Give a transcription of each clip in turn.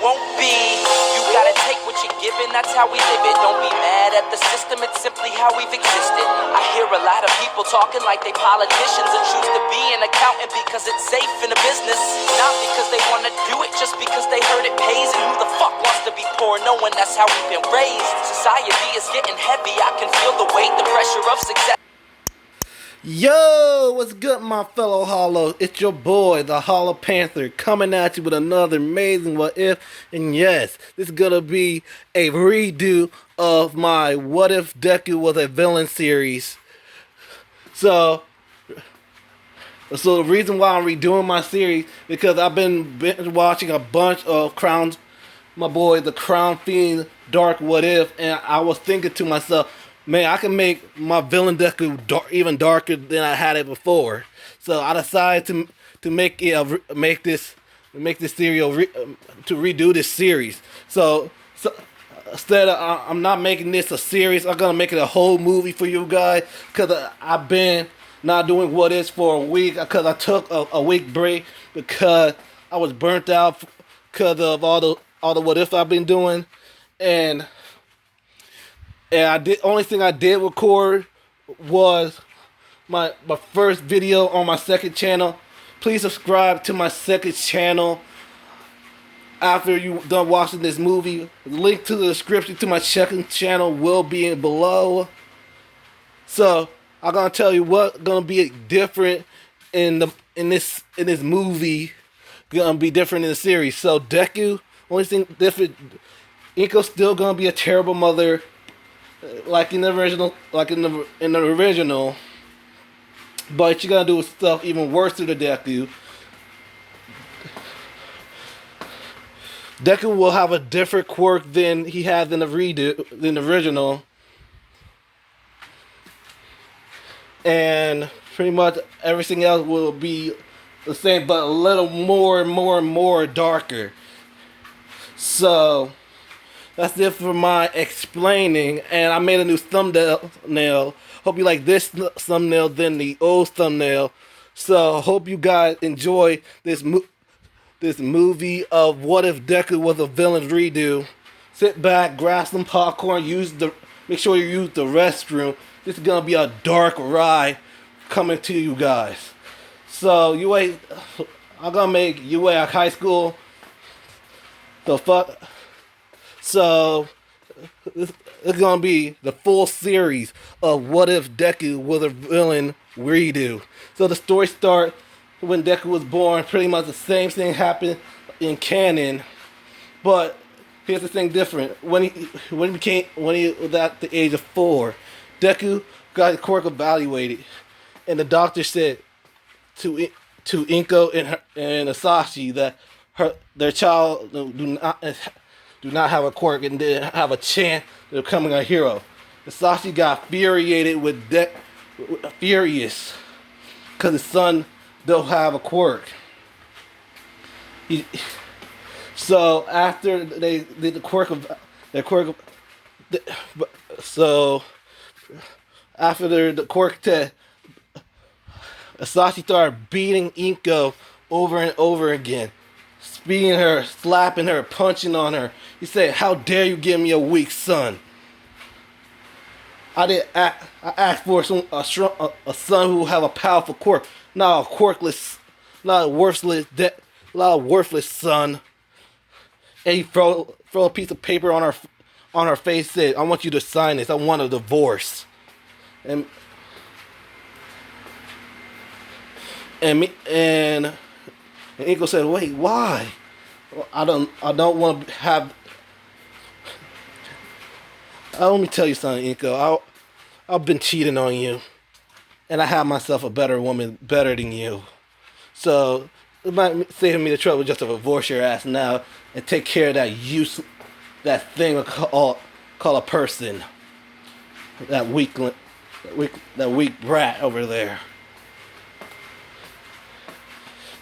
won't be. You gotta take what you're given, that's how we live it. Don't be mad at the system, it's simply how we've existed. I hear a lot of people talking like they politicians and choose to be an accountant because it's safe in the business. Not because they wanna do it, just because they heard it pays. And who the fuck wants to be poor knowing that's how we've been raised? Society is getting heavy, I can feel the weight, the pressure of success. Yo, what's good, my fellow Hollow? It's your boy, the Hollow Panther, coming at you with another amazing What If. And yes, this is gonna be a redo of my What If Deku Was a Villain series. So the reason why I'm redoing my series because I've been watching a bunch of my boy, the Crown Fiend Dark What If, and I was thinking to myself, man, I can make my villain Deku even darker than I had it before. So I decided to make this series to redo this series. So instead of I'm not making this a series, I'm gonna make it a whole movie for you guys. Cause I've been not doing What Ifs for a week. Cause I took a week break because I was burnt out because of all the What If I've been doing, and only thing I did record was my first video on my second channel. Please subscribe to my second channel after you done watching this movie. The link to the description to my second channel will be below. So I'm gonna tell you what's gonna be different in this movie. Gonna be different in the series. So Deku, only thing different, Inko's still gonna be a terrible mother. Like in the original, but you're gonna do stuff even worse to the Deku. Deku will have a different quirk than he had in the original, and pretty much everything else will be the same, but a little more darker. So that's it for my explaining, and I made a new thumbnail. Hope you like this thumbnail than the old thumbnail. So hope you guys enjoy this movie of What If Deku Was a Villain redo. Sit back, grab some popcorn, make sure you use the restroom. This is gonna be a dark ride coming to you guys. So I'm gonna make UA High School. The fuck. So it's gonna be the full series of What If Deku Was a Villain redo. So the story starts when Deku was born. Pretty much the same thing happened in canon, but here's the thing different. When he was at the age of 4, Deku got his quirk evaluated, and the doctor said to Inko and Asashi that their child do not have a quirk and didn't have a chance of becoming a hero. Asashi got furious because his son don't have a quirk. So after they did after the quirk test, Asashi started beating Inko over and over again. Beating her, slapping her, punching on her. He said, "How dare you give me a weak son? I asked for a son who will have a powerful quirk, not a worthless son." And he throw a piece of paper on her face. Said, "I want you to sign this. I want a divorce." And Inko said, "Wait, why? I don't want to have." Let me tell you something, Inko. I've been cheating on you, and I have myself a better woman, better than you. So it might save me the trouble just to divorce your ass now and take care of that thing we call a person, that weak brat over there."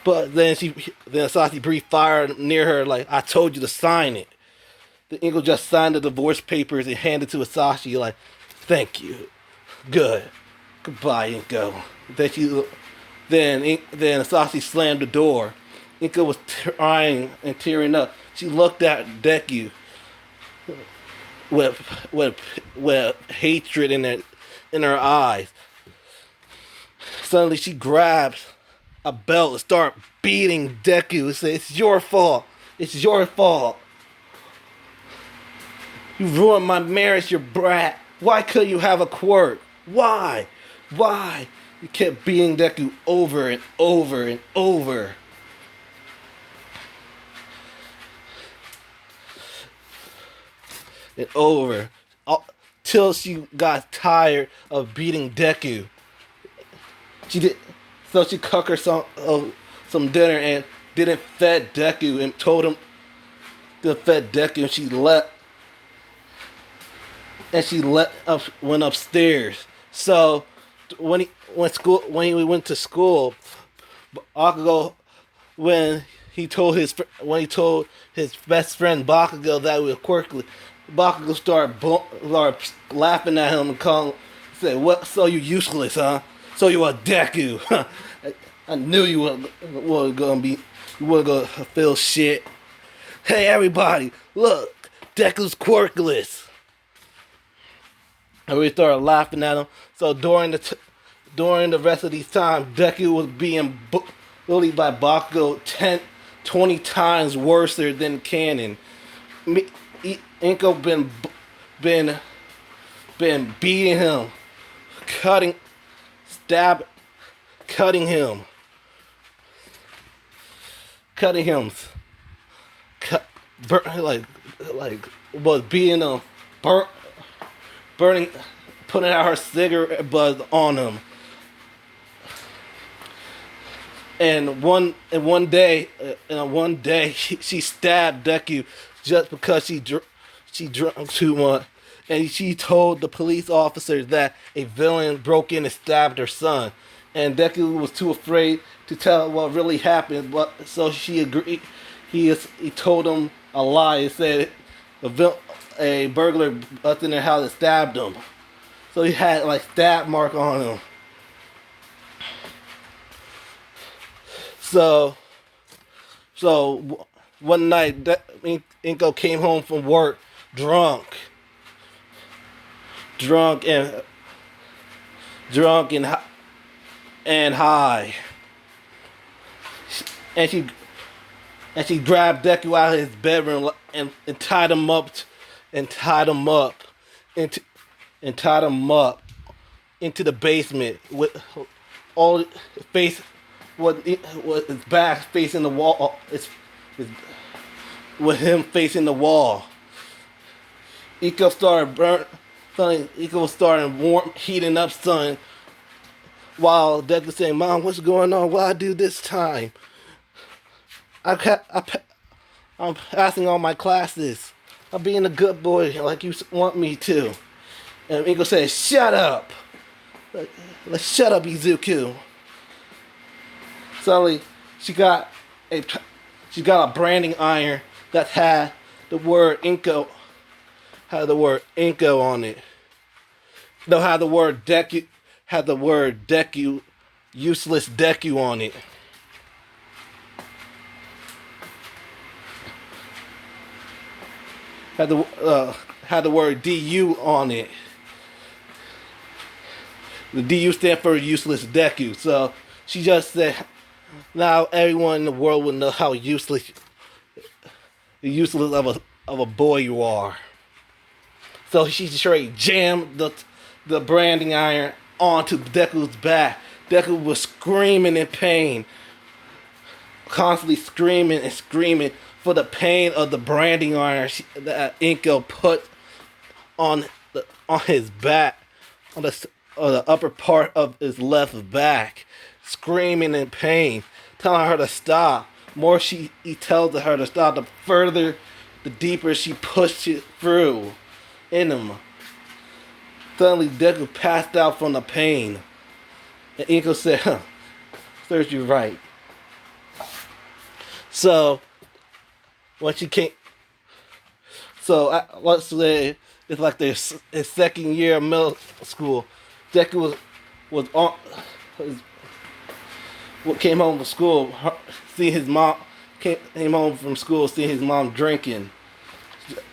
But then Asashi breathed fire near her, like, "I told you to sign it." The Inko just signed the divorce papers and handed to Asashi, like, "Thank you. Good. Goodbye, Inko." Then Asashi slammed the door. Inko was crying and tearing up. She looked at Deku with with with hatred in her eyes. Suddenly, she grabs a belt and start beating Deku and say, "It's your fault. It's your fault. You ruined my marriage, you brat. Why couldn't you have a quirk? Why? Why?" You kept beating Deku over and over and over. And over. Till she got tired of beating Deku. She did. So she cooked her some dinner and didn't fed Deku and told him to fed Deku, and she let went upstairs. So when he went to school, Bakugo when he told his best friend Bakugo that he was quirky, Bakugo started laughing at him and said, "What? So you useless, huh? So you a Deku? I knew you were gonna feel shit. Hey everybody, look, Deku's quirkless." And we started laughing at him. So during the rest of these times, Deku was being bullied by Bakugo 20 times worse than canon. Inko been beating him, cutting him, was beating him, burning, putting out her cigarette buzz on him. And one day, she stabbed Deku just because she drunk too much, and she told the police officer that a villain broke in and stabbed her son, and Deku was too afraid to tell what really happened. But so she agreed. He told him a lie. He said a burglar busted in their house and stabbed him. So he had like stab mark on him. So one night, Inko came home from work drunk and high, and she grabbed Deku out of his bedroom and tied him up into the basement with all face with his back facing the wall. With him facing the wall. Iko started heating up, son. While Deku saying, "Mom, what's going on? What I do this time? I'm passing all my classes. I'm being a good boy like you want me to." And Iko said, "Shut up. Let's shut up, Izuku." Suddenly, she got a branding iron that had the word Inko on it. No, had the word Deku, useless Deku on it. Had the word DU on it. The DU stand for useless Deku. So she just said, now everyone in the world will know how useless of a boy you are. So she straight jammed the branding iron onto Deku's back. Deku was screaming in pain, constantly screaming and screaming for the pain of the branding iron that Inko put on his back, on the upper part of his left back, screaming in pain, telling her to stop. More he tells her to stop, the deeper she pushed it through in him. Suddenly, Deku passed out from the pain. And Inko said, "Serves you right." So, when she came... So, let's say it's like his second year of middle school. Deku came home from school, see his mom came home from school, seeing his mom drinking.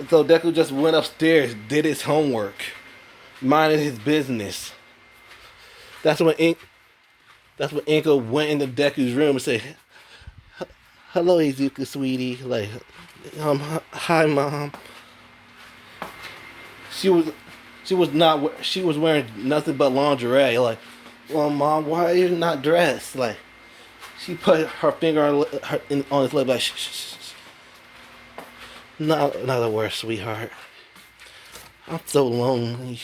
So Deku just went upstairs, did his homework, minded his business. That's when Inko went into Deku's room and said, "Hello, Izuku, sweetie." Like, hi, mom. She was wearing nothing but lingerie. Like, well, mom, why are you not dressed? Like, she put her finger on his lip, like, shh, shh, shh. Not a word, sweetheart. I'm so lonely.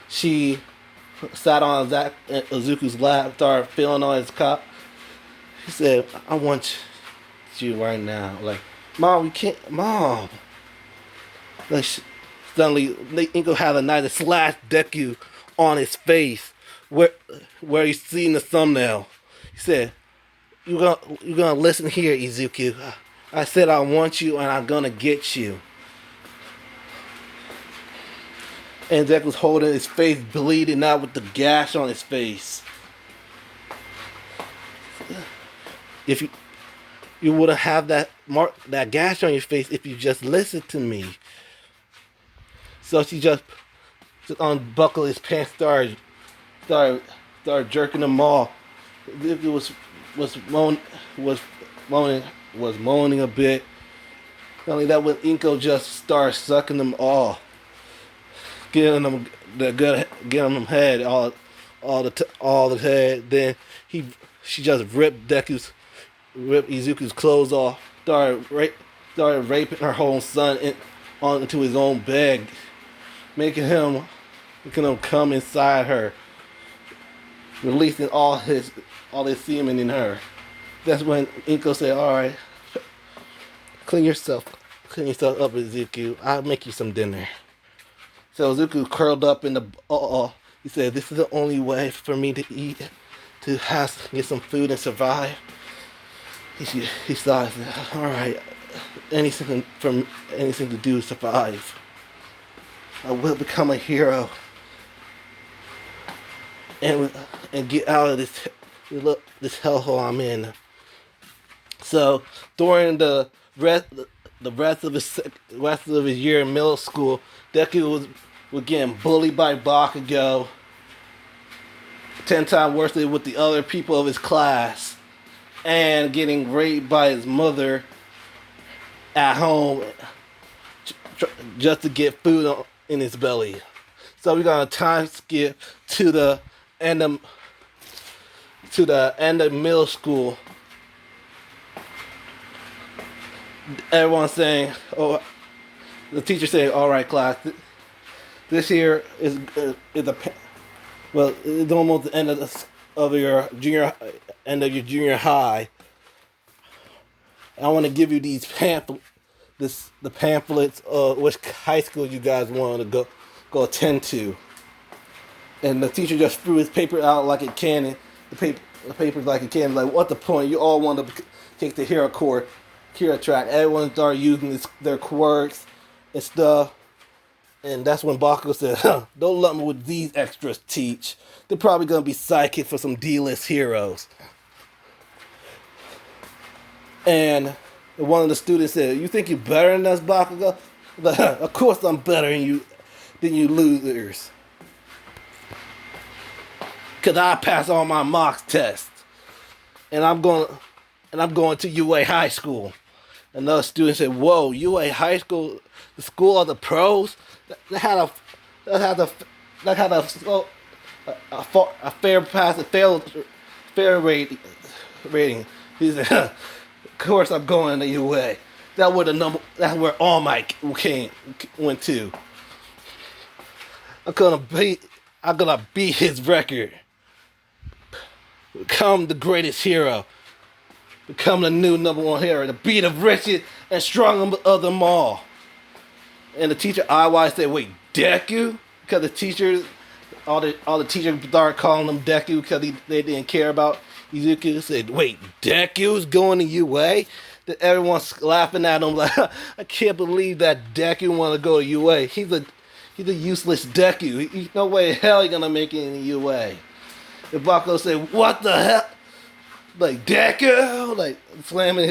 She sat on Izuku's lap, started feeling on his cock. He said, "I want you right now." Like, mom, we can't, mom. Like, suddenly, Inko had a knife to slash Deku on his face, where you see in the thumbnail. He said, you're gonna listen here, Izuku. I said I want you and I'm gonna get you." And Deku's holding his face, bleeding out with the gash on his face. If you wouldn't have that gash on your face if you just listened to me. So she just unbuckled his pants, started jerking them off. Deku was moaning a bit. Not only that, when Inko just started sucking them off, getting them head all the head. Then she just ripped Izuku's clothes off. Started raping her whole son onto his own bed, making him come inside her, releasing all his semen in her. That's when Inko said, "All right, clean yourself up, Izuku. I'll make you some dinner." So Izuku curled up in the he said, "This is the only way for me to eat, to get some food and survive." He thought, "All right, anything to do to survive. I will become a hero and get out of this hellhole I'm in." So during the rest of his year in middle school, Deku was getting bullied by Bakugo 10 times worse than with the other people of his class, and getting raped by his mother at home just to get food in his belly. So we're gonna time skip to the end of middle school. Everyone's saying, "Oh," the teacher saying, "All right, class, this here is it's almost the end of your junior high. I want to give you these pamphlets of which high school you guys want to go attend to." And the teacher just threw his paper out like a cannon. The paper's like a cannon. Like, what the point? You all want to take the hero track. Everyone started using their quirks and stuff. And that's when Bakugo said, "Don't let me with these extras, teach. They're probably going to be psychic for some D-list heroes." And one of the students said, "You think you're better than us, Bakugo?" Like, "Of course I'm better than you losers. Because I pass all my mock tests. And I'm going to UA High School." Another student said, "Whoa, UA High School, the school of the pros? That had a fair pass and fair rating." He said, "Of course I'm going to UA. That's where All Might went to. I'm gonna beat his record. Become the greatest hero. Become the new number one hero. The beat of richest and strong of them all." And the teacher IY said, "Wait, Deku?" Because all the teachers started calling him Deku because they didn't care about Izuku. Said, "Wait, Deku's going to UA?" Then everyone's laughing at him like, "I can't believe that Deku want to go to UA. He's a useless Deku. No way in hell he's gonna make it in the UA." And Bakugo said, "What the hell? like Deku, like slamming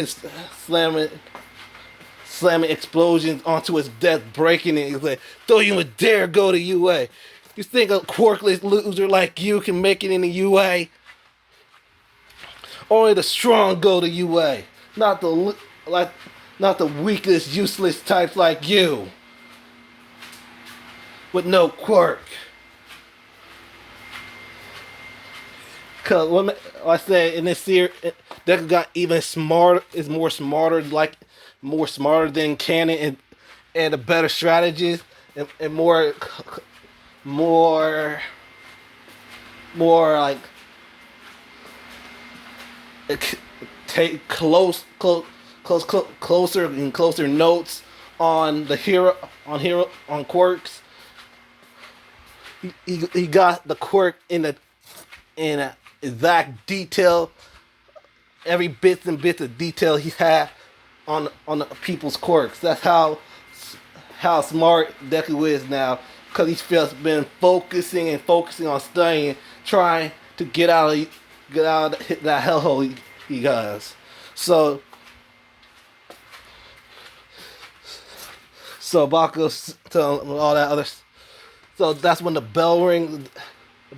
explosions onto his desk, breaking it. He's like, don't even dare go to UA. You think a quirkless loser like you can make it in the UA? Only the strong go to UA, not not the weakest, useless types like you, with no quirk. Cause when I said in this series, Deku got even smarter. Is more smarter, more smarter than Canon, and a better strategist, and more like take closer and closer notes on the on quirks. He got the quirk in a exact detail, every bits of detail he had on the people's quirks. That's how smart Deku is now, because he's just been focusing on studying, trying to get out of that hellhole he does. So Baku's telling all that other. So that's when the bell rings.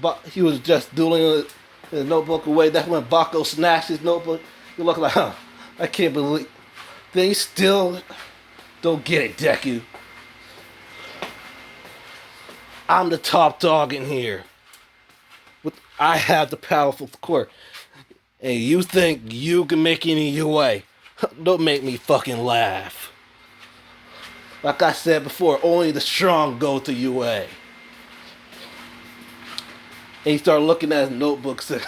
But he was just doing his notebook away. That's when Baku snatched his notebook. You look like, huh? I can't believe. Then you still don't get it, Deku. I'm the top dog in here. I have the powerful quirk. And you think you can make it in your way? Don't make me fucking laugh. Like I said before, only the strong go to UA. And he started looking at his notebook, said,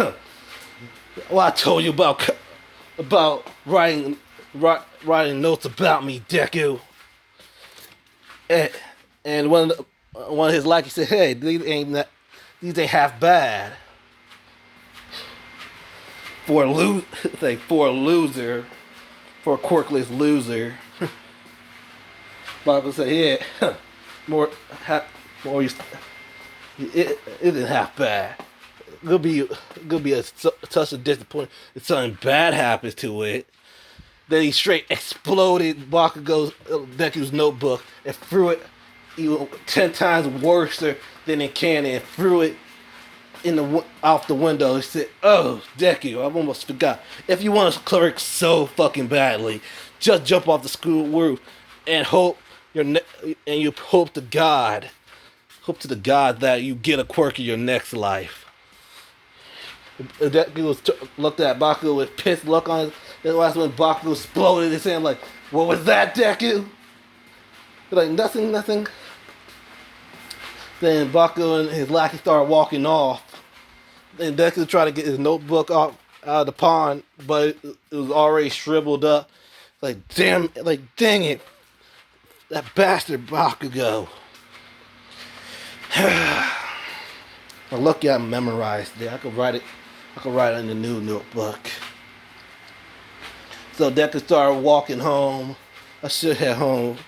well, I told you about writing notes about me, Deku. And one of his lackeys said, hey, these ain't half bad. For a loser, for a quirkless loser. Bible said, yeah, more, it isn't half bad. It'll be a touch of disappointment if something bad happens to it. Then he straight exploded Deku's notebook and threw it even 10 times worse than in Canon, and threw it out the window. He said, oh, Deku, I almost forgot. If you want a clerk so fucking badly, just jump off the school roof and hope you hope to the God that you get a quirk in your next life. Deku looked at Baku with pissed look on his. Then that's when Baku exploded his hand like, what was that, Deku? Like, nothing. Then Baku and his lackey started walking off. Then Deku tried to get his notebook out of the pond, but it was already shriveled up. Dang it. That bastard Bakugo. Well, lucky I memorized it. I could write it in the new notebook. So Deku started walking home. I should head home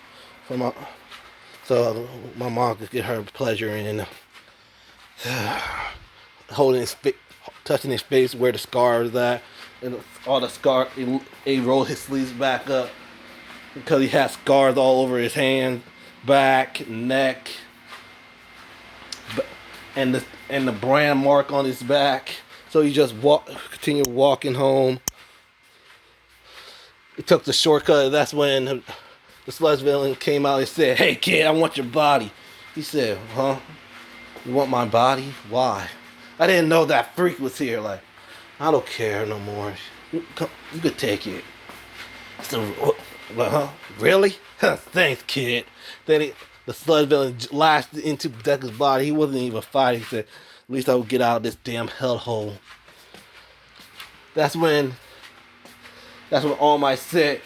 so my mom could get her pleasure in touching his face where the scar is at, and all the scar. He rolled his sleeves back up because he had scars all over his hands, back, neck, and the brand mark on his back. So he just continued walking home. He took the shortcut. That's when the sludge villain came out and said, hey kid, I want your body. He said, huh? You want my body? Why? I didn't know that freak was here. Like, I don't care no more. You could take it. So, huh? Really? Thanks, kid. Then the sludge villain lashed into Deku's body. He wasn't even fighting. He said, at least I will get out of this damn hellhole. That's when All Might said,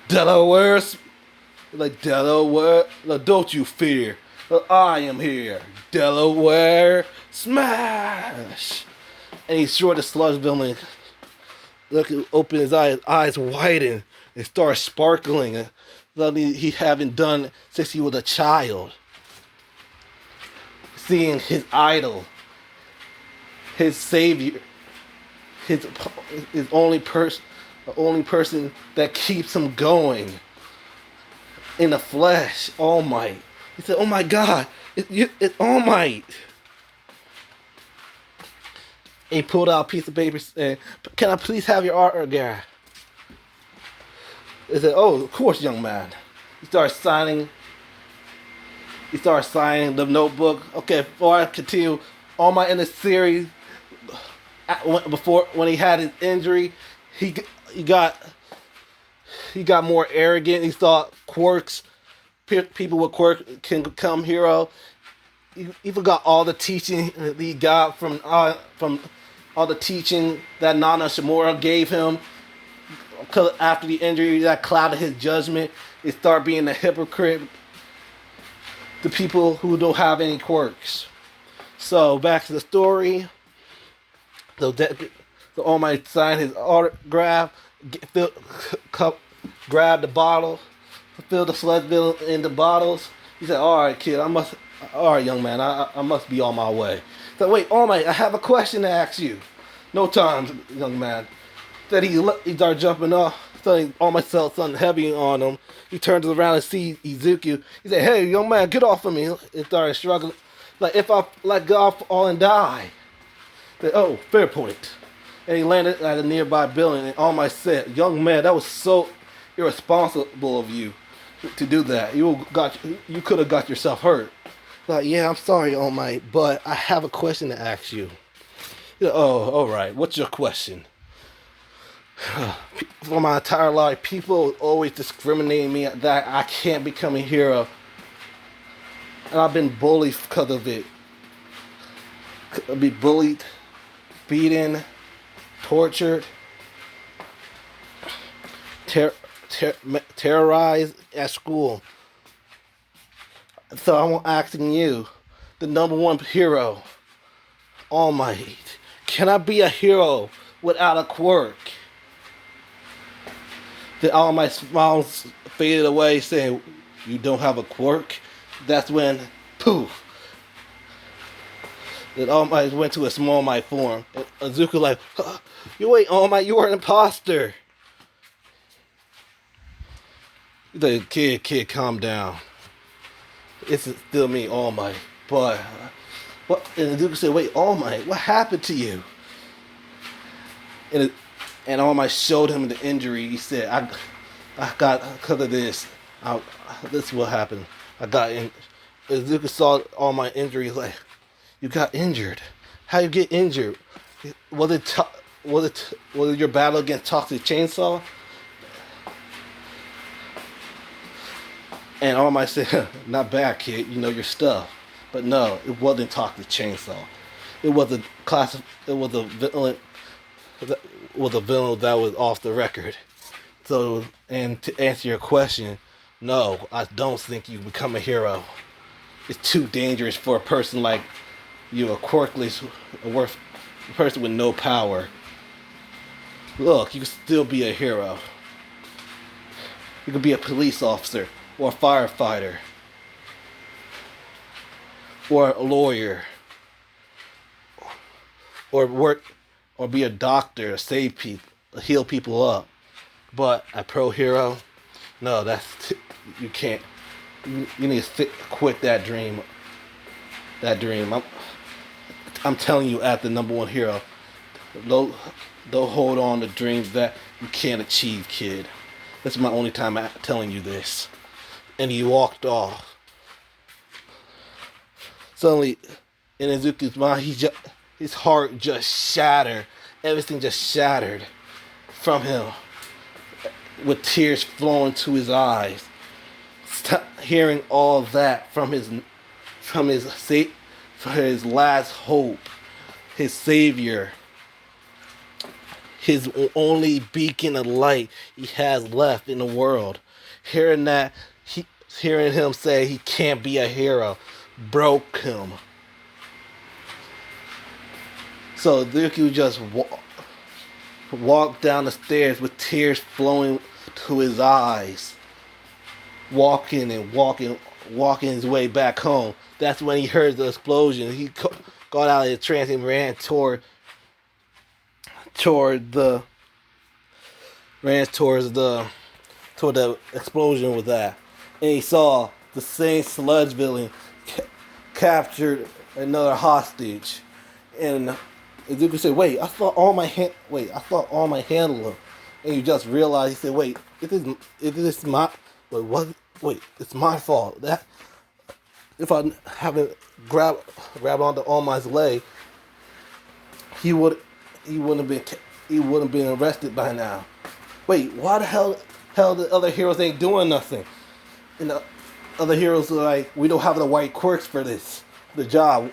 Delaware, don't you fear. I am here. Delaware, smash. And he saw the sludge villain open his eyes widen and start sparkling. Something he haven't done since he was a child. Seeing his idol, his savior, his his only person, the only person that keeps him going in the flesh, All Might. He said, "Oh my God, it's All Might." And he pulled out a piece of paper and said, "Can I please have your autograph?" He said, "Oh, of course, young man." He started signing. He started signing the notebook. Okay, before I continue, All Might in the series, before when he had his injury, he got more arrogant. He thought quirks, people with quirks can become hero. He forgot all the teaching that he got from all the teaching that Nana Shimura gave him. Cause after the injury, that clouded his judgment. He started being a hypocrite to people who don't have any quirks. So back to the story. So All Might signed his autograph, grabbed the bottle, filled the Sludge in the bottles. He said, "All right, kid, all right, young man, I must be on my way." So wait, All Might, I have a question to ask you. No time, young man. Said he started jumping off. So All Might felt something heavy on him. He turns around and sees Izuku. He said, "Hey, young man, get off of me." He started struggling. Like, if I let go, I'll fall and die. Said, "Oh, fair point." And he landed at a nearby building. And All Might said, "Young man, that was so irresponsible of you to do that. You could have got yourself hurt." Like, "Yeah, I'm sorry, All Might, but I have a question to ask you." He said, "Oh, all right. What's your question?" "For my entire life, people always discriminate me that I can't become a hero. And I've been bullied because of it. I've been bullied, beaten, tortured, terrorized at school. So I'm asking you, the number one hero, All Might, can I be a hero without a quirk?" Then All Might smiles faded away, saying, "You don't have a quirk?" That's when, poof. Then All Might went to a small Might form. And Izuku like, "You wait, All Might, you are an imposter." He's like, kid, calm down. It's still me, All Might. But, what? And Izuku said, "Wait, All Might, what happened to you?" And All Might showed him the injury. He said, I got, because of this, this is what happened. I got in. Izuku saw all my injuries, like, "You got injured? How you get injured? Was it your battle against Toxic Chainsaw?" And All Might said, "Not bad, kid. You know your stuff." But no, it wasn't Toxic Chainsaw. It was a class. It was a villain. Was a villain that was off the record. So, and to answer your question, no, I don't think you become a hero. It's too dangerous for a person like you, a quirkless, a person with no power. Look, you can still be a hero. You could be a police officer, or a firefighter, or a lawyer, or be a doctor to save people, heal people up. But a pro hero, no, you can't. You need to quit that dream. That dream. I'm telling you, at the number one hero, don't hold on to dreams that you can't achieve, kid. This is my only time telling you this. And he walked off. Suddenly, in Izuku's mind, his heart just shattered. Everything just shattered from him, with tears flowing to his eyes. Hearing all that from his last hope, his savior, his only beacon of light he has left in the world. Hearing him say he can't be a hero broke him. So Deku just walked down the stairs with tears flowing to his eyes, walking his way back home. That's when he heard the explosion. He got out of the trance and ran toward toward the ran toward the explosion with that, and he saw the same sludge villain captured another hostage, and Izuku said, "Wait, I thought all my handle him," and you just realized he said, "Wait, it is my what? Wait, it's my fault. That if I haven't grab onto All Might's leg, he would he wouldn't have been he wouldn't have been arrested by now. Wait, why the hell the other heroes ain't doing nothing? And the other heroes are like, we don't have the white quirks for the job.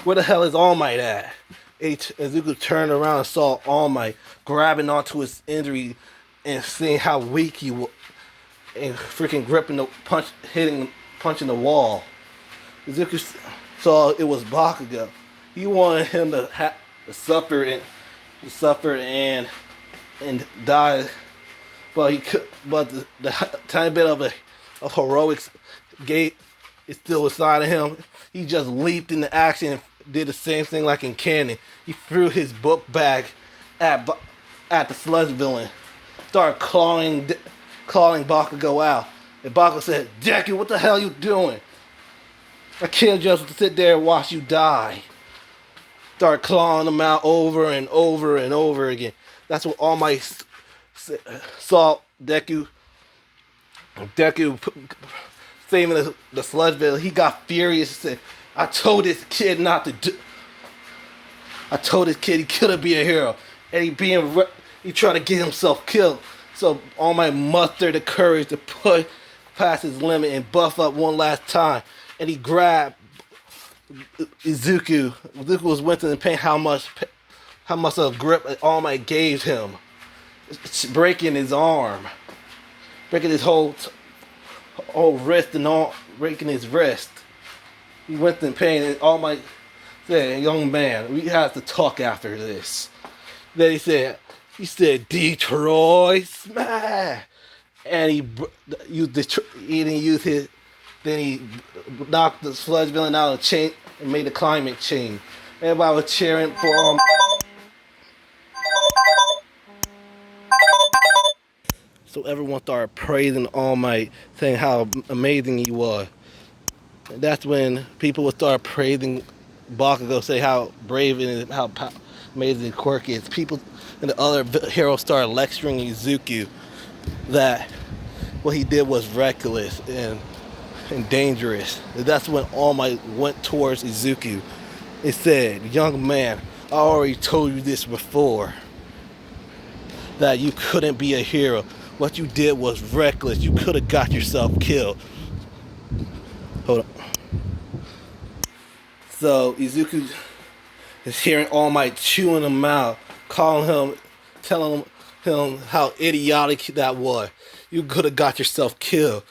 Where the hell is All Might at?" Izuku turned around and saw All Might grabbing onto his injury and seeing how weak he was, and freaking gripping punching the wall. Izuku saw it was Bakugo. He wanted him to suffer and die, but he could. But the tiny bit of heroics gate is still inside of him. He just leaped into action and did the same thing like in Canon. He threw his book bag at the sludge villain, started clawing Bakugo out. And Bakugo said, "Deku, what the hell are you doing? I can't just sit there and watch you die." Start clawing him out over and over and over again. That's what All Might saw Deku saving the sludge villain. He got furious and said, I told this kid he couldn't be a hero. And he tried to get himself killed. So All Might mustered the courage to push past his limit and buff up one last time. And he grabbed Izuku. Izuku was wincing in pain how much of grip All Might gave him. Breaking his arm. Breaking his whole wrist and all, breaking his wrist. He went in pain, and All Might said, "Young man, we have to talk after this." Then he said, "Detroit smash," and he knocked the sludge villain out of the chain and made a climate chain. Everybody was cheering for him. So everyone started praising All Might, saying how amazing he was. And that's when people would start praising Bakugo, say how brave and how amazing Quirk is. People and the other heroes started lecturing Izuku that what he did was reckless and dangerous. And that's when All Might went towards Izuku and said, "Young man, I already told you this before, that you couldn't be a hero. What you did was reckless. You could have got yourself killed." Hold on. So Izuku is hearing All Might chewing him out, telling him how idiotic that was. You could have got yourself killed.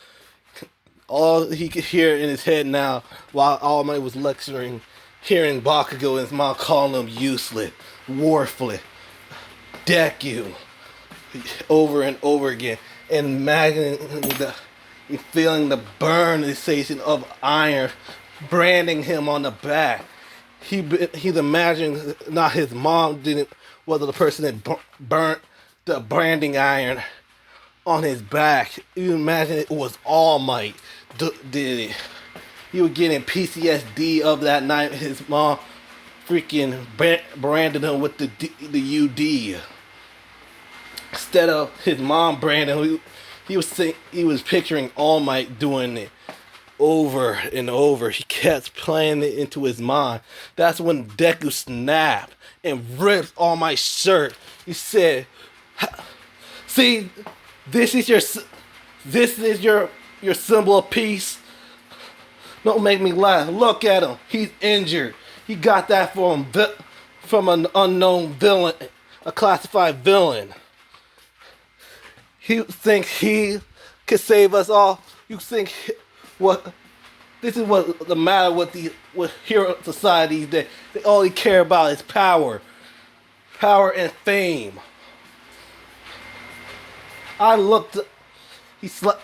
All he could hear in his head now, while All Might was lecturing, hearing Bakugo in his mouth calling him useless, worthless, Deku, over and over again, and imagining feeling the burn sensation of iron branding him on the back. He's imagining not his mom didn't, whether the person that burnt the branding iron on his back. You imagine it was All Might did it. He was getting PTSD of that night. His mom freaking branded him with the UD instead of his mom branding. He was picturing All Might doing it over and over. He kept playing it into his mind. That's when Deku snapped and ripped All Might's shirt. He said, "See, this is your symbol of peace. Don't make me laugh. Look at him. He's injured. He got that from an unknown villain, a classified villain. He thinks he could save us all. You think this is what the matter with hero societies, that they only care about is power and fame." He said,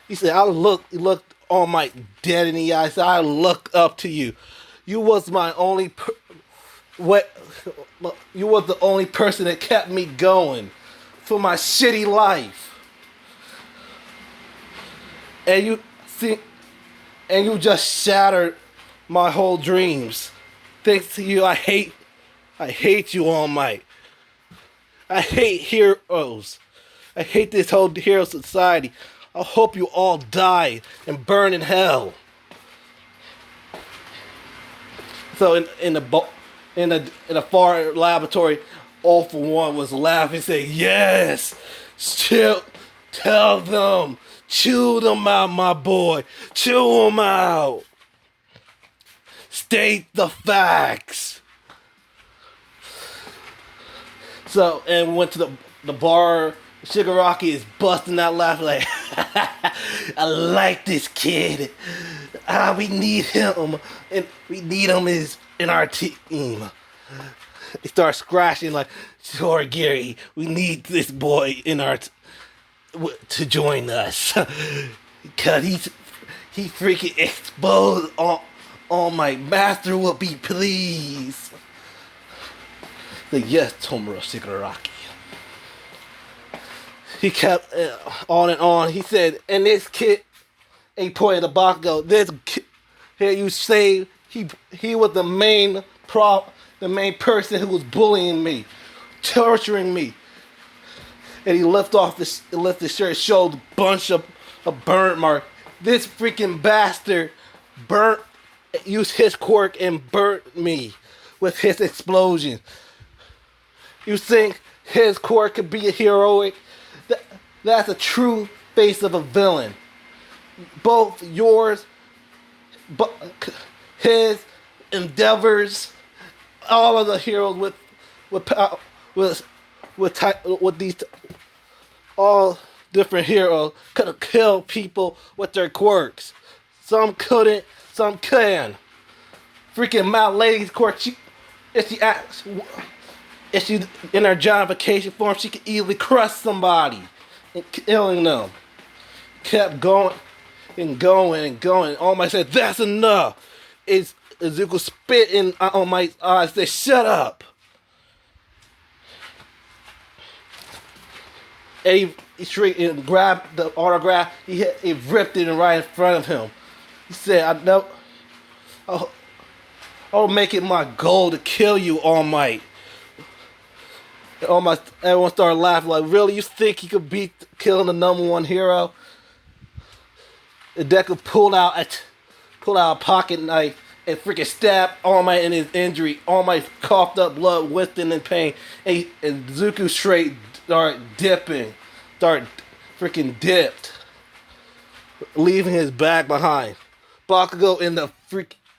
he looked All Might dead in the eyes. "I looked up to you. You was my only what you were the only person that kept me going for my shitty life. And you see, and you just shattered my whole dreams. Thanks to you, I hate you, All Might. I hate heroes. I hate this whole hero society. I hope you all die and burn in hell. So in the far laboratory, All for One was laughing, saying, "Yes, still tell them, chew them out, my boy, chew them out. State the facts." So, and we went to the bar. Shigaraki is busting out laughing like, "I like this kid. We need him, and we need him in our team." He starts scratching like, "Sure, Gary, we need this boy in our to join us, because he freaking exposed all my master will be pleased." Like, "Yes, Tomura Shigaraki." He kept on and on. He said, "And this kid," he pointed to Bakugo, "this kid here you say he was the main person who was bullying me, torturing me." And he left his shirt, showed a bunch of burnt mark. "This freaking bastard used his quirk and burnt me with his explosion. You think his quirk could be a heroic? That's a true face of a villain. Both yours, but his endeavors, all of the heroes with these all different heroes could have killed people with their quirks. Some couldn't, some can. Freaking Mount Lady's quirk, if she in her giantification form, she could easily crush somebody and killing them." Kept going and going and going. All Might said, "That's enough." Izuku spit in All Might's eyes, said, "Shut up." And he straight and grabbed the autograph. He ripped it right in front of him. He said, I'll make it my goal to kill you, All Might." Everyone started laughing like, "Really? You think he could beat killing the #1 hero?" And Deku pulled out a pocket knife and freaking stabbed All Might in his injury. All Might coughed up blood, whistling in pain, and Zuko straight started freaking dipped, leaving his bag behind. Bakugo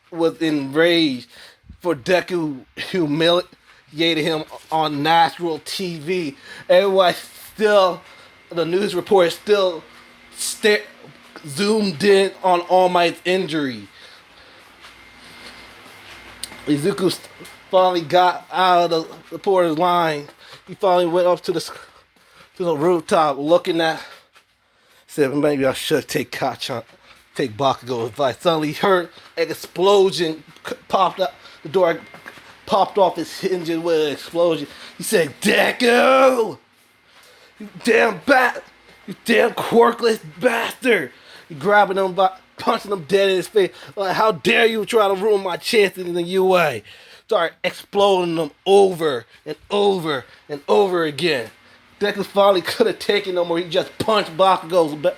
was enraged for Deku humiliated him on national TV. Everybody the news reporters still zoomed in on All Might's injury. Izuku finally got out of the reporter's line. He finally went up to the rooftop looking at, said, "Maybe I should take Bakugo's advice." Suddenly he heard an explosion popped up. The door popped off his hinges with an explosion. He said, "Deku! You damn quirkless bastard!" He grabbing him punching him dead in his face. Like, "How dare you try to ruin my chances in the UA?" Start exploding them over and over and over again. Deku finally could have taken no more. He just punched Bakugo's back.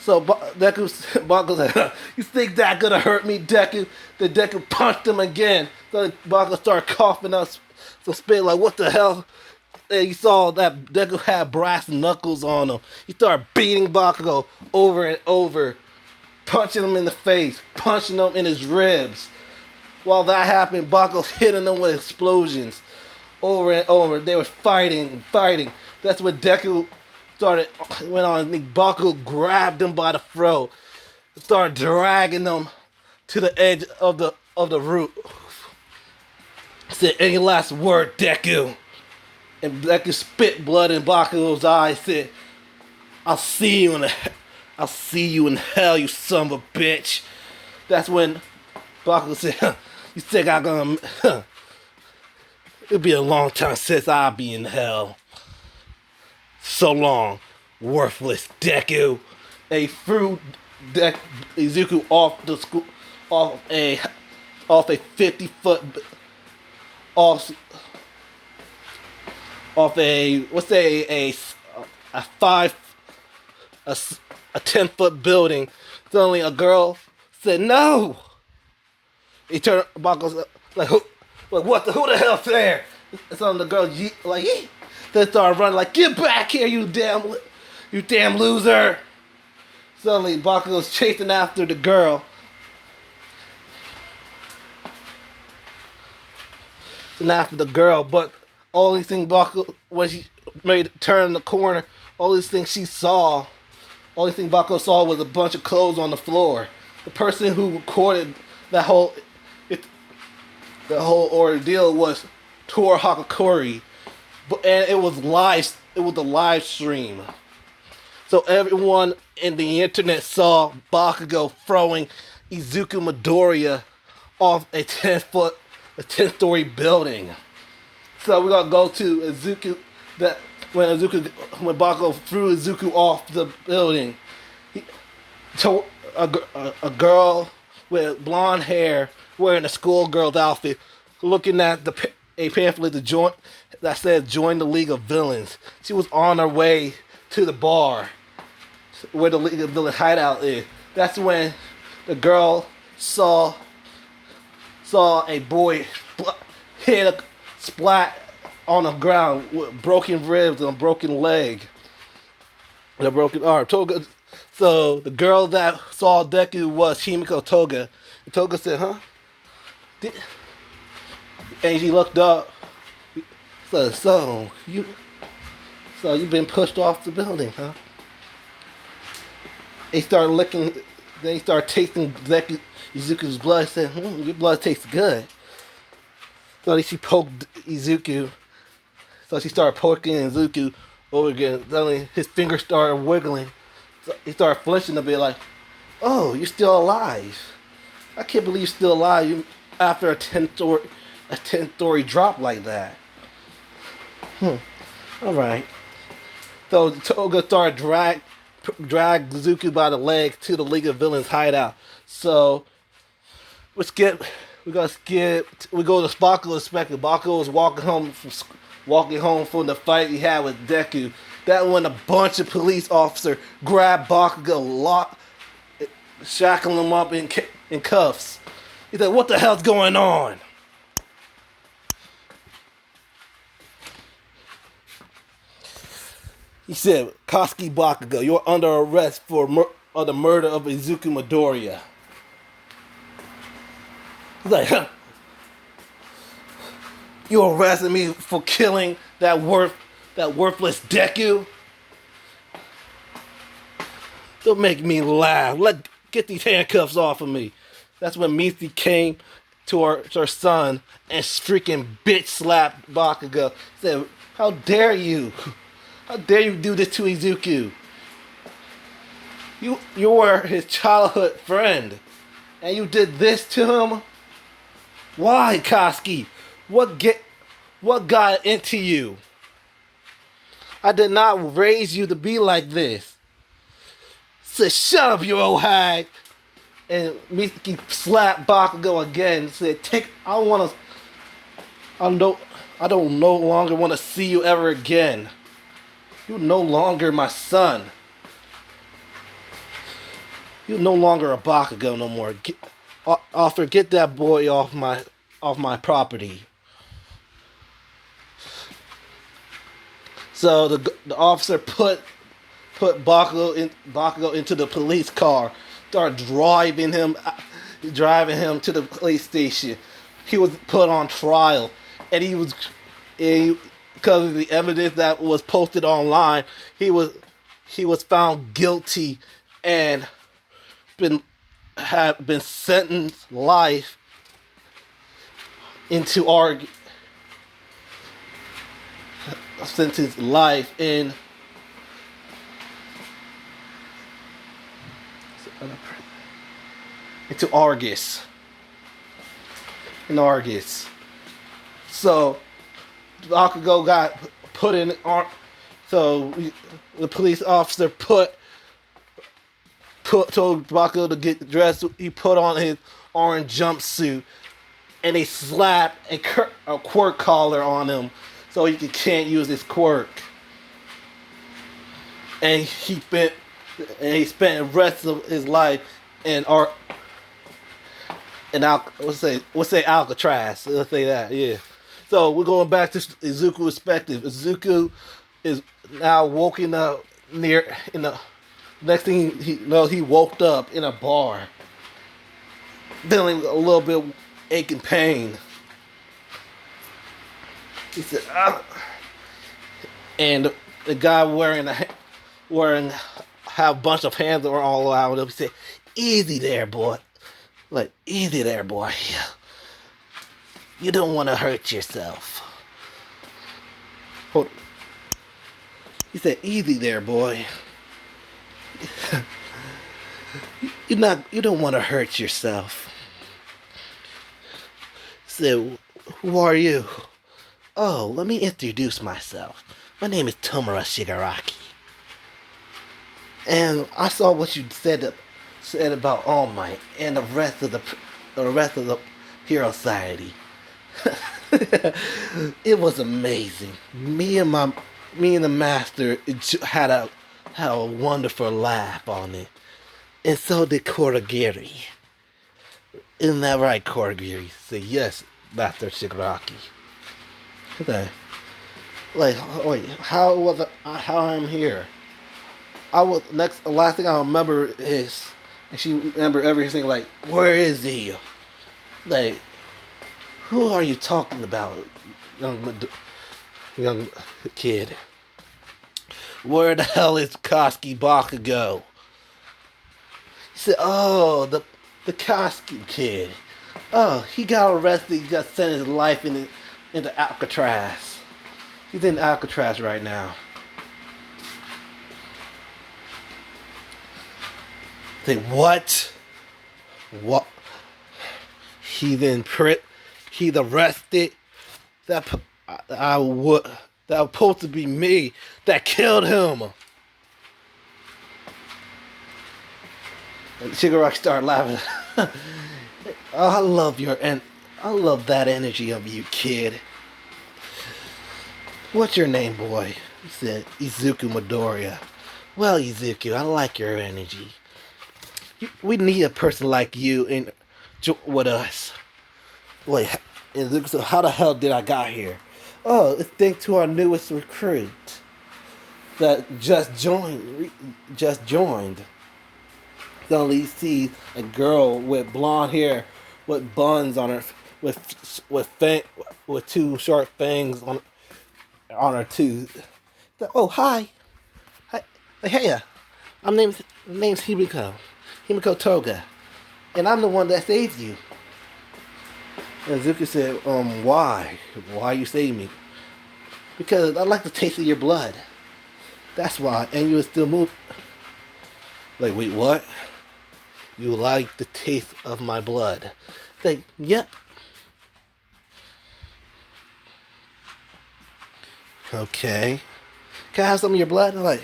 So Bakugo said, "You think that could have hurt me, Deku?" Then Deku punched him again. So Bakugo started coughing up some spit like, "What the hell?" And you saw that Deku had brass knuckles on him. He started beating Bakugo over and over, punching him in the face, punching him in his ribs. While that happened, Bakugo's hitting him with explosions over and over. They were fighting. That's when Deku went on. Bakugo grabbed him by the throat, started dragging him to the edge of the roof. Said, "Any last word, Deku?" And Deku spit blood in Bakugo's eyes. Said, I'll see you in hell, you son of a bitch." That's when Bakugo said, "You think I'm gonna It'll be a long time since I'll be in hell. So long, worthless Deku. They threw Izuku off the school, off a 50-foot, off off a what's a five a, a 10-foot building. Suddenly, a girl said no. He turned Bakugo's like who the hell's there? So the girl like then started running like get back here you damn loser. Suddenly Bakugo's chasing after the girl. And after the girl, but only thing Bakugo when she made turn the corner, only thing Bakugo saw was a bunch of clothes on the floor. The person who recorded that the whole ordeal was Tor Hakakuri, and it was live. It was a live stream, so everyone in the internet saw Bakugo throwing Izuku Midoriya off a 10-story building. So we're gonna go to Izuku. When Bakugo threw Izuku off the building, he told a girl with blonde hair wearing a schoolgirl's outfit, looking at a pamphlet that said "Join the League of Villains." She was on her way to the bar where the League of Villains hideout is. That's when the girl saw a boy hit a splat on the ground with broken ribs and a broken leg and a broken arm. So the girl that saw Deku was Himiko Toga. And Toga said, "Huh?" And she looked up. So you've been pushed off the building, huh? They started licking. They started tasting Izuku's blood. Said, "Your blood tastes good." So she poked Izuku. So she started poking Izuku over again. Suddenly his fingers started wiggling. So he started flinching a bit, like, "Oh, you're still alive! I can't believe you're still alive after a 10-story drop like that." All right. So Toga started drag Izuku by the leg to the League of Villains hideout. So we go to Bakugo's perspective. Bakugo was walking home from the fight he had with Deku. That when a bunch of police officers grabbed Bakugo, shackling him up in cuffs. He said, "What the hell's going on?" He said, "Kosuke Bakugo, you're under arrest for the murder of Izuku Midoriya." He's like, "Huh? You arrested me for killing that worthless Deku? Don't make me laugh. Get these handcuffs off of me." That's when Mithi came to her son and freaking bitch slapped Bakugo. Said, "How dare you? How dare you do this to Izuku? You were his childhood friend, and you did this to him? Why, Kosuke? What got into you? I did not raise you to be like this." Said, "Shut up, you old hag." And Mitsuki slapped Bakugo again and said, I don't no longer want to see you ever again. You're no longer my son. You're no longer a Bakugo no more. Get that boy off my property." So the officer put Bakugo into the police car, started driving him to the police station. He was put on trial, and because of the evidence that was posted online, he was found guilty and had been sentenced life into Argus. In Argus. So Bakugo got put in arm. So the police officer told Bakugo to get dressed. He put on his orange jumpsuit, and they slapped a quirk collar on him, so he can't use his quirk. And he spent the rest of his life in art. And let's say Alcatraz. Let's say that, yeah. So we're going back to Izuku's perspective. Izuku is now woken up in the next thing he woke up in a bar, feeling a little bit aching pain. He said, and the guy wearing have a bunch of hands all around him. He said, "Easy there, boy. Like, easy there, boy. You don't want to hurt yourself." Hold on. He said, "Easy there, boy. You don't want to hurt yourself." He said, "Who are you?" "Oh, let me introduce myself. My name is Tomura Shigaraki. And I saw what you said about All Might and the rest of the Hero Society. It was amazing. Me and the master had a wonderful laugh on it, and so did Korogiri. Isn't that right, Korogiri?" Said, "Yes, Master Shigaraki." Okay. Like, wait, how I'm here? The last thing I remember is, and she remember everything. Like, where is he? Like, who are you talking about, young kid? Where the hell is Koski Bakugo? He said, "Oh, the Koski kid. Oh, he got arrested. He got sent his life into Alcatraz. He's in Alcatraz right now." Say, what? What? He's arrested. That was supposed to be me that killed him. And Shigaraki started laughing. "Oh, I love that energy of you, kid. What's your name, boy?" He said, "Izuku Midoriya." "Well, Izuku, I like your energy. We need a person like you with us." Wait, Izuku said, "How the hell did I got here?" "Oh, it's thanks to our newest recruit that just joined. Suddenly you see a girl with blonde hair, with buns on her, with two short fangs on her tooth. "Oh, hi. Hey, my name's Himiko Toga, and I'm the one that saved you." And Zuki said, Why? Why you saved me?" "Because I like the taste of your blood. That's why." "And you would still move." Like, wait, what? "You like the taste of my blood?" Like, yep. "Okay. Can I have some of your blood?" I'm like,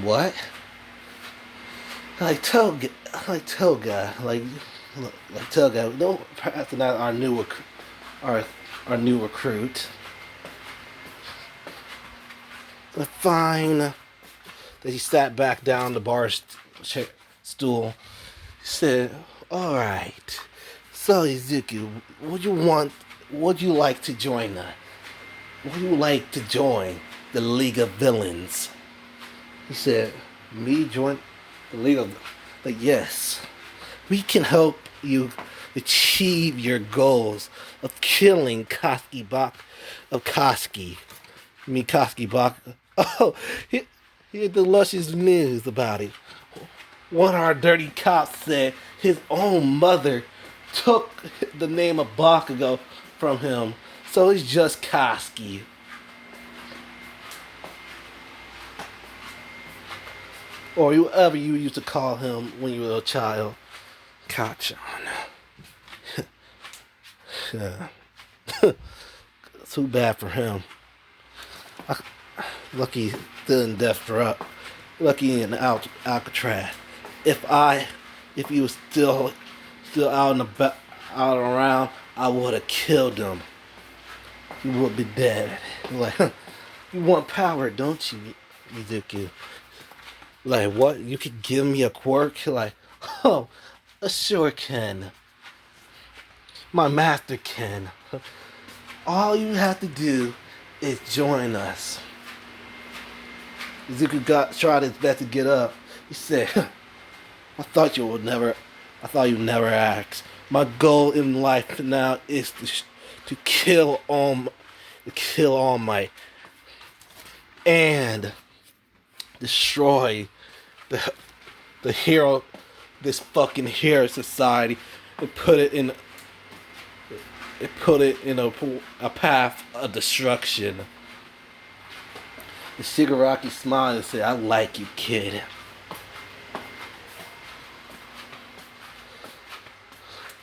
what? Like Toga, like Toga. Don't pass out our new recruit. But fine. Then he sat back down the bar stool. He said, "All right. So Izuku, would you like to join us? Would you like to join the League of Villains?" He said, "Me join the League of..." Like, yes. "We can help you achieve your goals of killing Koski Bak. Oh, he had the luscious news about it. One of our dirty cops said his own mother took the name of Bakugo from him, so it's just Koski." Or whoever you used to call him when you were a child. Kachan. Yeah. So too bad for him. Lucky he's still in death row. Lucky in Alcatraz. If he was still out and about, out and around, I would have killed him. He would be dead. Like, you want power, don't you, Mizuki? Like, what? You could give me a quirk? Like, oh, I sure can. My master can. All you have to do is join us. Mizuki tried his best to get up. He said, I thought you'd never ask. My goal in life now is to kill All Might and destroy the hero, this fucking hero society, and put it in a path of destruction. And Shigaraki smiled and said, I like you, kid.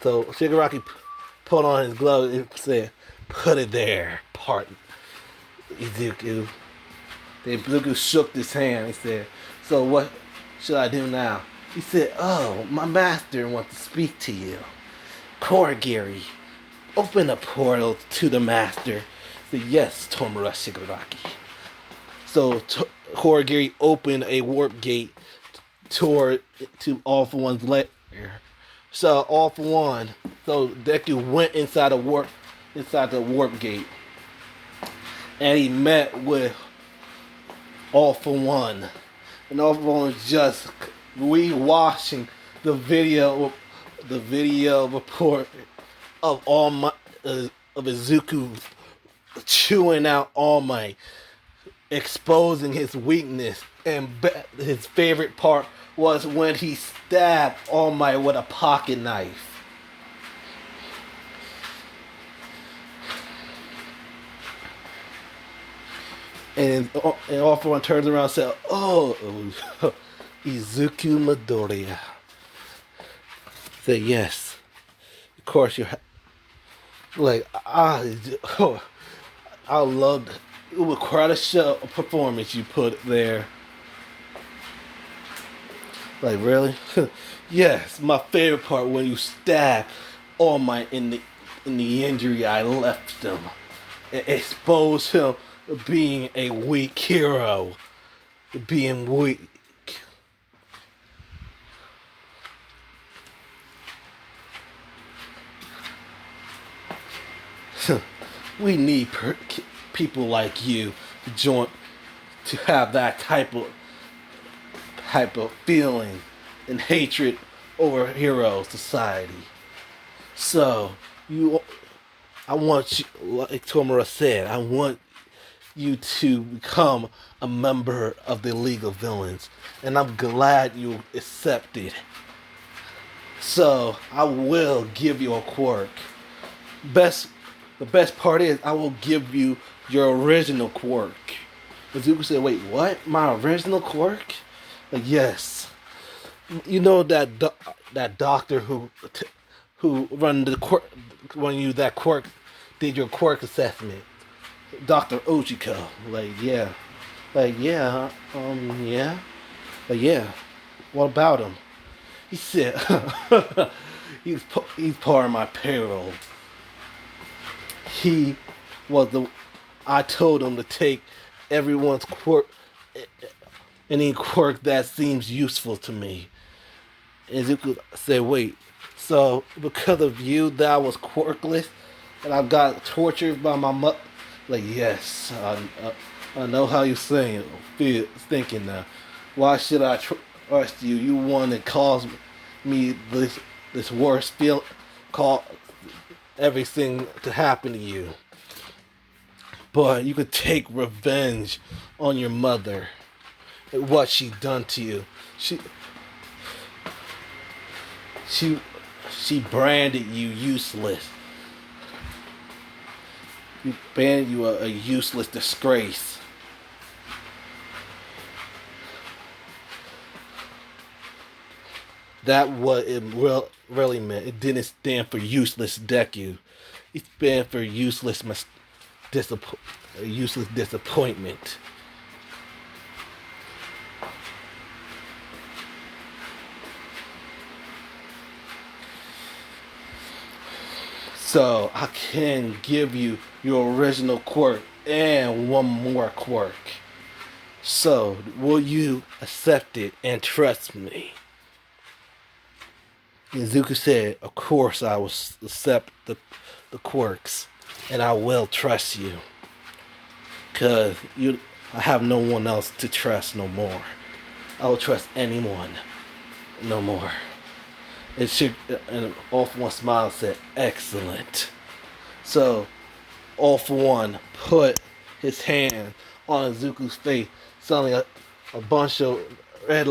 So Shigaraki put on his glove and said, put it there, partner. Izuku. Then Izuku shook his hand and said, so what should I do now? He said, oh, my master wants to speak to you. Korigiri, open a portal to the master. He said, yes, Tomura Shigaraki. So Korigiri opened a warp gate to All For One's lair. So All For One, so Deku went inside the warp gate, and he met with All For One, and All For One was just rewatching the video report of Izuku chewing out All Might, exposing his weakness, and his favorite part was when he stabbed All Might with a pocket knife. And All For One turns around and said, oh, Izuku Midoriya. Said, yes. Of course, you're... Like, I loved... It was quite a show, a performance you put there. Like, really? Yes, my favorite part when you stabbed All Might in the injury I left him. It exposed him to being a weak hero. Being weak. We need people like you to have that type of feeling and hatred over hero society. So I want you, like Tomura said, I want you to become a member of the League of Villains, and I'm glad you accepted. So I will give you a quirk. The best part is I will give you your original quirk. Izuku said, wait, what? My original quirk? Like, yes. You know that doctor who run the quirk, when you that quirk did your quirk assessment, Dr. Ochiko. Like, yeah. Yeah. What about him? He said, he's part of my payroll. I told him to take everyone's quirk, any quirk that seems useful to me. And Zuko said, wait, so because of you that I was quirkless and I got tortured by my mother? Like, yes, I know how you're thinking now. Why should I trust you? You want to cause me this worst feel, call everything to happen to you. But you could take revenge on your mother and what she done to you. She branded you useless. You branded you a useless disgrace. That what it really meant. It didn't stand for useless Deku. It stand for useless a useless disappointment. So I can give you your original quirk and one more quirk. So will you accept it and trust me? Izuku said, of course I will accept the quirks and I will trust you. Cause I have no one else to trust no more. I will trust anyone no more. It should, and All For One smiled and said, excellent. So All For One put his hand on Izuku's face. Suddenly a bunch of red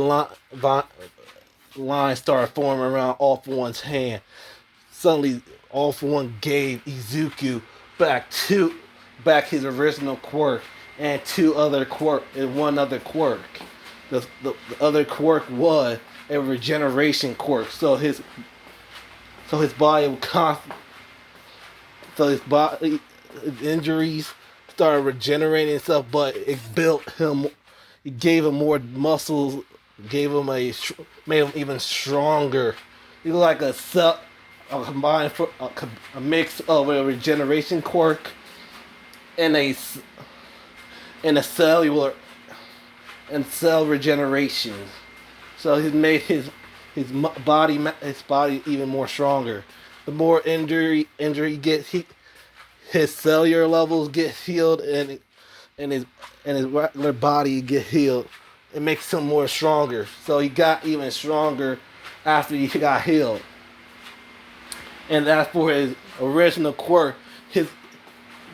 lines started forming around All For One's hand. Suddenly All For One gave Izuku back his original quirk and one other quirk. The other quirk was a regeneration quirk. So his body would his body his injuries started regenerating itself, but it gave him more muscles, made him even stronger. He was like a mix of a regeneration quirk and a cellular and cell regeneration. So he made his body even more stronger. The more injury gets, his cellular levels get healed, and his regular body get healed. It makes him more stronger. So he got even stronger after he got healed. And as for his original quirk, his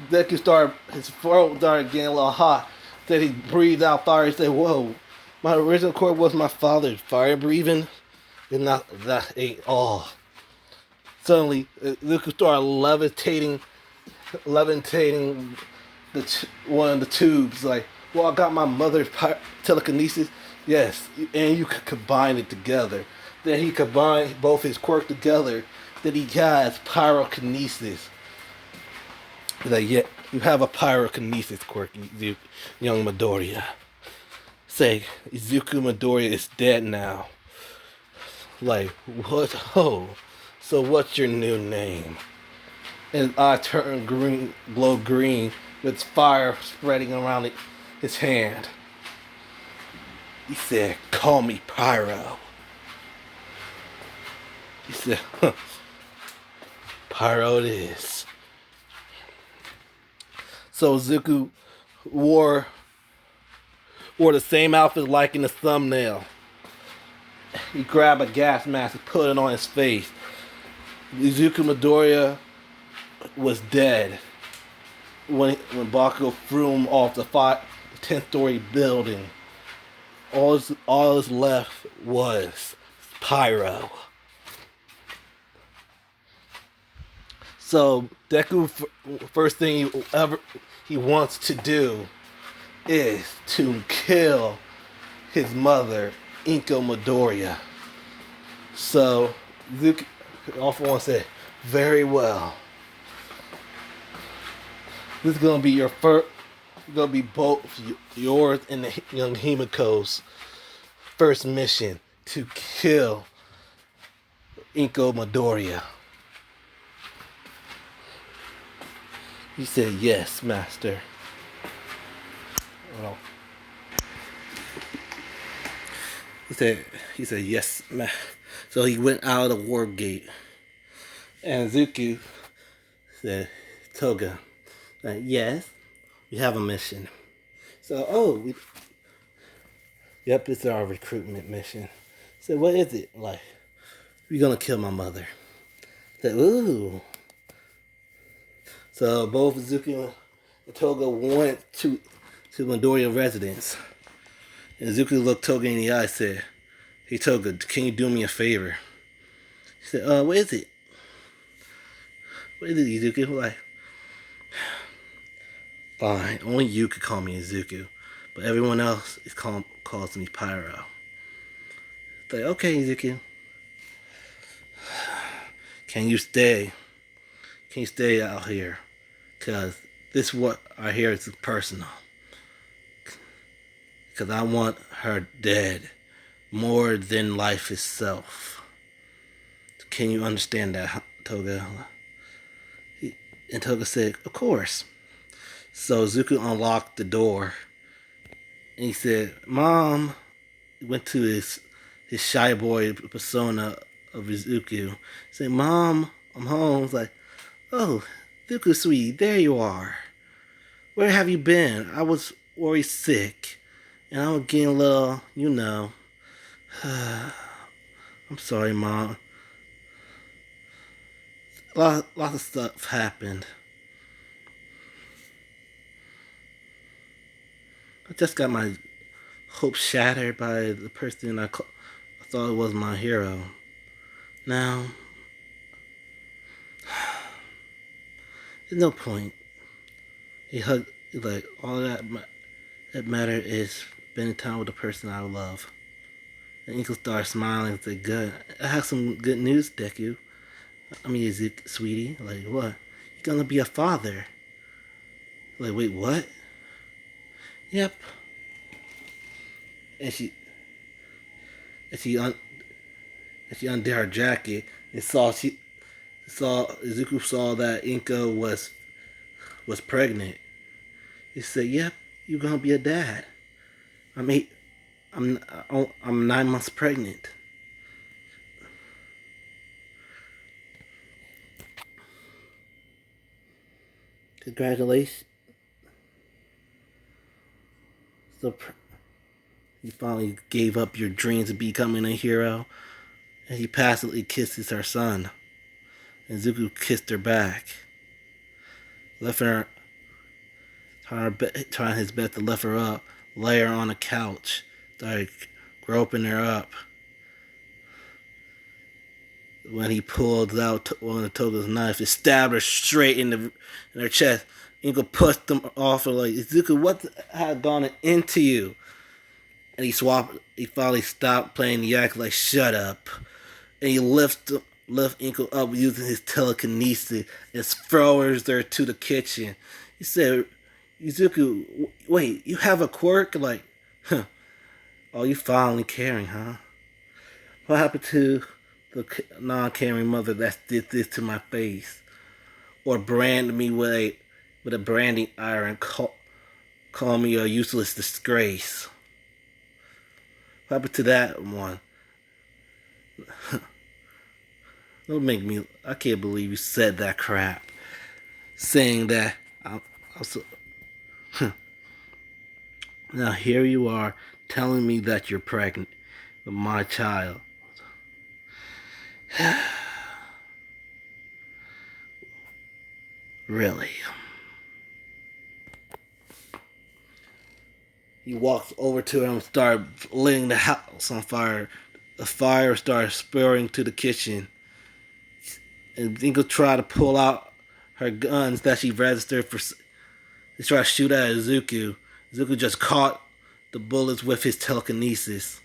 throat started getting a little hot. Then he breathed out fire. He said, "Whoa, my original quirk was my father's fire breathing, and not that ain't all." Suddenly, Luke started levitating one of the tubes. Like, well, I got my mother's telekinesis. Yes, and you could combine it together. Then he combined both his quirk together. Then he has pyrokinesis. Like, yeah, you have a pyrokinesis quirk, young Midoriya. Say, Izuku Midoriya is dead now. Like, what? Oh, so what's your new name? And his eye turned green, glow green, with fire spreading around his hand. He said, call me Pyro. He said, huh, Pyro it is. So Izuku wore the same outfit like in the thumbnail. He grabbed a gas mask and put it on his face. Izuku Midoriya was dead when Bakugo threw him off the 10th-story building. All that's left was Pyro. So Deku, first thing he wants to do is to kill his mother, Inko Midoriya. So Luke, All For One said, very well. This is gonna be both yours and the young Himiko's first mission to kill Inko Midoriya. He said, yes, master. Well, he said, yes, ma. So he went out of the warp gate. And Zuki said, Toga, yes, we have a mission. So, yep, it's our recruitment mission. So, what is it? Like, we're gonna kill my mother. Said, ooh. So both Zuki and Toga went to Midoriya residence. And Zuki looked Toga in the eye and said, hey Toga, can you do me a favor? He said, what is it? What is it, Izuku? Like, fine, only you could call me Izuku, but everyone else calls me Pyro. It's like, okay, Izuku. Can you stay out here? Because This what I hear is personal. Because I want her dead more than life itself. Can you understand that, Toga? And Toga said, of course. So Zuko unlocked the door. And he said, Mom, he went to his shy boy persona of Izuku. He said, Mom, I'm home. He's like, oh, Zuko, sweetie, there you are. Where have you been? I was worried sick. And I was getting a little, you know. I'm sorry, Mom. Lots of stuff happened. I just got my hopes shattered by the person I thought was my hero. Now, there's no point. He's like, all that matter is spending time with the person I love. And Inkle started smiling and said, good. I have some good news, Deku. I mean, is it, sweetie? Like, what? You're gonna be a father. Like, wait, what? Yep. And she undid her jacket and Izuku saw that Inko was pregnant. He said, "Yep, you're gonna be a dad. I'm 9 months pregnant." Congratulations. So you finally gave up your dreams of becoming a hero, and he passively kisses her son. And Zuko kissed her back, left her, trying his best to lift her up, lay her on a couch, started groping her up. When he pulled out one of Toga's knives, it stabbed her straight in her chest. Ingo pushed them off her like, Zuko, what had gone into you? And he finally stopped playing the act like, shut up. And he lift Inko up using his telekinesis and throws her to the kitchen. He said, Izuku, wait, you have a quirk? Like, huh. Oh, you finally caring, huh? What happened to the non-caring mother that did this to my face? Or brand me with a branding iron, call me a useless disgrace? What happened to that one? Don't make me, I can't believe you said that crap. Saying that, I'm so, now here you are telling me that you're pregnant with my child. Really? He walks over to her and starts lighting the house on fire. The fire starts spreading to the kitchen. And Dingle tried to pull out her guns that she registered for. He tried to shoot at Izuku. Izuku just caught the bullets with his telekinesis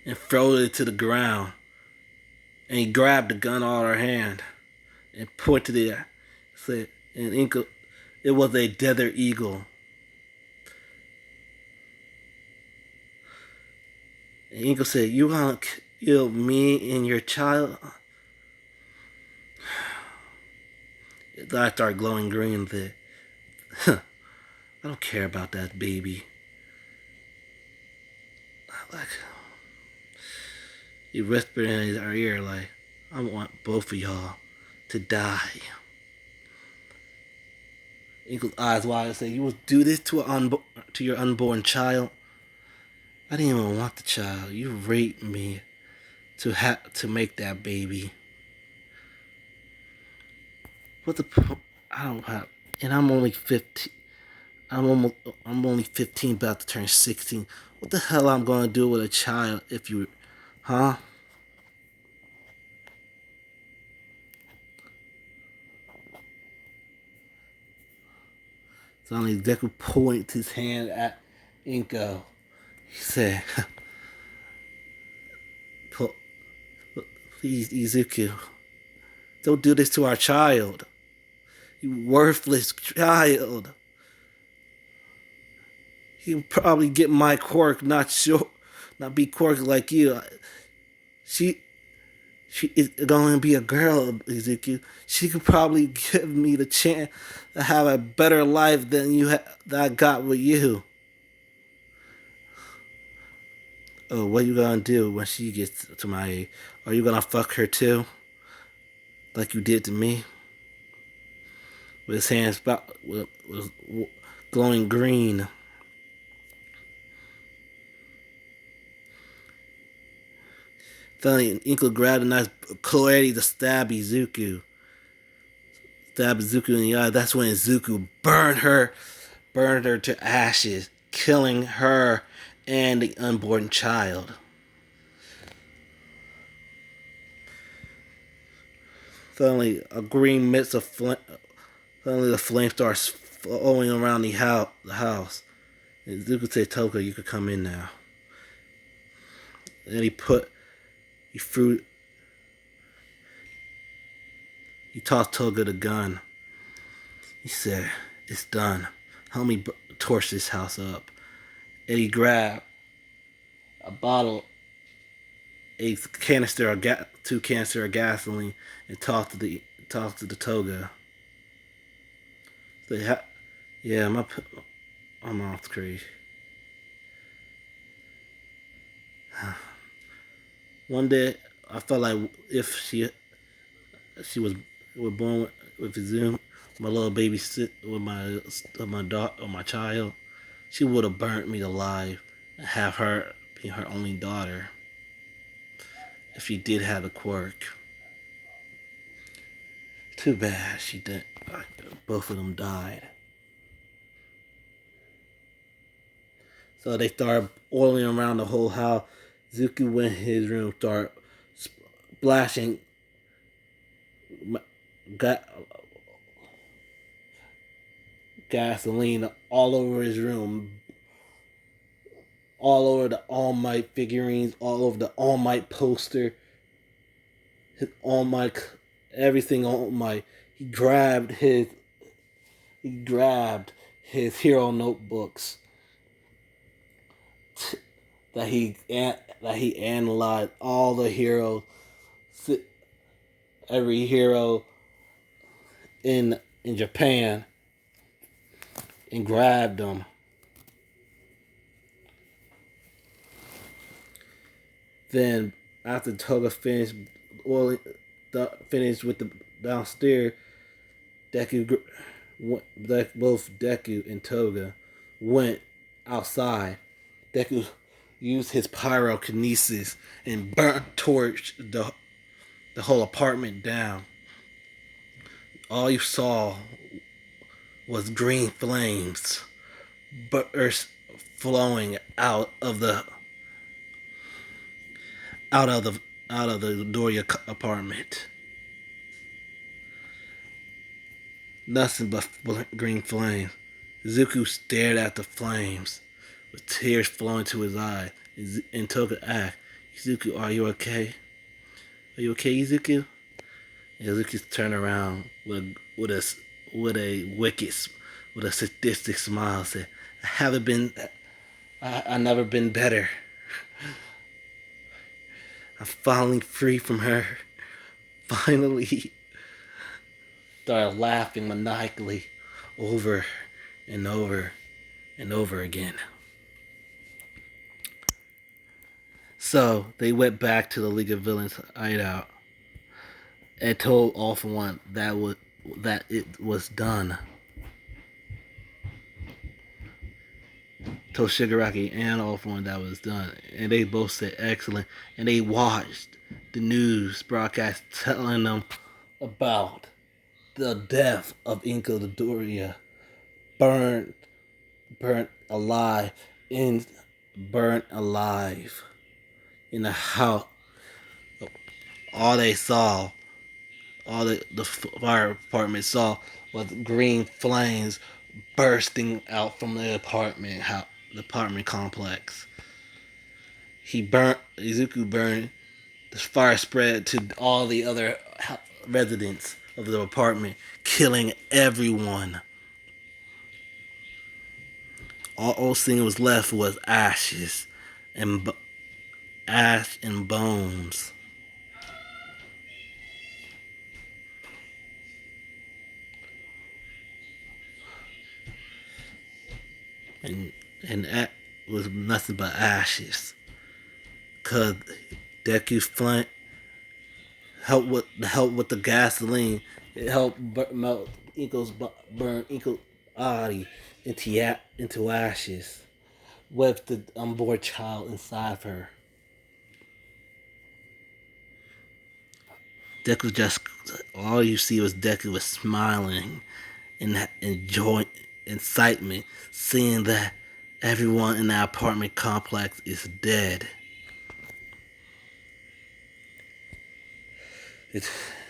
and threw it to the ground. And he grabbed the gun out of her hand and pointed it. Said, and Inko, it was a Desert Eagle. And Inko said, "You gonna kill me and your child?" His eyes started glowing green and said, I don't care about that baby. Like, he whispered in her ear, like, I want both of y'all to die. Inko's eyes wide and said, "You will do this to your unborn child? I didn't even want the child. You raped me to make that baby. What the? I don't have, and I'm only 15. I'm only 15, about to turn 16. What the hell I'm gonna do with a child if you, huh?" Suddenly, Deku points his hand at Inko. He said, "Please, Izuku, don't do this to our child. You worthless child. He'll probably get my quirk, not sure, not be quirky like you. She, she is going to be a girl, Ezekiel. She could probably give me the chance to have a better life than that I got with you. Oh, what you gonna do when she gets to my age? Are you gonna fuck her too, like you did to me? With his hands was glowing green. Finally, Inkle grabbed a nice clarity to stab Izuku. Stab Izuku in the eye. That's when Izuku burned her to ashes, killing her and the unborn child. Suddenly, a green mist of flame. Suddenly, the flame starts flowing around the house. And Izuku said, "Toga, you could come in now." And he threw, he tossed Toga the gun. He said, "It's done. Help me torch this house up." And he grabbed a bottle, a canister of two canister of gasoline, and tossed to the Toga. So yeah, I'm off crazy. One day, I felt like if she was born with Zoom, my little baby sit with my daughter or my child, she would have burnt me alive and have her be her only daughter if she did have a quirk. Too bad she didn't. Both of them died. So they started oiling around the whole house. Zuki went in his room, started splashing gasoline all over his room, all over the All Might figurines, all over the All Might poster, his All Might, everything All Might. He grabbed his hero notebooks that he analyzed all the heroes, every hero in Japan, and grabbed them. Then after Toga finished with the downstairs, both Deku and Toga went outside. Deku used his pyrokinesis and torched the whole apartment down. All you saw was green flames flowing out of the Doria apartment. Nothing but green flames. Zuko stared at the flames with tears flowing to his eyes. And Toga asked, "Izuku, are you okay? Are you okay, Izuku?" And Izuku turned around with a sadistic smile and said, I've never been better. I'm finally free from her. Finally." Started laughing maniacally over and over and over again. So they went back to the League of Villains hideout and told All for One that it was done. Told Shigaraki and All for One that was done, and they both said excellent. And they watched the news broadcast telling them about the death of Inko the Doria, burnt alive in the house. All they saw, all the fire department saw, was green flames bursting out from the apartment complex. Izuku burned. The fire spread to all the other residents of the apartment, killing everyone. All thing was left was ashes and ash and bones. And that was nothing but ashes. Cause Deku Flint helped with the gasoline. It helped melt burn Inko's body into ashes with the unborn child inside of her. Deku just all you see was Deku was smiling and enjoying excitement, seeing that everyone in that apartment complex is dead.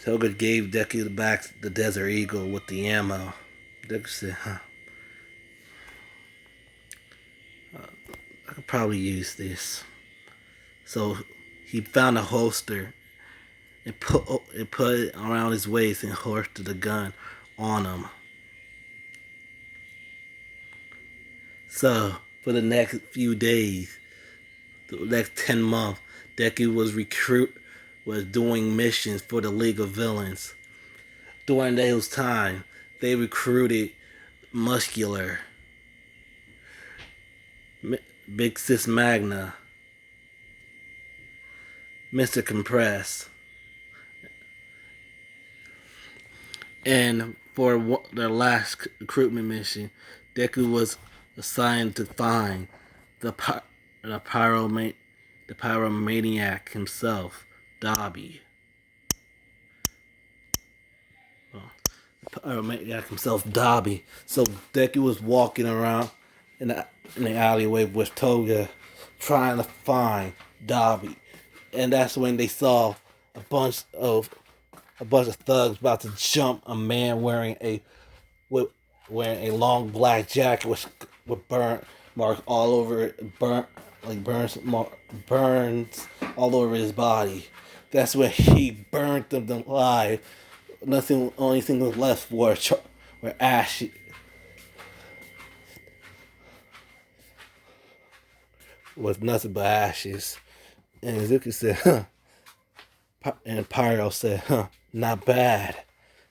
Toga gave Deku back the Desert Eagle with the ammo. Deku said, I could probably use this. So he found a holster and put it around his waist and holstered the gun on him. So for the next few days, the next 10 months, Deku was doing missions for the League of Villains. During those time, they recruited Muscular, Big Sis Magna, Mr. Compress, and for their last recruitment mission, Deku was assigned to find the pyromaniac himself, Dobby. Dobby. So Deku was walking around in the alleyway with Toga, trying to find Dobby, and that's when they saw a bunch of thugs about to jump a man wearing a long black jacket with burnt marks all over it, burns all over his body. That's when he burned them alive. Only thing was left were ashes. Was nothing but ashes. And Zuki said, huh. And Pyro said, huh, not bad.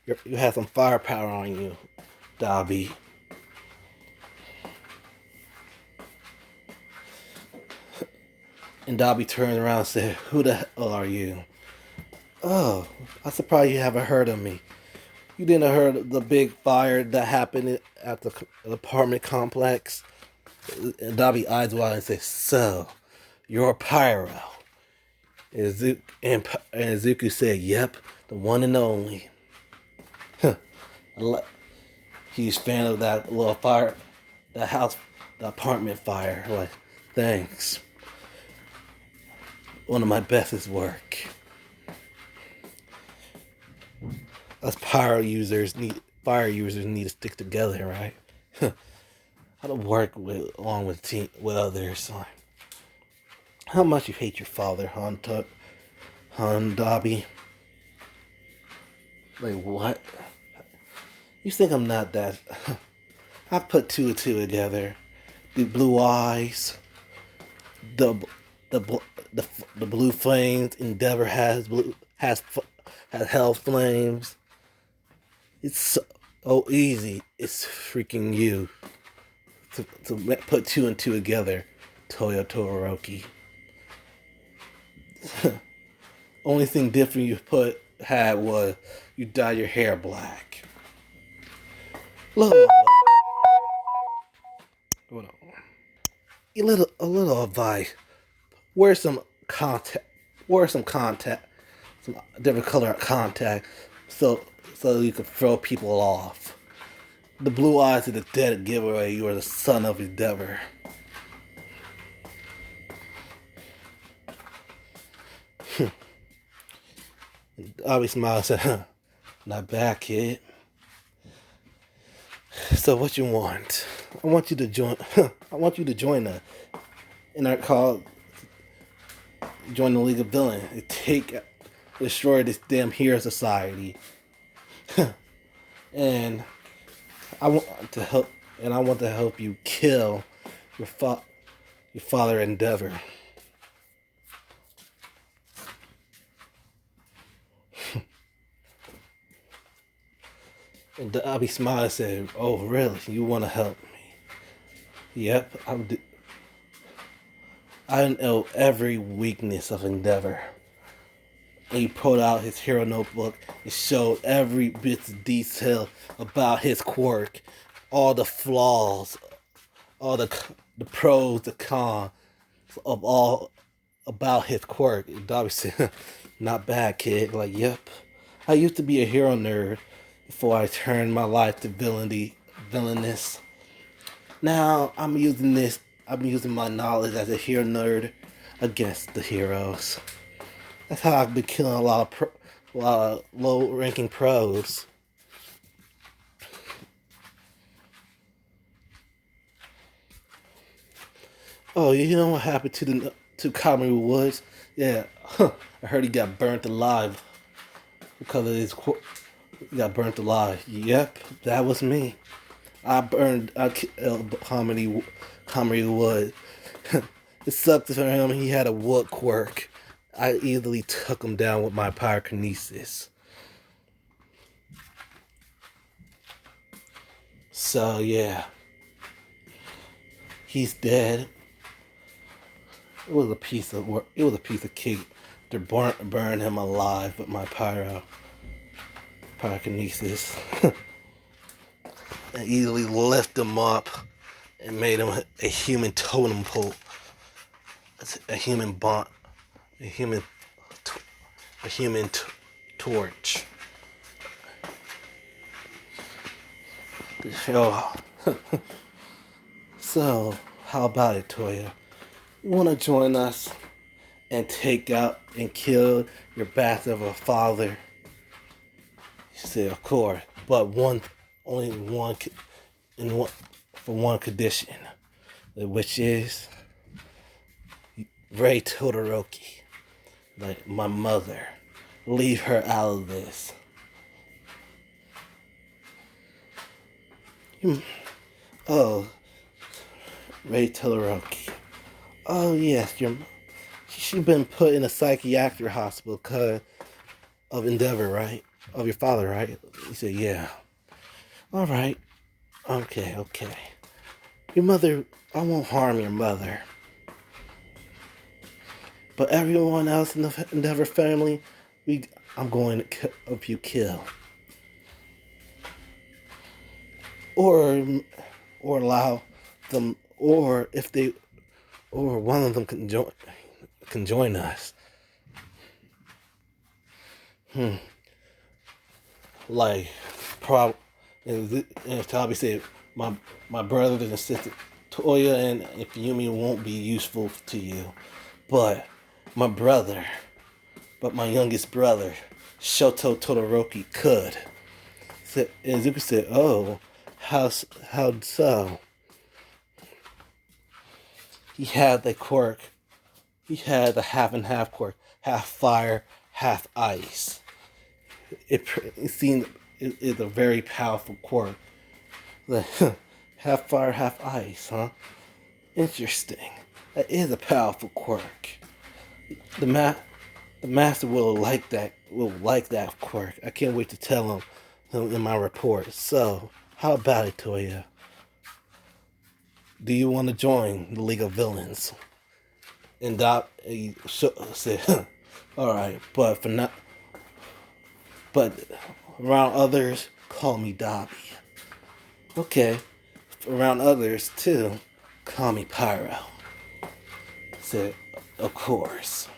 You have some firepower on you, Dobby. And Dobby turned around and said, who the hell are you? Oh, I'm surprised you haven't heard of me. You didn't heard of the big fire that happened at the apartment complex? And Dobby eyes wide and says, so, you're a pyro. And Zuko said, yep, the one and only. He's a fan of that little fire, the apartment fire. Like, thanks. One of my bestest work. Us fire users need to stick together, right? How to work along with others. Like, how much you hate your father, Dobby? Like, what? You think I'm not that? I put two and two together. The blue eyes, the blue flames. Endeavor has hell flames. It's so easy. It's freaking you to put two and two together, Toyo Todoroki. Only thing different you had was you dyed your hair black. Look, hold on. A little advice. Wear some some different color contact, so you can throw people off. The blue eyes of the dead giveaway. You are the son of Endeavor. Dobby smiled and said, huh, not bad, kid. So what you want? I want you to join join the League of Villains. Destroy this damn hero society. and I want to help, and I want to help you kill your your father Endeavor. And Dobby smiled and said, "Oh, really? You want to help me?" Yep, I know every weakness of Endeavor. And he pulled out his hero notebook and showed every bit of detail about his quirk, all the flaws, all the pros, the cons of all about his quirk. And Dobby said, "Not bad, kid." Like, yep. I used to be a hero nerd before I turned my life to villainous. Now I'm using my knowledge as a hero nerd against the heroes. That's how I've been killing a lot of low-ranking pros. Oh, you know what happened to Comrie Woods? Yeah, I heard he got burnt alive because of he got burnt alive. Yep, that was me. I killed Comrie Wood. It sucked for him. He had a wood quirk. I easily took him down with my pyrokinesis. So yeah, he's dead. It was a piece of work. It was a piece of cake to burn him alive with my pyrokinesis. And easily lift him up and made him a human totem pole, a human bond, a human, a human torch. Oh. So, how about it, Toya? You want to join us and take out and kill your bastard of a father? She said, "Of course, but only one, in one, for one condition, which is Ray Todoroki, like my mother. Leave her out of this." Oh, Ray Todoroki. Oh yes, she's been put in a psychiatric hospital because of Endeavor, right? Of your father, right? He said, "Yeah." All right. Okay. Your mother, I won't harm your mother. But everyone else in the Endeavor family, I'm going to help you kill. Or allow them, or if they, or one of them can join us. Like, and Toby said, my brother and sister Toya and Yumi won't be useful to you, but my brother, but my youngest brother, Shoto Todoroki could. And Zuko said, "Oh, how so?" He had the quirk. He had the half and half quirk, half fire, half ice. It seemed it is a very powerful quirk. Like, half fire, half ice, huh? Interesting. That is a powerful quirk. The master will like that. Will like that quirk. I can't wait to tell him in my report. So, how about it, Toya? Do you want to join the League of Villains? And Doc said, "All right, but for not, but around others, call me Dobby. Okay, around others too, call me Pyro." Said, "Of course."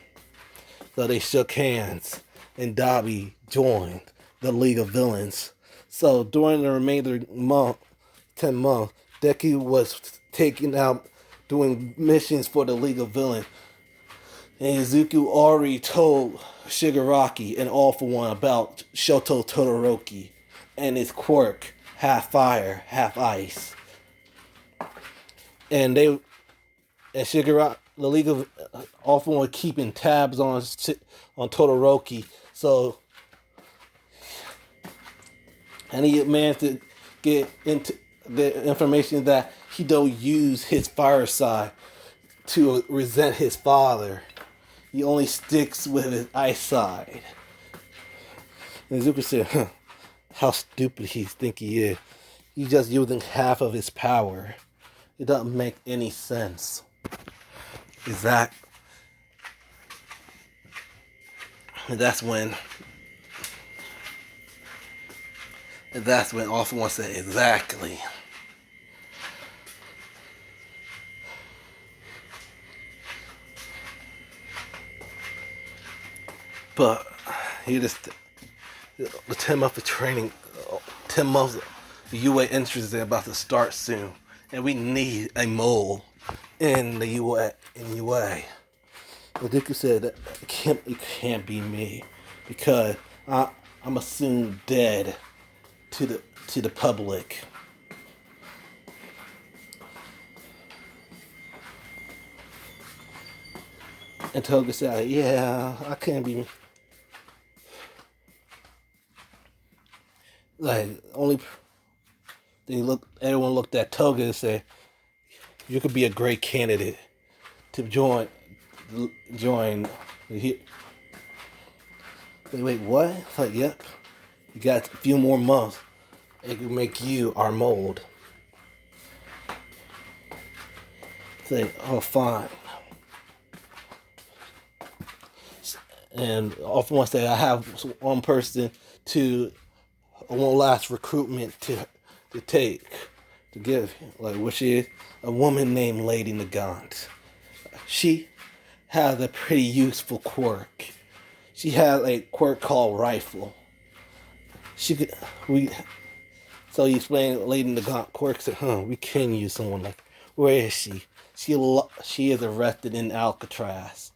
So they shook hands, and Dobby joined the League of Villains. So during the remainder month, 10 months, Deku was taking out, doing missions for the League of Villains. And Izuku already told Shigaraki and All For One about Shoto Todoroki and his quirk, half fire, half ice. And Shigaraki, the League of All For One, keeping tabs on Todoroki. So and he managed to get into the information that he don't use his fire side to resent his father. He only sticks with his ice side. And Zuko said, huh, how stupid he think he is. He's just using half of his power. It doesn't make any sense. Exactly. And that's when all for one said, exactly. But he just the 10 month of training, 10 months of UA entries are about to start soon, and we need a mole in the UA. But Deku said that it can't be me because I'm assumed dead to the public. And Toga said, "Yeah, I can't be." Like only everyone looked at Toga and said, "You could be a great candidate to join." Wait, what? It's like, yep. You got a few more months. It can make you our mold. Say, oh, fine. And often once that I have one person to one last recruitment to give, like which is a woman named Lady Nagant. She has a pretty useful quirk. She has a quirk called Rifle. So he explained Lady Nagant quirk said, we can use someone like, where is she? She is arrested in Alcatraz.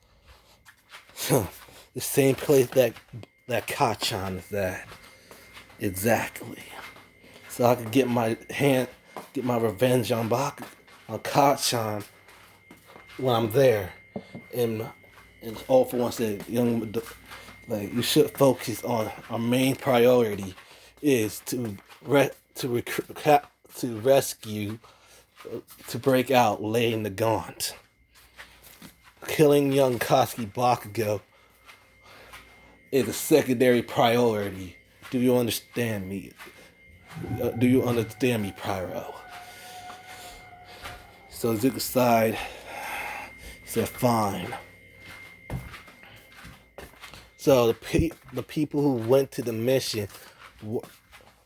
The same place that Kachan is at. Exactly. So I could get my revenge on Kachan when I'm there. And all for one said, you should focus on our main priority is to rescue, to break out Lady Nagant. Killing young Koski Bakugo is a secondary priority. Do you understand me? Do you understand me, Pyro? So Zuko sighed. He said, fine. So the people who went to the mission,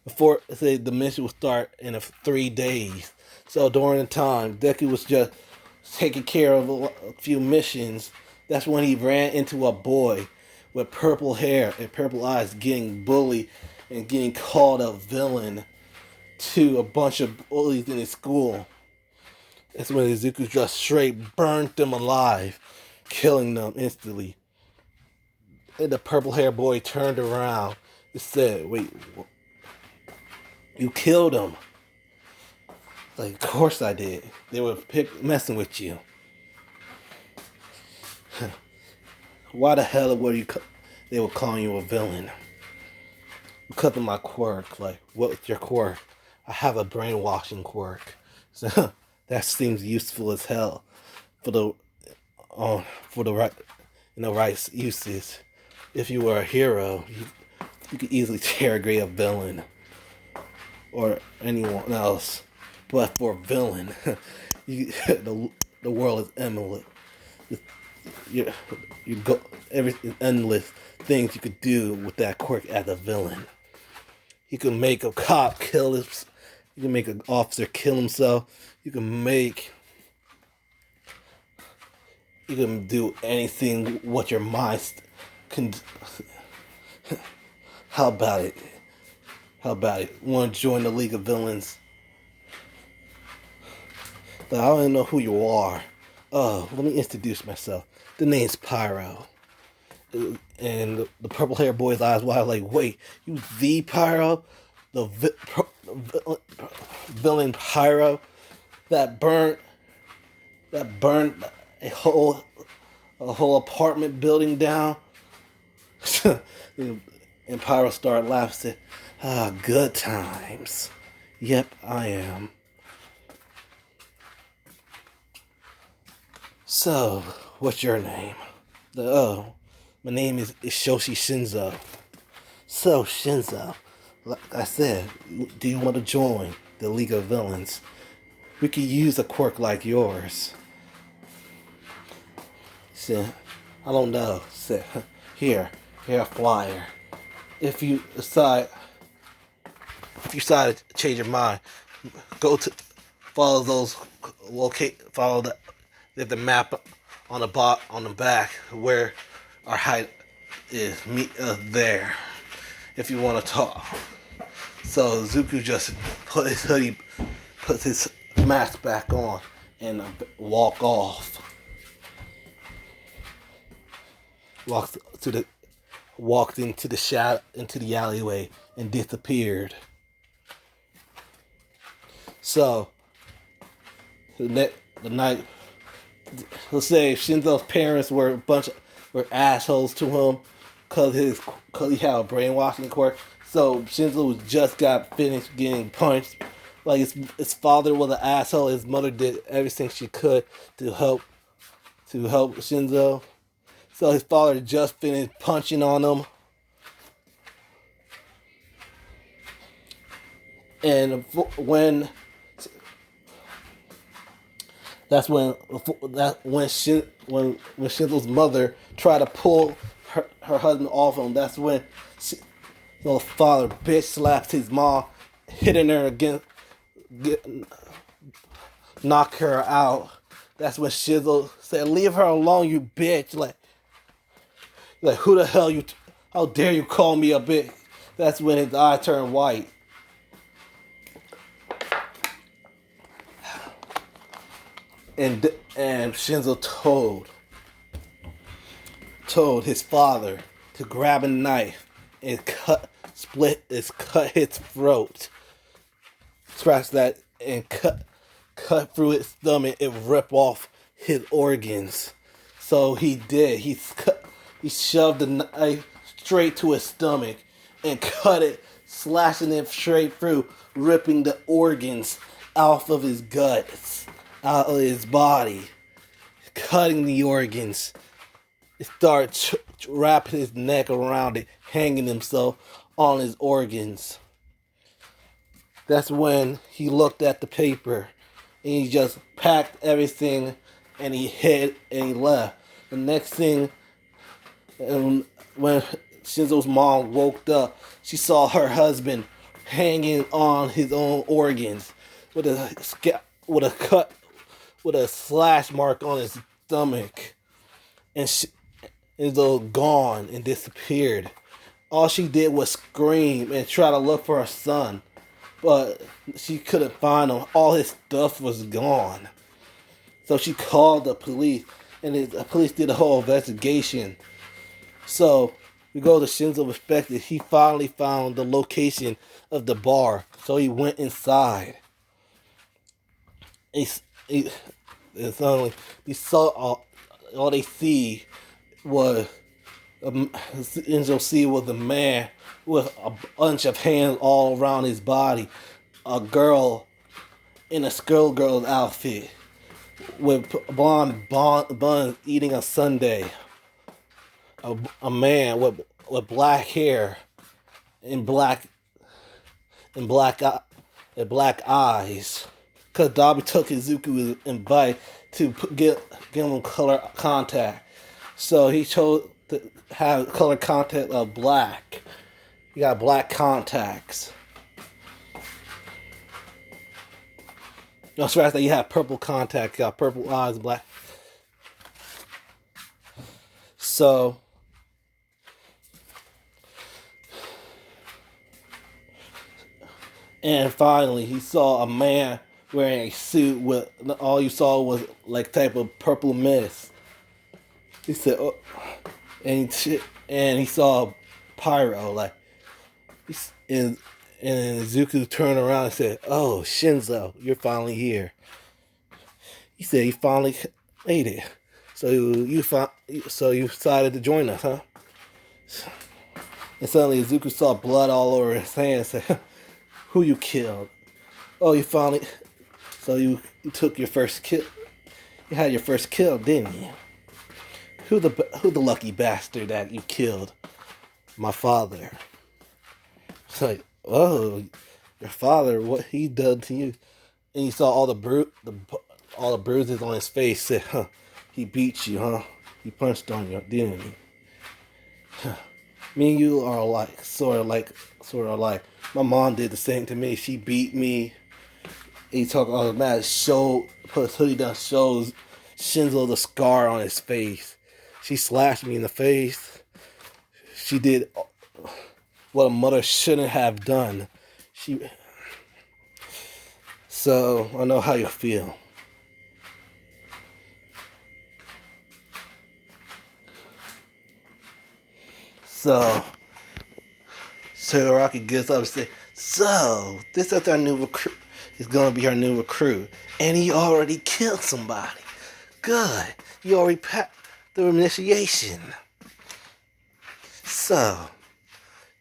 before the mission would start in 3 days. So during the time, Deku was just taking care of a few missions. That's when he ran into a boy with purple hair and purple eyes getting bullied and getting called a villain to a bunch of bullies in his school. That's when Izuku just straight burnt them alive, killing them instantly. And the purple hair boy turned around and said, wait, you killed him? Like, of course I did. They were messing with you. Why the hell they were calling you a villain? Because of my quirk. Like, what's your quirk? I have a brainwashing quirk. So that seems useful as hell for the right uses. If you were a hero, you could easily interrogate a villain or anyone else. But for a villain, the world is endless. You go endless things you could do with that quirk as a villain. You can make a cop kill his. You can make an officer kill himself. You can do anything what your mind can. How about it? Want to join the League of Villains? But I don't even know who you are. Oh, let me introduce myself. The name's Pyro. And the purple hair boy's eyes wide like, wait, you the Pyro? The villain Pyro that burnt a whole apartment building down? And Pyro started laughing, said, Ah, good times. Yep, I am. So, what's your name? My name is Shoshi Shinzo. So, Shinzo, like I said, do you want to join the League of Villains? We could use a quirk like yours. Said, I don't know. Said, here a flyer. If you decide to change your mind, go to follow those follow the map on the back where our height is meet us there if you want to talk. So Zuko just puts his mask back on and walk off. Walked into the shadow into the alleyway and disappeared. So the night, let's say Shinzo's parents were were assholes to him cause he had a brainwashing quirk. So Shinzo just got finished getting punched. Like his father was an asshole. His mother did everything she could to help Shinzo. So his father just finished punching on him. And when that's when Shinzo's mother tried to pull her husband off him. That's when the father bitch slapped his mom, hitting her against, knock her out. That's when Shinzo said, "Leave her alone, you bitch!" Like who the hell you? How dare you call me a bitch? That's when his eye turned white. And Shinzo told his father to grab a knife and cut his throat, scratch that and cut through his stomach and rip off his organs. So he did. He shoved the knife straight to his stomach and cut it, slashing it straight through, ripping the organs out of his guts, out of his body, cutting the organs. He started wrapping his neck around it, hanging himself on his organs. That's when he looked at the paper and he just packed everything and he hid and he left. The next thing, when Shinzo's mom woke up, she saw her husband hanging on his own organs with a slash mark on his stomach, and Shinzo gone and disappeared. All she did was scream and try to look for her son, but she couldn't find him. All his stuff was gone. So she called the police, and the police did a whole investigation. So we go to Shinzo's perspective. He finally found the location of the bar, so he went inside. And suddenly he saw all they see was was a man with a bunch of hands all around his body, a girl in a schoolgirl's outfit with blonde buns eating a sundae, a man with black hair and black eyes. Cause Dobby took Izuku's invite to give him color contact, so he chose to have color contact of black. He got black contacts. No, so after you have purple contacts, you got purple eyes, black. So and finally, he saw a man wearing a suit with all you saw was like type of purple mist. He said, "Oh," and he saw Pyro like, and Zuko turned around and said, "Oh, Shinzo, you're finally here." He said, "You finally made it. So you decided to join us, huh?" And suddenly Izuku saw blood all over his hands and said, who you killed? Oh, you finally... So you took your first kill. You had your first kill, didn't you? Who the lucky bastard that you killed? My father. It's like, oh, your father, what he done to you? And you saw all all the bruises on his face. Said, huh, he beat you, huh? He punched on you, didn't he? Me and you are alike, sort of like. My mom did the same to me. She beat me. He talk all that put his hoodie down, shows Shinzo the scar on his face. She slashed me in the face. She did what a mother shouldn't have done. So I know how you feel. So Shigaraki gets up and says, so this is our new recruit. Is gonna be our new recruit, and he already killed somebody. Good, you already passed the initiation. So,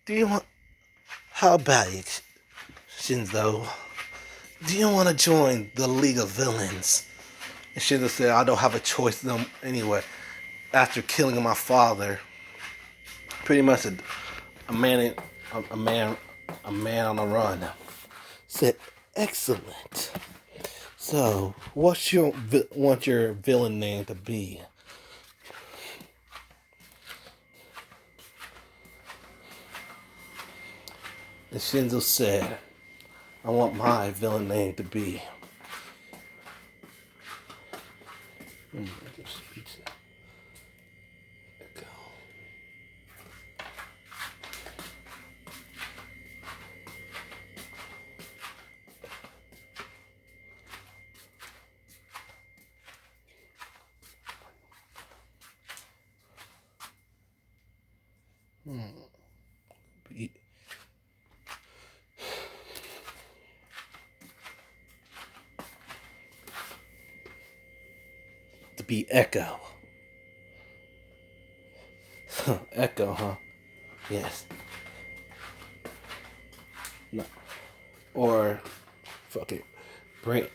do you want? How about it, Shinzo? Do you want to join the League of Villains? And Shinzo said, I don't have a choice anyway. After killing my father, pretty much a man, a man, a man on the run. Said, excellent. So, want your villain name to be? And Shinzo said, I want my villain name to be. To be Echo. Echo, huh? Yes. No. Or, fuck it. Brain.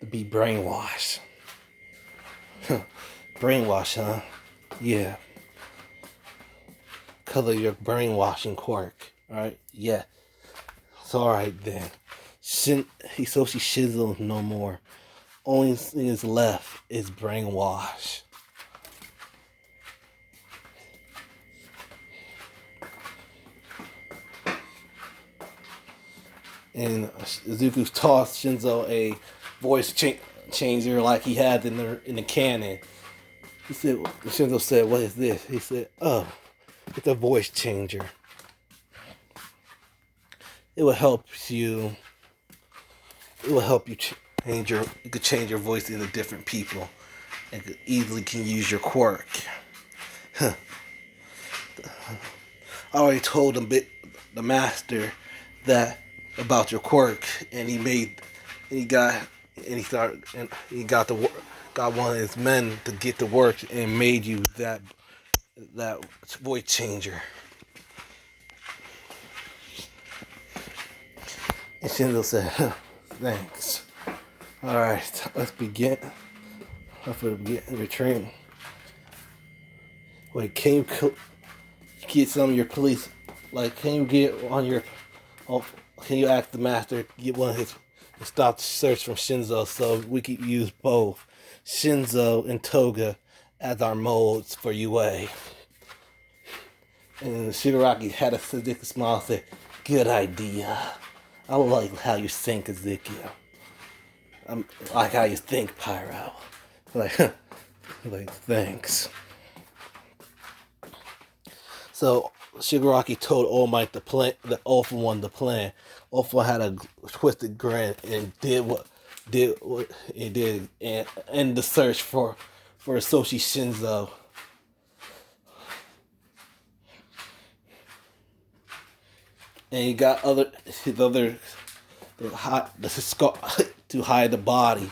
To be brainwashed. Brainwash, huh? Yeah. Color your brainwashing quirk. Alright? Yeah. It's alright then. Hisoshi Shizzle no more. Only thing is left is brainwash. And Izuku tossed Shinzo a voice changer like he had in the canon. Shinzo said, "What is this?" He said, "Oh, it's a voice changer. It will help you. It will help you change your. You could change your voice into different people, and easily can use your quirk." Huh. I already told the master that about your quirk, and he got got one of his men to get to work and made you that voice changer. And Shinzo said, huh, thanks. Alright, let's begin. Let's begin your training. Wait, can you get some of your police? Like, can you get on your? Can you ask the master to get one of his to stop the search from Shinzo so we could use both Shinzo and Toga as our modes for UA? And Shigaraki had a sadistic smile and said, good idea. I like how you think, Ezekiel. I like how you think, Pyro. Like, like, thanks. So Shigaraki told All Might the plan, the Alpha One the plan. Alpha had a twisted grin and did what he did and end the search for Soshi Shinzo. And he got the to hide the body,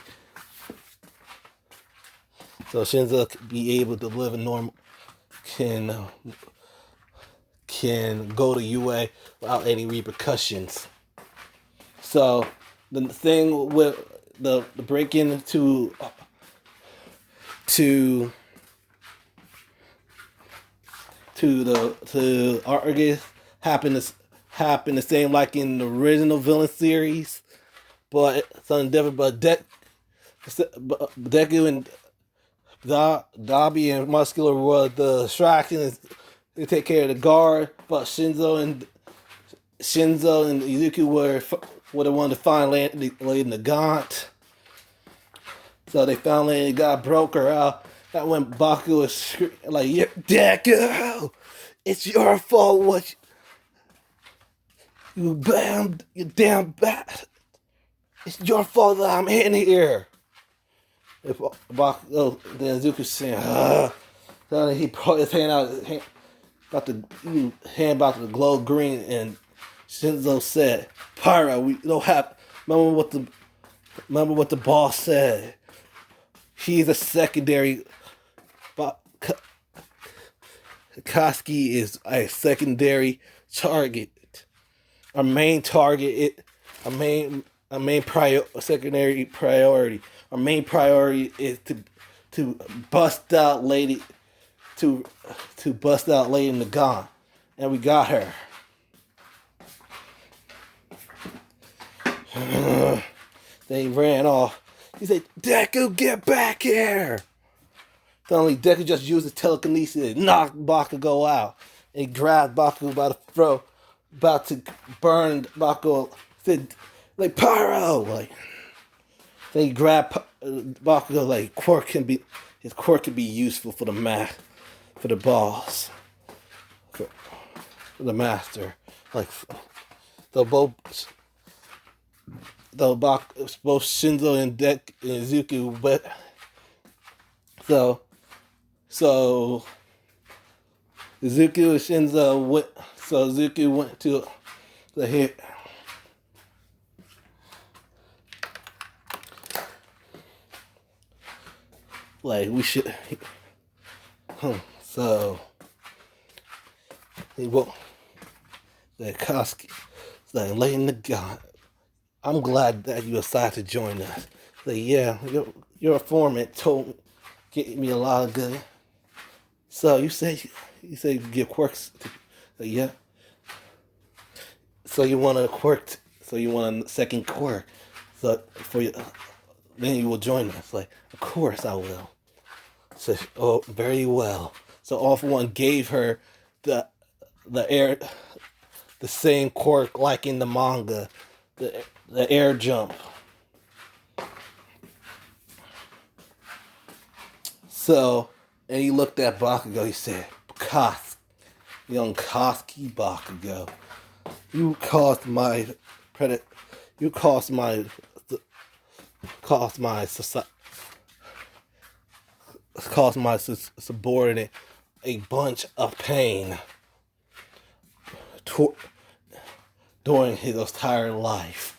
so Shinzo can be able to live a normal, can go to UA without any repercussions. So the thing with the break into to Argus happened the same like in the original villain series, but something different. But Deku and Dabi and Muscular were the distractions. They take care of the guard, but Shinzo and Izuku were the one to find Lady Nagant. So they finally got broke her out. That when Baku was like, yeah, Deku, it's your fault. What you damn bad. It's your fault that I'm in here. If Baku, then Izuku saying, so he put his hand out, about to glow green, and Shinzo said, "Pyro, we don't have." Remember what the boss said. He's a secondary. Koski is a secondary target. Our main target, secondary priority. Our main priority is to bust out Lady Nagant, and we got her. Then he ran off. He said, "Deku, get back here!" Suddenly, Deku just used his telekinesis to knock Bakugo out. And he grabbed Bakugo by the throat, about to burn Bakugo. Said, like, Pyro! Like, then he grabbed Bakugo, like, his quirk can be useful for the boss. For the master. Like, both Shinzo and Izuku, but so Izuku and Shinzo went. So Izuku went to the hit. Like we should. So he won't. The Koski, like laying the gun. I'm glad that you decided to join us. Like, yeah, your informant gave me a lot of good. So you say you give quirks. Like, yeah. So you want a second quirk. So then you will join us. Like, of course I will. So, oh, very well. So All For One gave her the same quirk like in the manga. The air jump. So, and he looked at Bakugo, he said, young Koski Bakugo, you caused my subordinate a bunch of pain during his entire life.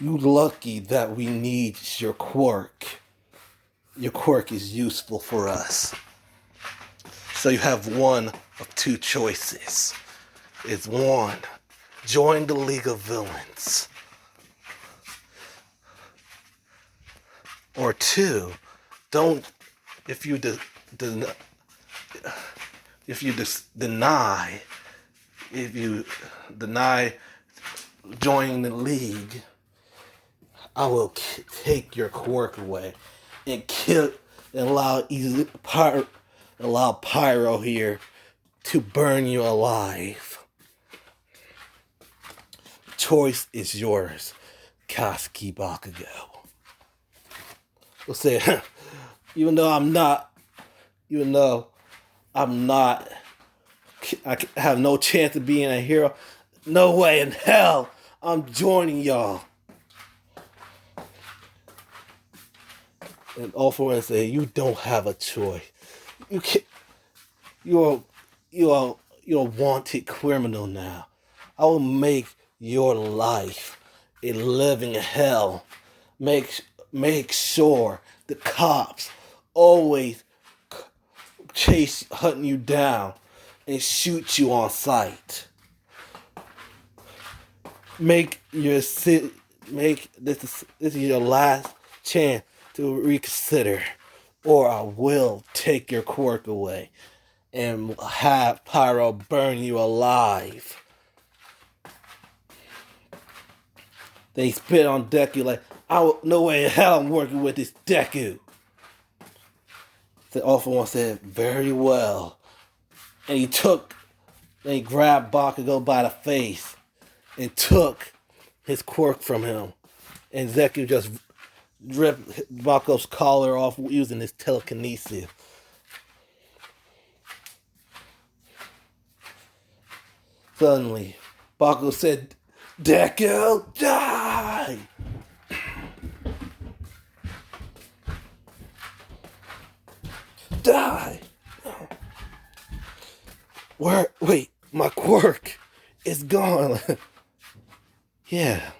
You lucky that we need your quirk. Your quirk is useful for us. So you have one of two choices. It's one, join the League of Villains. Or two, if you deny joining the League, I will take your quirk away and allow Pyro here to burn you alive. Choice is yours, Koski Bakugo. We'll say, even though I have no chance of being a hero, no way in hell I'm joining y'all. And All For One say, you don't have a choice. You can't. You're a wanted criminal now. I will make your life a living hell. Make sure the cops always hunting you down and shoot you on sight. Make this is your last chance to reconsider, or I will take your quirk away and have Pyro burn you alive. They spit on Deku like, no way in hell I'm working with this Deku. The awful one said, very well. And he grabbed Bakugo by the face and took his quirk from him. And Deku just ripped Bakugo's collar off using his telekinesis. Suddenly, Bakugo said, Deku, die! Die! Wait, my quirk is gone. Yeah,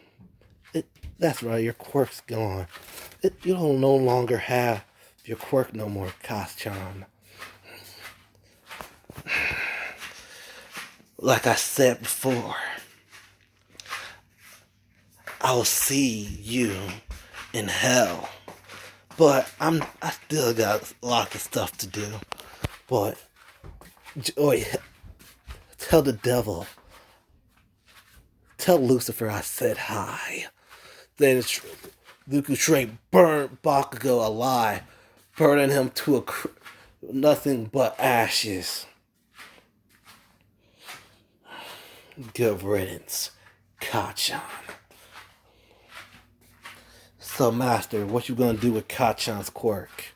that's right, your quirk's gone. You don't no longer have your quirk no more, Kacchan. Like I said before, I will see you in hell. But I still got a lot of stuff to do. But wait, tell the devil, tell Lucifer I said hi. Then Deku straight burned Bakugo alive, burning him to nothing but ashes. Good riddance, Kacchan. So, Master, what you gonna do with Kacchan's quirk?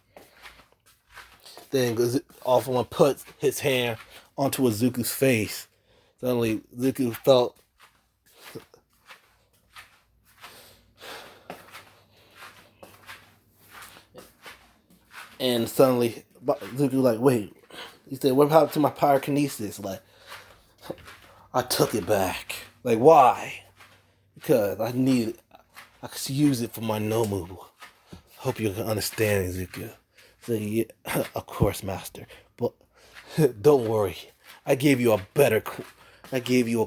Then Awful One puts his hand onto Izuku's face. Suddenly, Izuku felt and suddenly Izuku like, wait. He said, what happened to my pyrokinesis? Like, I took it back. Like, why? Because I could use it for my Nomu. Hope you can understand, Izuku. So, yeah, of course, Master. But don't worry. I gave you a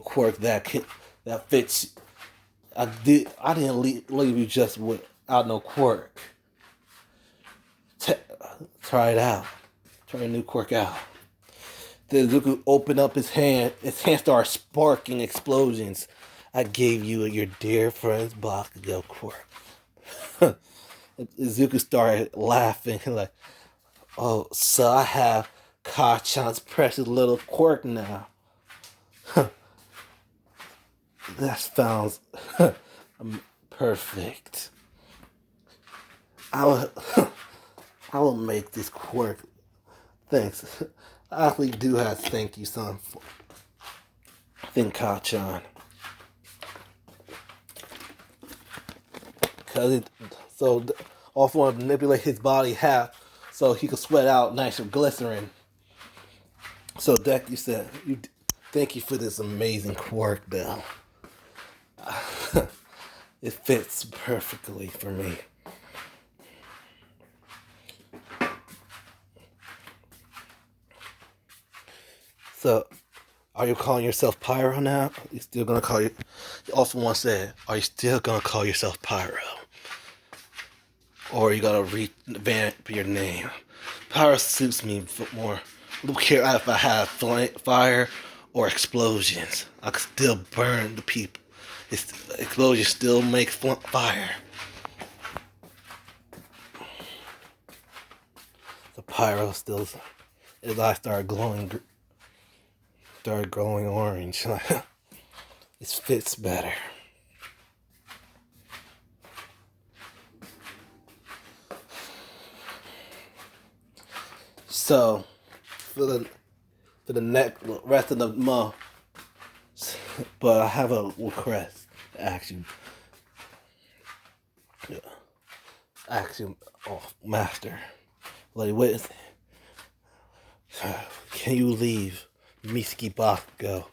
quirk that fits. I didn't leave you just without no quirk. Try it out. Try a new quirk out. Then Izuku opened up his hand. His hand started sparking explosions. I gave you your dear friend's Bakugo quirk. Izuku started laughing like, oh, so I have Kacchan's precious little quirk now. That sounds perfect. I will make this quirk. Thanks. I actually do have to thank you, son. Thank Kacchan. So Awful One manipulate his body half so he could sweat out nice glycerin. So Deku said, thank you for this amazing quirk, Bell. It fits perfectly for me. So, are you calling yourself Pyro now? You still gonna call you? Awful One said, are you still gonna call yourself Pyro? Or are you gonna revamp your name? Pyro suits me more. I don't care if I have fire or explosions. I can still burn the people. Explosions still make fire. The Pyro still, his eyes started glowing orange. It fits better. So, for the rest of the month, but I have a request to ask you. Oh, Master. Like, wait. Can you leave Mitsuki Bakugo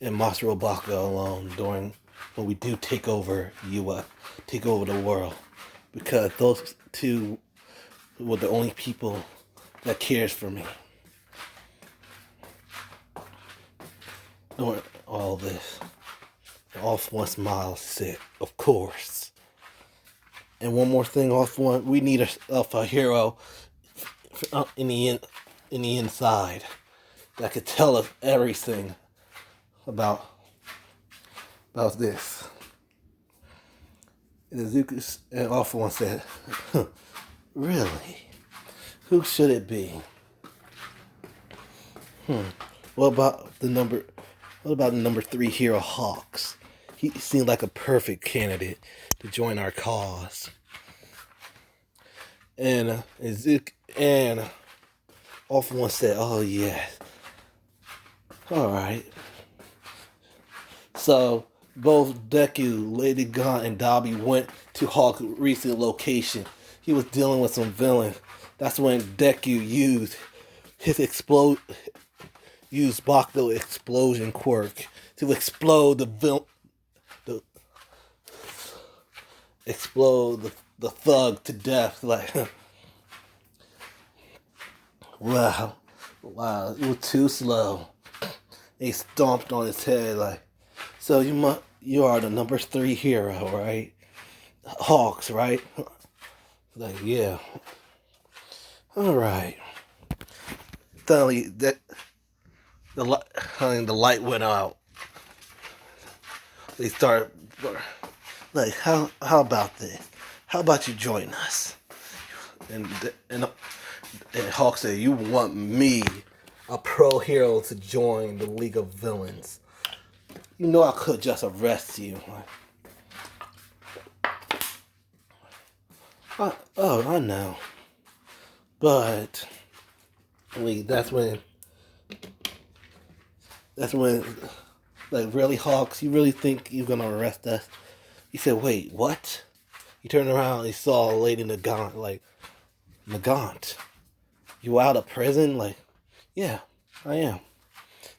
and Masaru Bakugo alone during when we do take over the world, because those two were the only people that cares for me. Doing all this. Off One Smile said, of course. And one more thing, Off One, we need a hero in the inside that could tell us everything about this. And Izuku and Off One said, really? Who should it be? What about the number 3 hero, Hawks? He seemed like a perfect candidate to join our cause. And Off One said, "Oh yes, all right." So both Deku, Lady Gon, and Dobby went to Hawk's recent location. He was dealing with some villain. That's when Deku used Bakugo explosion quirk to explode the thug to death. Like, wow, it was too slow. He stomped on his head like, so you are the number 3 hero, right? Hawks, right? Like, yeah. All right. Suddenly, the light went out. They started like, how about this? How about you join us? And Hawk said, you want me, a pro hero, to join the League of Villains? You know I could just arrest you. I know. But that's when like, really, Hawks, you really think you're gonna arrest us? He said, wait, what? He turned around and he saw Lady Nagant, like, Nagant, you out of prison? Like, yeah, I am.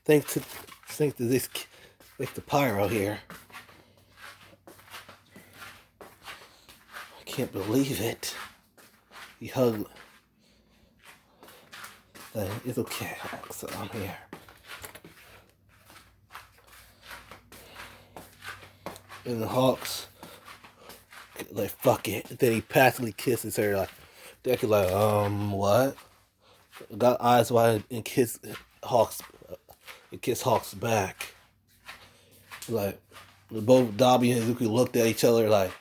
Thanks to Pyro here. I can't believe it. He hugged. It's okay, Hawks, I'm here. And the Hawks, like, fuck it. Then he passively kisses her, like, Deku, like, what? Got eyes wide and kiss Hawks back. Like, both Dobby and Izuku looked at each other like,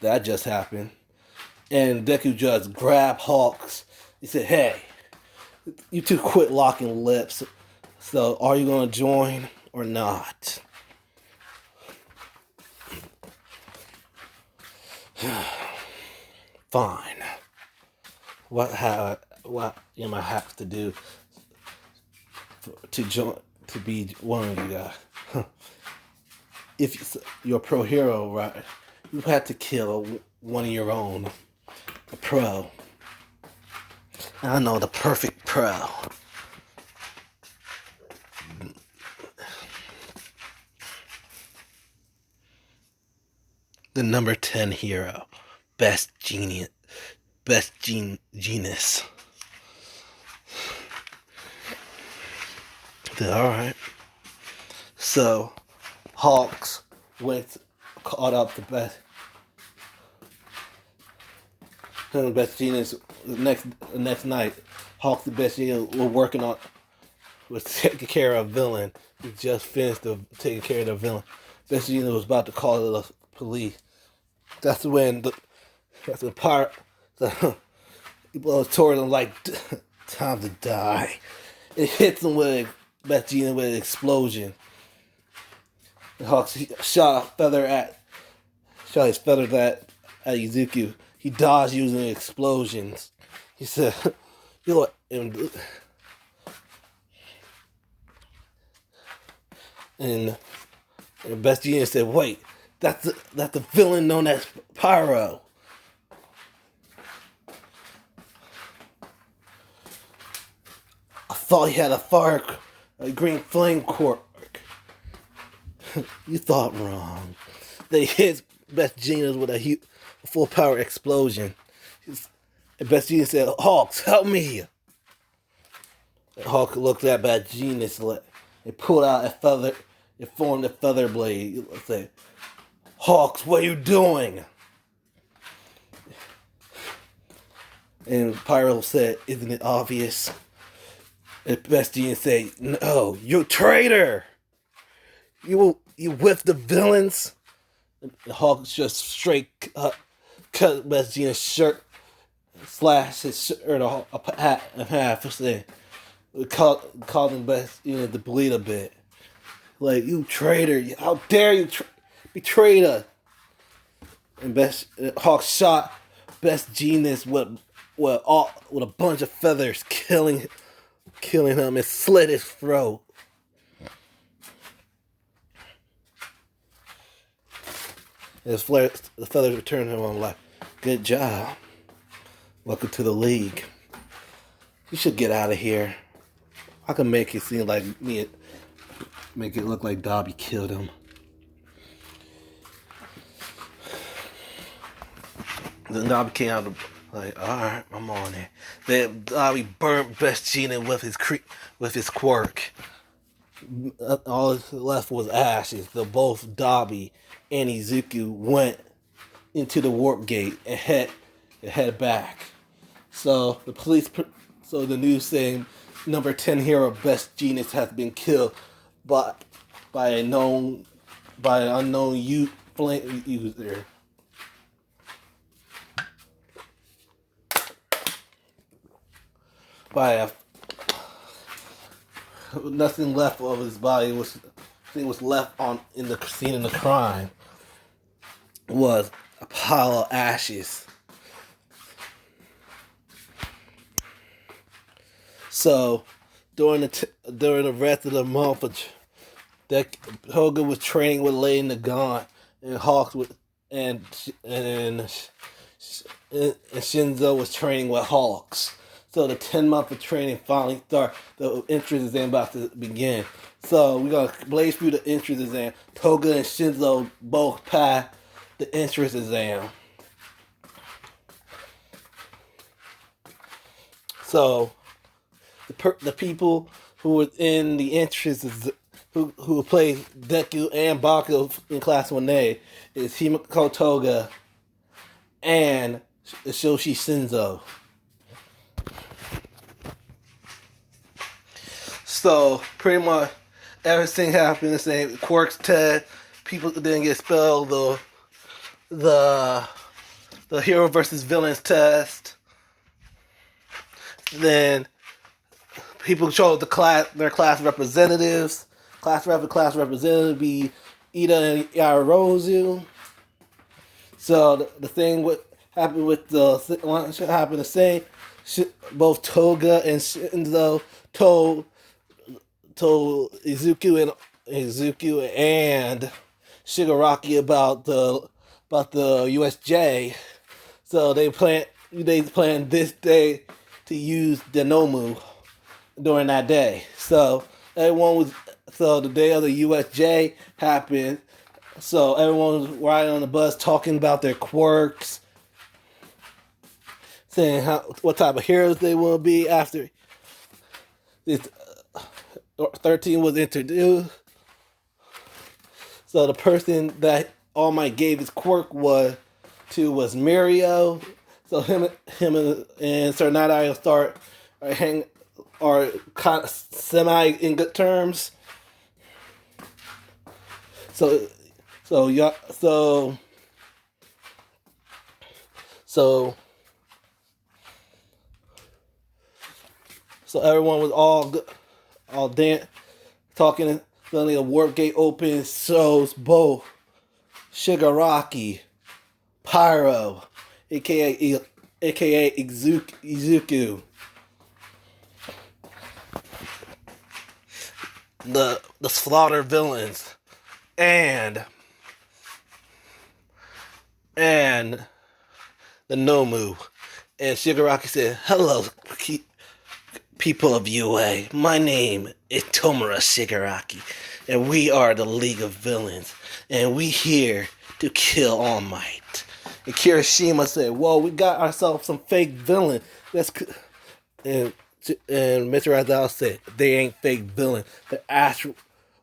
that just happened. And Deku just grabbed Hawks. He said, hey, you two quit locking lips. So, are you gonna join or not? Fine. What am I have to do to be one of you guys? If you're a pro hero, right, you have to kill one of your own, a pro. I know the perfect pro. The number 10 hero, best genus. Alright. So, Hawks caught up the best genius the next night. Hawks the best genius was taking care of a villain. He just finished taking care of the villain. Best genius was about to call the police. That's when he blows towards him like, time to die. It hits him with Best Genius with an explosion. And Hawks shot his feather at Izuku. He dodged using explosions. He said, you know what? And Best Genius said, wait, that's the villain known as Pyro. I thought he had a green flame quirk. You thought wrong. They hit Best Genius with a full power explosion. And Best Genius said, Hawks, help me. And Hawk looked at Best Genius. They pulled out a feather. It formed a feather blade. It said, Hawks, what are you doing? And Pyro said, isn't it obvious? And Best Genius said, no, you traitor. You with the villains? And Hawk just straight cut Best Genius' shirt, slashed his shirt in half, saying, causing Best Genius to bleed a bit. Like, you traitor, how dare you betray us? And Hawk shot Best Genius with a bunch of feathers, killing him and slit his throat. The feathers returned to him. I'm like, good job. Welcome to the league. You should get out of here. I can make it seem like make it look like Dobby killed him. Then Dobby came out like, alright, I'm on it. Then Dobby burnt Best Genius with his quirk. All that's left was ashes. So both Dobby and Izuku went into the warp gate and head back. So the news saying number 10 hero Best Genius has been killed by an unknown flame user. Nothing left of his body was left in the scene of the crime was a pile of ashes. So during the rest of the month, Hoga was training with Lane Nagant, and Hawks and Shinzo was training with Hawks. So the 10-month of training finally started. The entrance exam about to begin. So we're going to blaze through the entrance exam. Toga and Shinzo both passed the entrance exam. So the people who were in the entrance, who played Deku and Baku in Class 1A is Himiko Toga and Shoshi Shinzo. So pretty much everything happened the same. Quirks test, people didn't get expelled. The hero versus villains test. Then people chose their class representatives. Class representative be Ida and Yarozu. So the thing happened with happened the same. Both Toga and Shinzo told Izuku and Shigaraki about the USJ. So they planned this day to use Denomu during that day. So the day of the USJ happened. So everyone was riding on the bus talking about their quirks, saying what type of heroes they will be after this 13 was introduced. So the person that All Might gave his quirk was Mirio. So him and Sir Night Owl are kind of semi in good terms. So everyone was all talking. Suddenly a warp gate opens, shows both Shigaraki, Pyro, aka Izuku, the slaughter villains, and the Nomu. And Shigaraki said, "Hello, People of UA, my name is Tomura Shigaraki, and we are the League of Villains, and we here to kill All Might. And Kirishima said, "Whoa, we got ourselves some fake villain." And Mr. Aizawa said, "They ain't fake villain. They're actual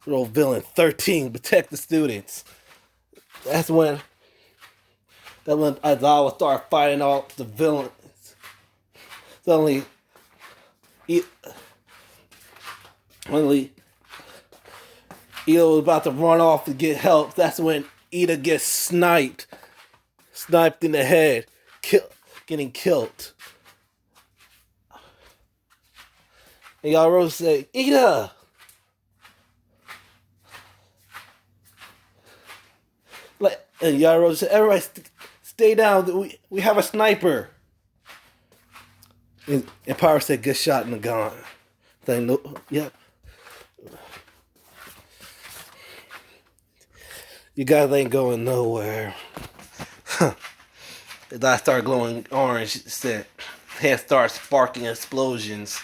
villain. 13, protect the students." That's when Aizawa started fighting off the villains. Suddenly, Ida was about to run off to get help. That's when Ida gets sniped in the head, getting killed. And Yaru say, "Ida!" And Yaru said, "Everybody stay down. We have a sniper." And Power said, "Good shot in the gun." Yep. You guys ain't going nowhere. As I start glowing orange, said, head starts sparking explosions.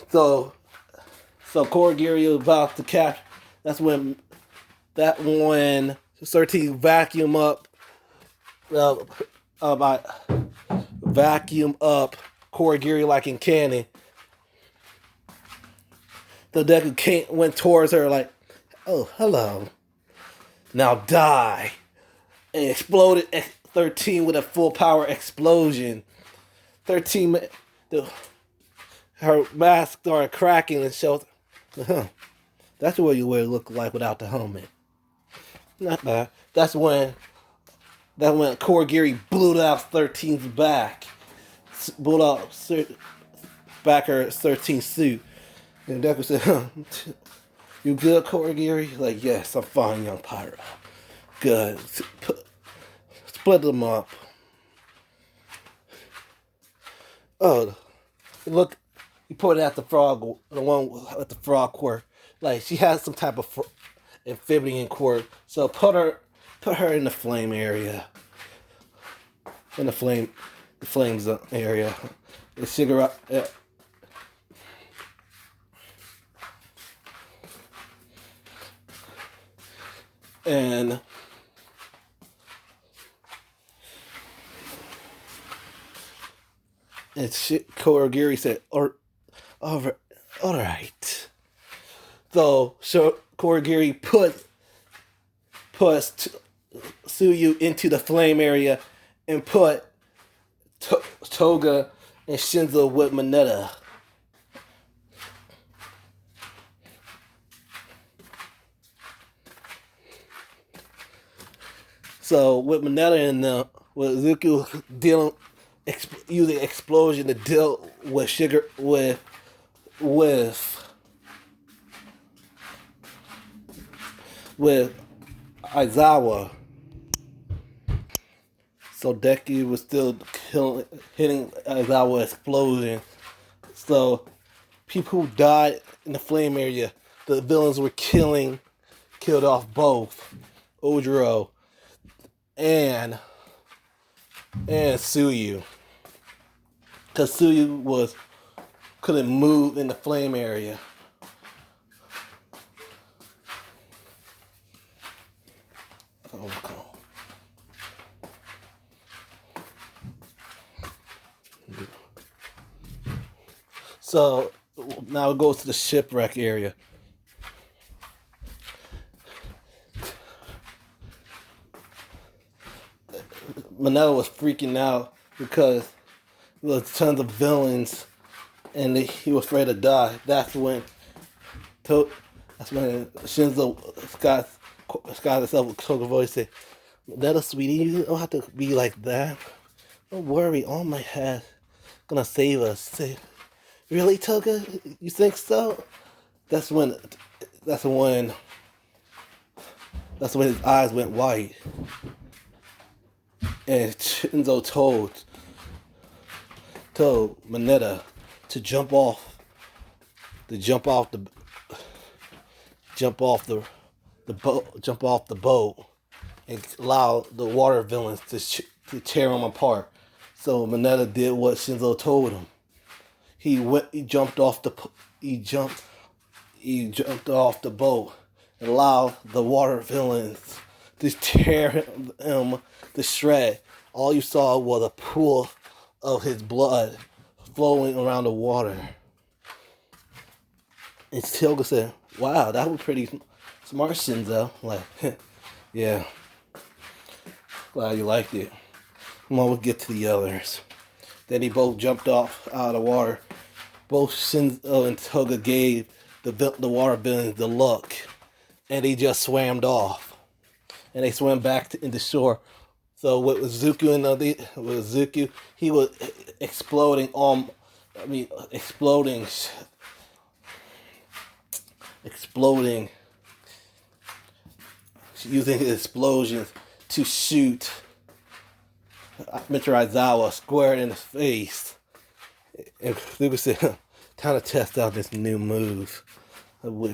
So Korigiri was about to catch. That's when 13 vacuum up Korigiri like in cannon. The Deku went towards her like, "Oh, hello. Now die." And exploded 13 with a full power explosion. 13, her mask started cracking and showed, that's what you would look like without the helmet. Not bad. That's when Korigiri blew out 13's back. Blew out back her 13's suit. And Deku said, "You good, Korigiri?" Like, "Yes, I'm fine, young Pyro. Good. Split them up." Oh, look, he pointed at the frog, the one with the frog quirk. Like, she has some type of amphibian quirk. So put her in the flame area. In the flames area. The cigarette. And Korigiri said, all right. So Korigiri put Tsuyu into the flame area and put Toga and Shinzo with Mineta. So with Mineta and with Zuko using explosion to deal with with Aizawa. So Deku was still hitting Aizawa explosion. So people who died in the flame area, the villains were killed off both Ojiro and Tsuyu. Because Tsuyu couldn't move in the flame area. Oh, God. So now it goes to the shipwreck area. Mineta was freaking out because there was tons of villains and he was afraid to die. That's when Shinzo Scott himself with Toga voice said, "Mineta, sweetie, you don't have to be like that. Don't worry, All Might has gonna save us." Say, "Really, Toga? You think so?" That's when his eyes went white. And Shinzo told Mineta to jump off the boat and allow the water villains to tear him apart. So Mineta did what Shinzo told him. He jumped off the boat and allowed the water villains to tear him to shred. All you saw was a pool of his blood flowing around the water. And Tilga said, "Wow, that was pretty smart, Shinzo." Like, yeah, glad you liked it. Come on, we'll get to the others. Then they both jumped off out of the water. Both Shinzo and Toga gave the water villains the look, and they just swam off. And they swam back in the shore. So with Zuko Zuko, he was exploding exploding, using his explosions to shoot Mr. Aizawa square in the face. And Zuko said, "Time to test out this new move." He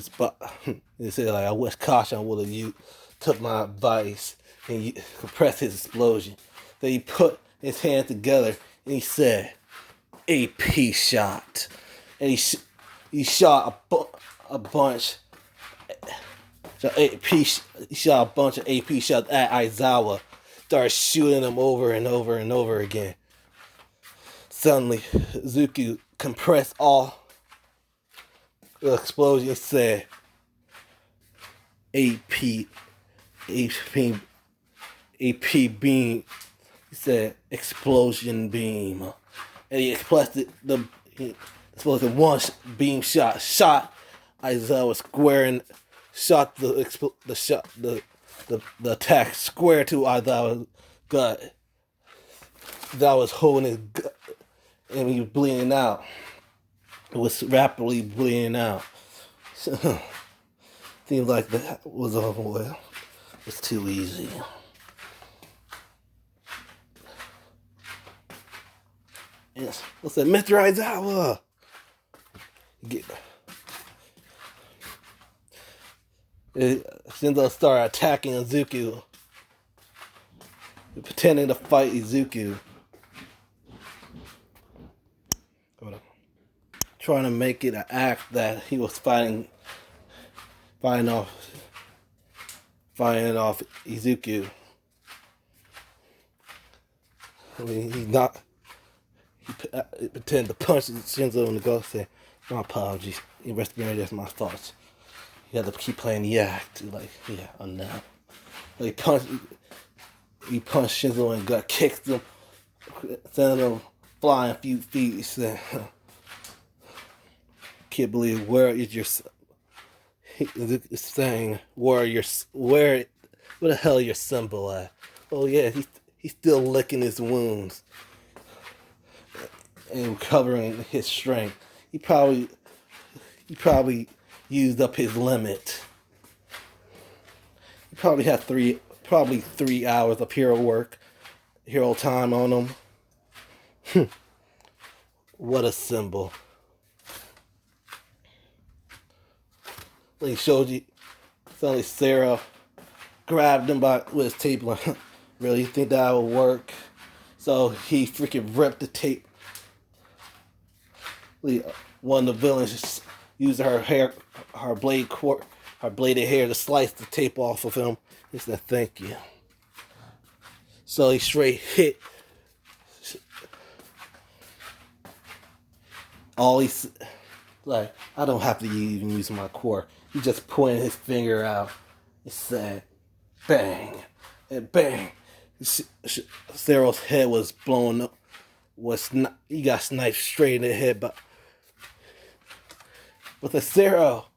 said, "Like, I wish Kasha would have took my advice and compressed his explosion." Then he put his hands together and he said, "AP shot," and he shot a bunch. He shot a bunch of AP shots at Aizawa. Started shooting them over and over and over again. Suddenly, Zuko compressed all the explosion. Said, "AP, AP, AP beam." He said, "Explosion beam," and he exploded one beam shot Aizawa square and shot the attack square to Aizawa's gut. That was holding his gut, and he was bleeding out. It was rapidly bleeding out. Seems like that was over well. It's too easy. Yes, what's that, Mr. Aizawa? Shinzo started attacking Izuku, pretending to fight Izuku. Trying to make it an act that he was fighting off Izuku. I mean, he pretended to punch Shinzo in the gut, say, "My apologies, that's my fault." You have to keep playing the act. Like, yeah, I know. He punched Shinzo in the gut, kicked him, sent him flying a few feet. He said, "Can't believe where is saying where the hell your symbol at?" Oh yeah, he's still licking his wounds and recovering his strength. He probably used up his limit. He probably had 3 hours of hero time on him. What a symbol. He showed you. Suddenly Sarah grabbed him with his tape. Like, really, you think that would work? So he freaking ripped the tape. One of the villains used her bladed hair to slice the tape off of him. He said, "Thank you." So he straight hit. Like, I don't have to even use my core. He just pointed his finger out and said, "Bang," and bang. Cyril's head was blown up. He got sniped straight in the head, but the Cyril,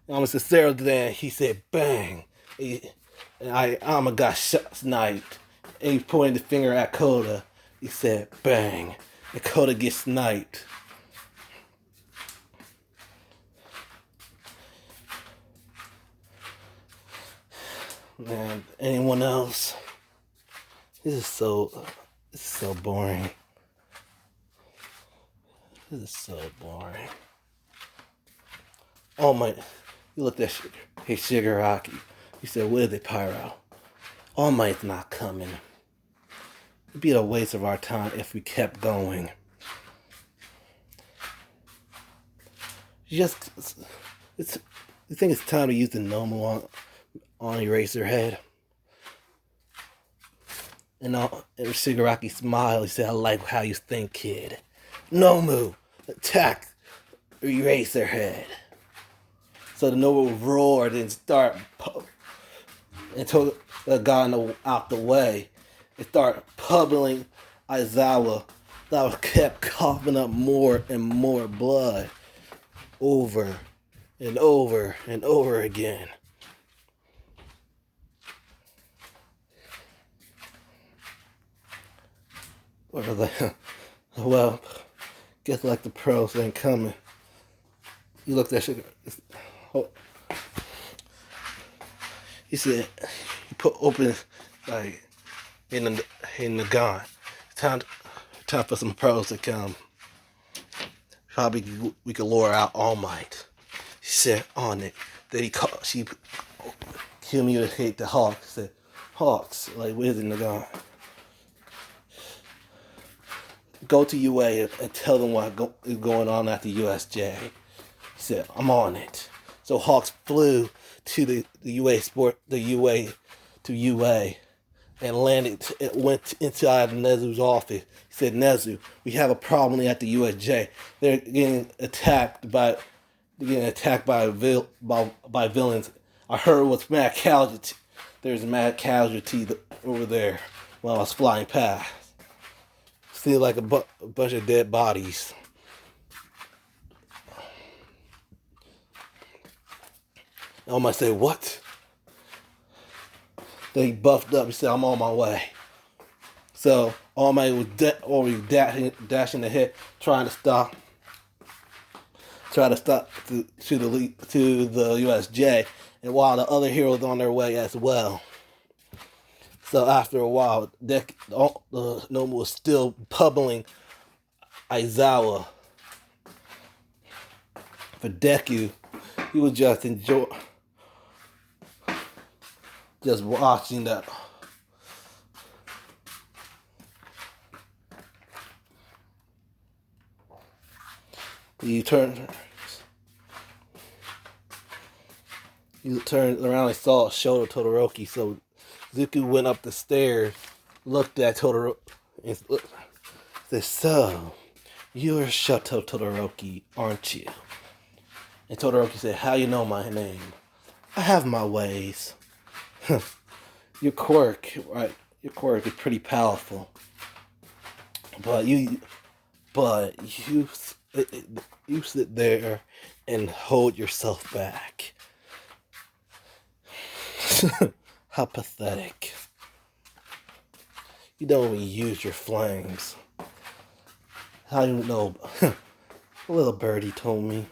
almost the Cyril, then he said, "Bang," and Alma got sniped. And he pointed the finger at Koda. He said, "Bang," and Koda gets sniped. Man, anyone else? This is so boring. This is so boring. Oh my! You looked at Shigaraki. He said, "What is it, Pyro? All Might's not coming." It'd be a waste of our time if we kept going. Just, it's, you think it's time to use the Nomu on Eraserhead? And Shigaraki smiled. He said, "I like how you think, kid. Nomu, attack Eraserhead." So the Nomu roared and and told the guy out the way and started pummeling Aizawa. That kept coughing up more and more blood over and over and over again. Well, guess like the pros ain't coming. You looked at Sugar. He said, he put open like in the gun. Time for some pros to come. Probably we could lure out All Might. He said on it. Then she communicated to Hawks. Said, Hawks, like where's in the gun? Go to UA and tell them what is going on at the USJ. He said, I'm on it. So Hawks flew to the UA and landed. It went inside Nezu's office. He said, Nezu, we have a problem at the USJ. They're getting attacked by villains. I heard what's mad casualty. There's a mad casualty over there while I was flying past. Seemed like a bunch of dead bodies. I might say, what? Then he buffed up. He said, I'm on my way. So All Might was already dashing ahead, trying to stop to the USJ, and while the other heroes on their way as well. So after a while, the Nomu was still pummeling Aizawa. For Deku, he was just watching that. He turned around and saw Shoto Todoroki. So Zuko went up the stairs, looked at Todoroki, and said, so, you're Shoto Todoroki, aren't you? And Todoroki said, how you know my name? I have my ways. Your quirk, right? Your quirk is pretty powerful. But you sit there and hold yourself back. How pathetic. You don't even use your flames. How do you know? A little birdie told me.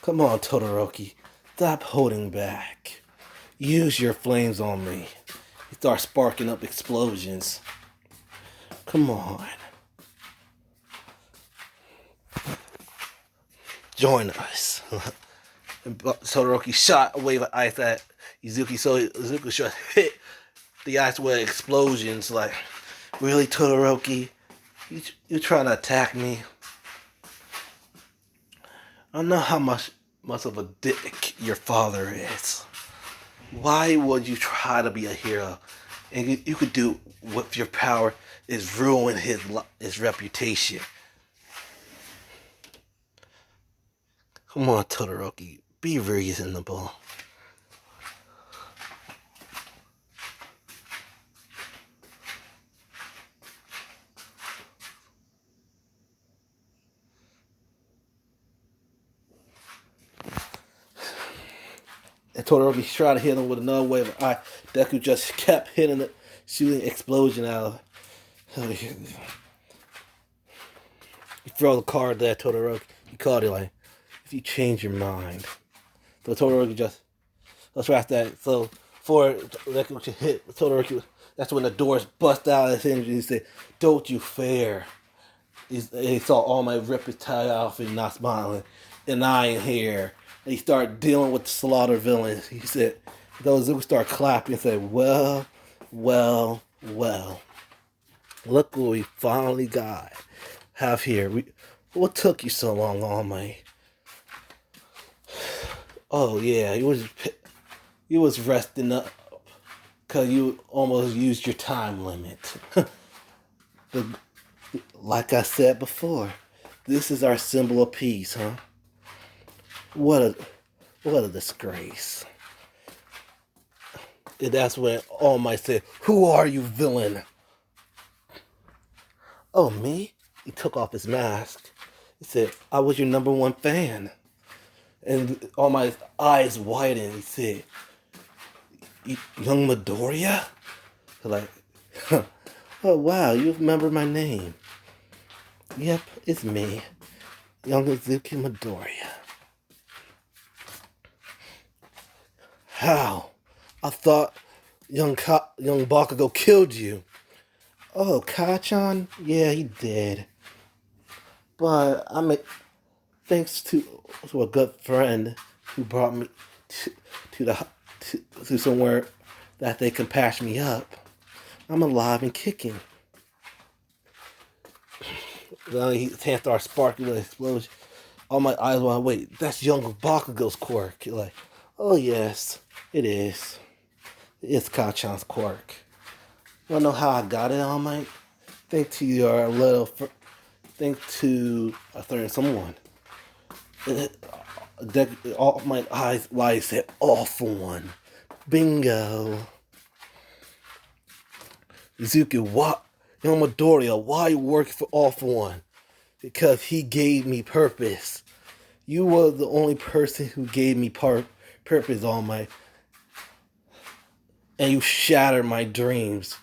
Come on, Todoroki. Stop holding back. Use your flames on me. You start sparking up explosions. Come on. Join us. And Todoroki shot a wave of ice at Izuki, so Izuki shot hit the ice with explosions. Like, really, Todoroki? You trying to attack me? I know how much of a dick your father is. Why would you try to be a hero? And you could do with your power is ruin his reputation. Come on, Todoroki. Be reasonable. And Todoroki tried to hit him with another wave of ice. Deku just kept hitting it, shooting explosion out of it. He threw the card at Todoroki. He called it like, if you change your mind. So Todoroki just, let's wrap that. So for Deku to hit Todoroki, that's when the doors bust out of his engine. He said, don't you fair. He saw All Might rip his tie off and not smiling. And I ain't here. And he started dealing with the slaughter villains. He said, those who start clapping and said, well. Look what we finally have here. What took you so long, All Might? Oh yeah, you was resting up because you almost used your time limit. the, like I said before, this is our symbol of peace, huh? What a disgrace. And that's when All Might said, "Who are you, villain?" Oh, me? He took off his mask. He said, "I was your number one fan." And All Might's eyes widened. He said, "Young Midoriya?" Like, oh wow, you remember my name. Yep, it's me, young Izuki Midoriya. How? I thought young Bakugo killed you. Oh, Kachan? Yeah, he did. But thanks to a good friend who brought me to somewhere that they can patch me up. I'm alive and kicking. Then his hand started sparking with an explosion. All my eyes were, wait, that's young Bakugo's quirk. You're like, oh yes, it is. It's Kachan's quirk. Wanna know how I got it, All Might? Think to your little, think to a certain someone. All my eyes wide said, all for one. Bingo. Izuki, what? Young Midoriya, why you working for All for One? Because he gave me purpose. You were the only person who gave me purpose, All Might. And you shattered my dreams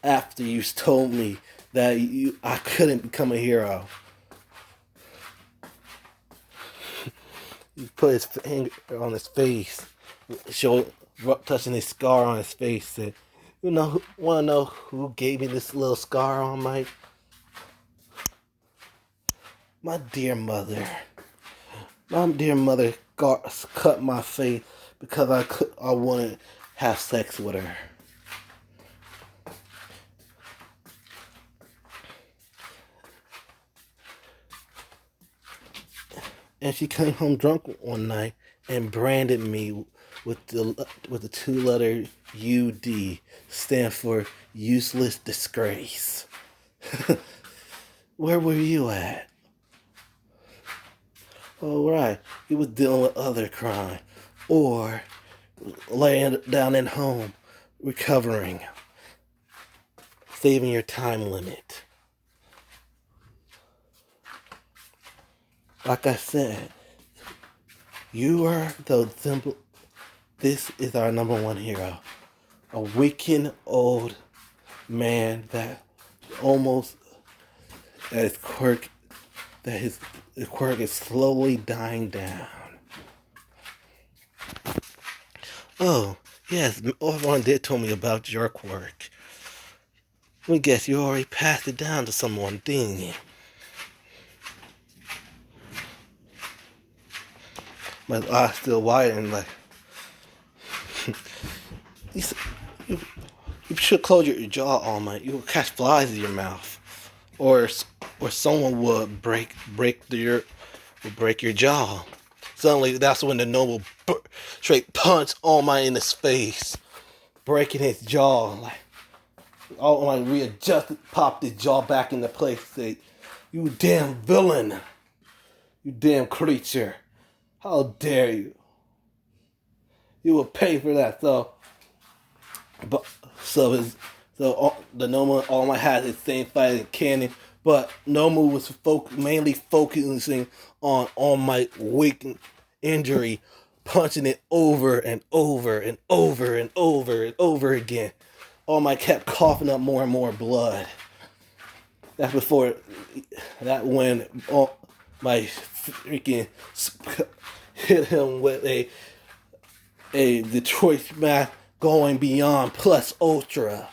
after you told me that I couldn't become a hero. He put his finger on his face, touching his scar on his face. Said, want to know who gave me this little scar on my dear mother. My dear mother cut my face because I wanted to have sex with her. And she came home drunk one night and branded me with the two-letter UD, stand for useless disgrace. Where were you at? Oh right, you was dealing with other crime, or laying down at home, recovering, saving your time limit. Like I said, you are the simple. This is our number one hero. A weakened old man that almost his quirk is slowly dying down. Oh, yes, everyone did tell me about your quirk. Let me guess, you already passed it down to someone, didn't you? My eyes still wide and like, you should close your jaw, All Might. You will catch flies in your mouth, or someone would break your jaw. Suddenly, that's when the noble straight punch All Might in his face, breaking his jaw. Like All Might readjusted, popped his jaw back into place. Say, "You damn villain! You damn creature! How dare you! You will pay for that." The Nomu All Might had his same fight in canon, but Nomu was mainly focusing on All Might weak injury, punching it over and over and over and over and over again. All Might kept coughing up more and more blood. That's when All Might freaking hit him with a Detroit smash going beyond plus ultra,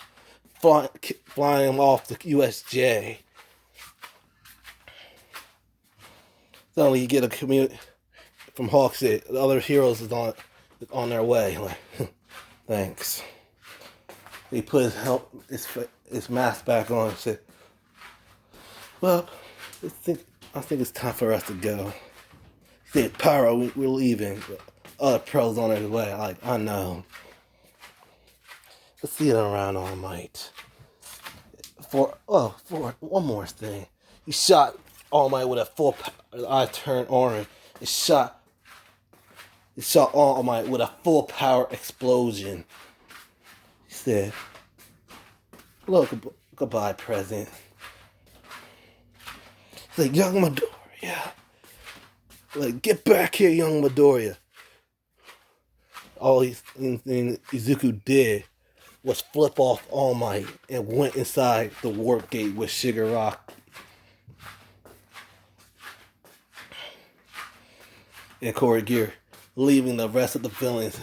flying him off the USJ. Suddenly you get a community from Hawk City. The other heroes is on their way. Like, thanks. He put his mask back on and said, "Well, I think it's time for us to go." He said, "Pyro, we're leaving. Other pros on their way." Like, I know. Let's see it around All Might. For one more thing, he shot All Might with a full. I turned orange. It shot All Might with a full power explosion. He said, "Look, goodbye, present." He's like, "Young Midoriya." Like, "Get back here, young Midoriya." All Izuku did was flip off All Might and went inside the warp gate with Shigaraki. And Corey Gear, leaving the rest of the villains,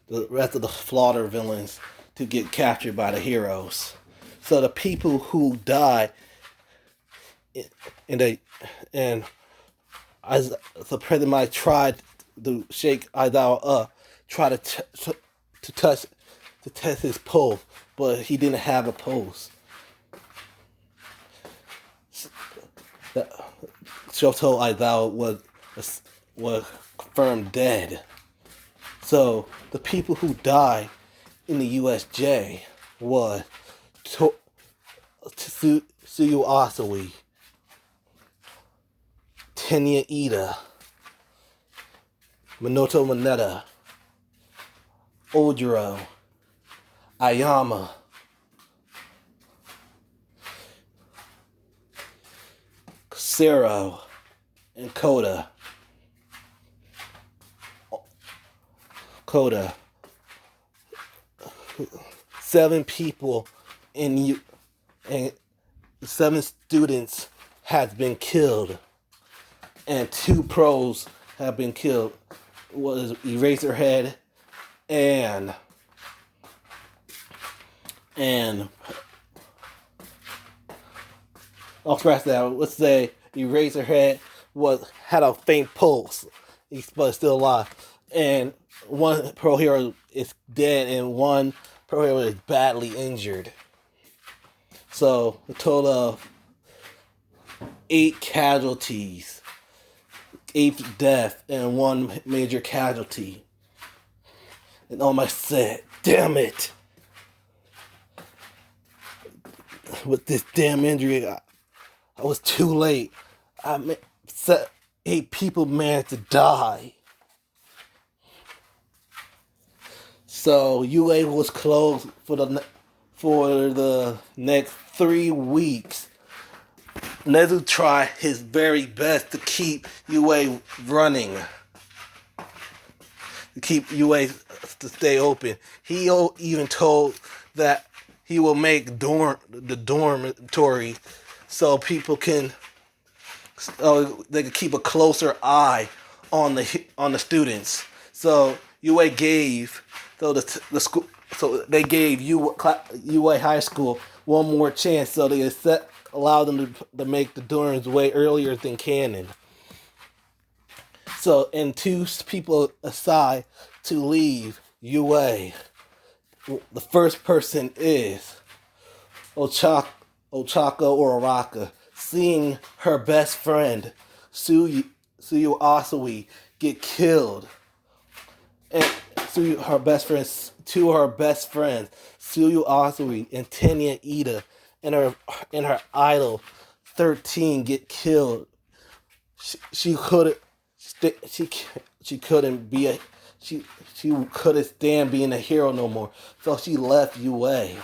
the rest of the slaughter villains, to get captured by the heroes. So the people who died, and as the President Mike tried to shake Aizawa up, tried to test his pulse, but he didn't have a pulse. Shoto Aizawa was confirmed dead. So the people who died in the USJ was Tsuyu Asui, Tenya Ida, Minoto Mineta, Ojiro, Ayama, Zero, and Koda. 7 people and 7 students have been killed, and 2 pros have been killed. Was Eraserhead and I'll scratch that. Let's say Eraserhead had a faint pulse, but still alive, and 1 pro hero is dead, and 1 pro hero is badly injured. So a total of 8 casualties, 8 deaths, and 1 major casualty. And All Might said, "Damn it! With this damn injury, I was too late. 8 people managed to die." So UA was closed for the next 3 weeks. Nezu tried his very best to keep UA running, to keep UA to stay open. He even told that he will make the dormitory so people can they can keep a closer eye on the students. So UA gave the school. So they gave UA High School one more chance. So they allowed them to make the dorms way earlier than canon. So, and 2 people aside to leave UA. The first person is Ochako Uraraka, seeing her best friend Tsuyu Asui get killed, and two of her best friends, Tsuyu Asui and Tenya Ida, and her idol 13 get killed. She couldn't stand being a hero no more, so she left UA.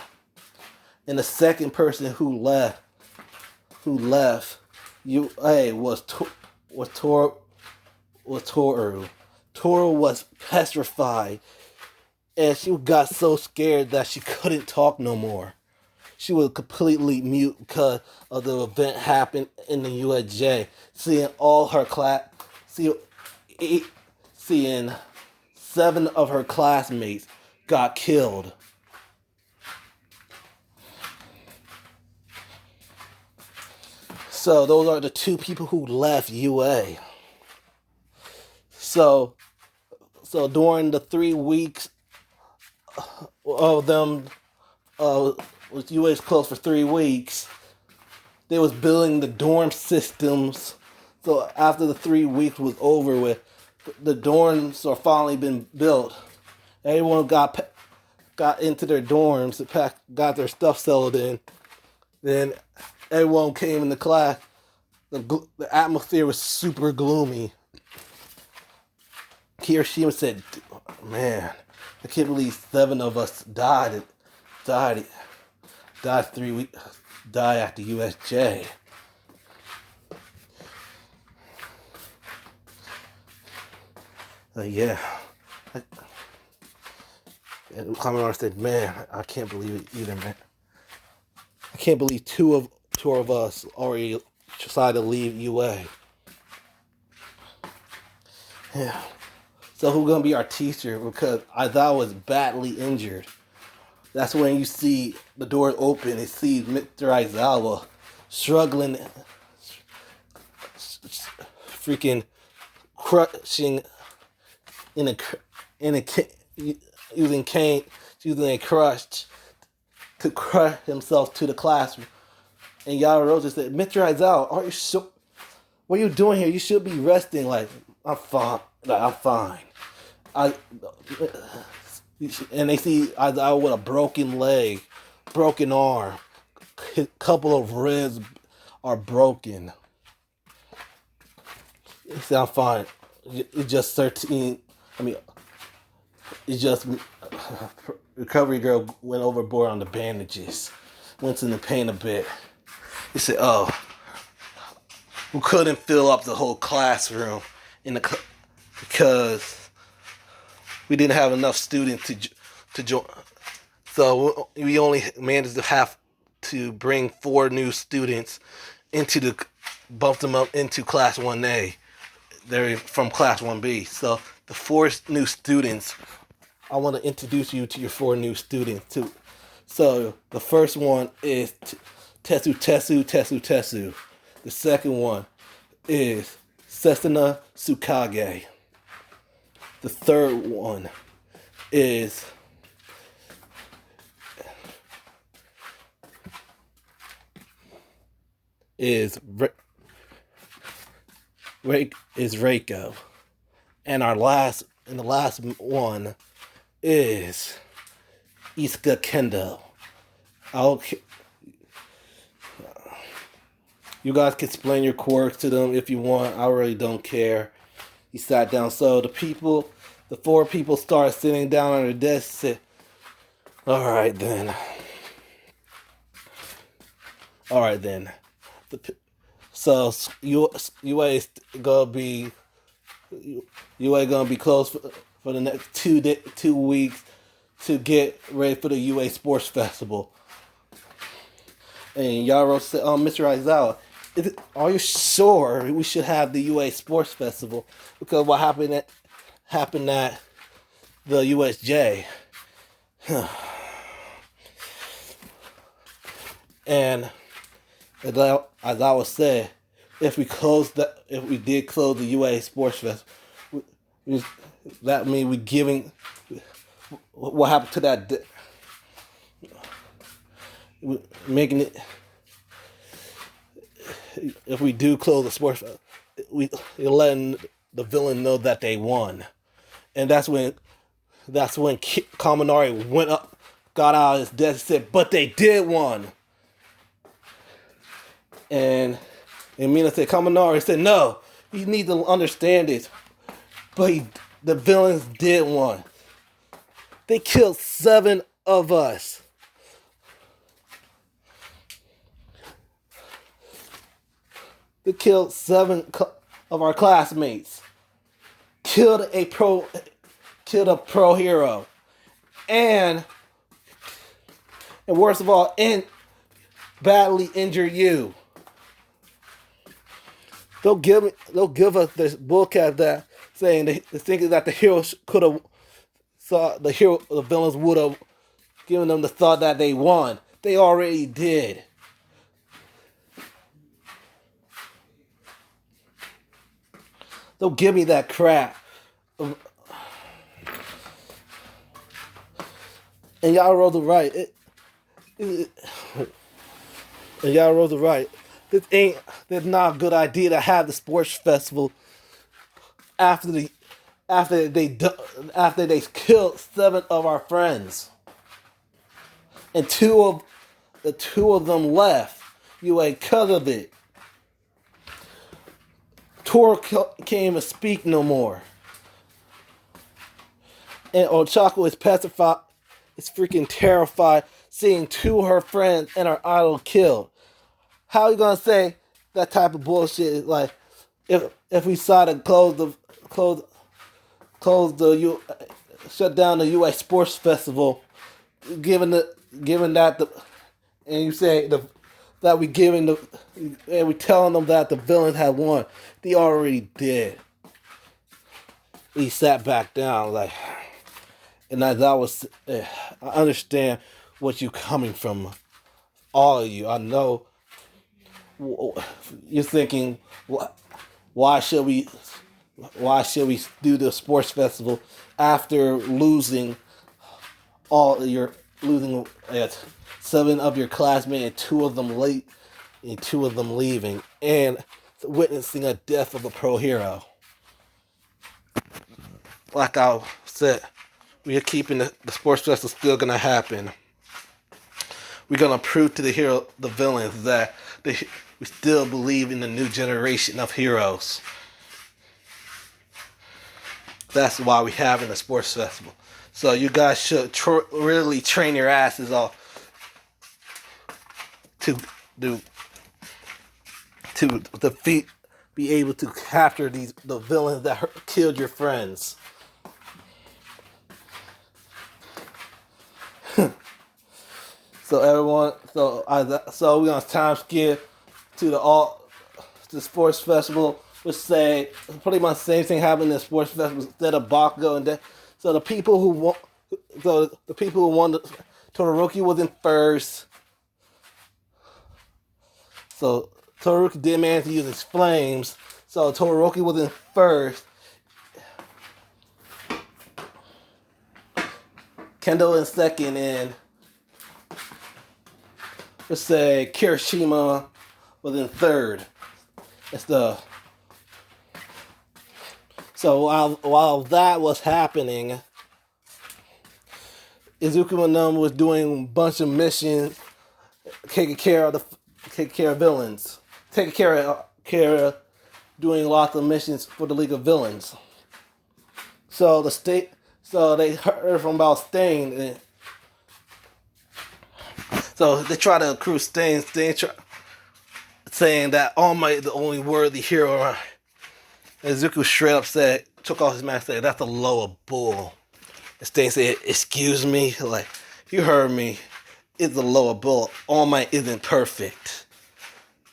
And the second person who left UA was Toru. Toru was petrified, and she got so scared that she couldn't talk no more. She was completely mute because of the event happened in the USJ. Seeing all her seeing 7 of her classmates got killed. So those are the 2 people who left UA. So during the 3 weeks of them was UA's closed for 3 weeks, they was building the dorm systems. So after the 3 weeks was over with, the dorms are finally been built. Everyone got into their dorms, got their stuff settled in. Then everyone came into class. The atmosphere was super gloomy. Hiroshima said, "Man, I can't believe 7 of us died 3 weeks, died at the USJ." Yeah. And Commodore said, "Man, I can't believe it either, man. I can't believe two of us already decided to leave UA." Yeah. So who's gonna be our teacher? Because Aizawa was badly injured. That's when you see the door open and see Mr. Aizawa struggling, freaking crushing in a using a crush to crush himself to the classroom. And Yarosa said, "Mr. Aizawa, are you sure? What are you doing here? You should be resting." Like, "I'm fine. I'm fine." And they see Aizawa with a broken leg, broken arm, a couple of ribs are broken. He said, "I'm fine. It's just 13. I mean, it's just recovery girl went overboard on the bandages, went in the pain a bit." He said, "Oh, we couldn't fill up the whole classroom because we didn't have enough students to join. So we only managed to have to bring 4 new students bump them up into class 1A. They're from class 1B. So the 4 new students, I want to introduce you to your 4 new students too. So the first one is Tesu. The second one is Sesuna Tsukage. The third one is Reiko. And the last one is Isuka Kendo. You guys can explain your quirks to them if you want. I really don't care. He sat down. So the 4 people started sitting down on their desk. Said, All right then. So UA is gonna be closed for the next 2 weeks to get ready for the UA Sports Festival. And Yaro said, "Mr. Aizawa, are you sure we should have the UA Sports Festival? Because what happened at the USJ?" And as I said, if we did close the UA Sports Fest, that means we giving. What happened to that? Making it. If we do close the sports fest, we're letting the villain know that they won, and that's when Kaminari went up, got out of his desk, and said, "But they did won." And Mina said, "Kaminari said, no, you need to understand this. But the villains did won. They killed 7 of us. They killed 7 of our classmates. Killed a pro hero. And worst of all, badly injured you. They'll give us this bullcat that saying they thinking that the heroes could have thought the villains would have given them the thought that they won. They already did. Don't give me that crap." And y'all wrote it right. And y'all Rose are right. This not a good idea to have the sports festival after the after they after they killed 7 of our friends, and two of them left. You ain't cause of it. Tor can't even speak no more, and Ochako is petrified. Is freaking terrified seeing 2 of her friends and her idol killed. How are you gonna say that type of bullshit? Like, if we decided to close the shut down the UA Sports Festival, given that and you say that we giving the and we telling them that the villains had won, they already did. He sat back down like, and that was I understand what you coming from, all of you. I know you're thinking, why should we do the sports festival after losing losing 7 of your classmates and 2 of them late and 2 of them leaving and witnessing a death of a pro hero. Like I said, we are keeping the sports festival still gonna happen. We're gonna prove to the villains that we still believe in the new generation of heroes. That's why we having the sports festival. So you guys should really train your asses off to defeat, be able to capture the villains that killed your friends. So everyone, so we're gonna time skip to the sports festival. Which say pretty much the same thing happened in the sports festival instead of Bakugo and so the people who won, Todoroki was in first. So Todoroki did manage to use his flames. So Todoroki was in first. Kendo in second, and let's say Kirishima was in third. So while that was happening, Izuku Minami was doing a bunch of missions, taking care of villains, taking care of doing lots of missions for the League of Villains. So they heard from about Stain, so they try to accrue Stain saying that All Might is the only worthy hero. And Izuku straight up took off his mask, said, "That's a lower bull." And Stain said, "Excuse me? Like, you heard me. It's a lower bull. All Might isn't perfect.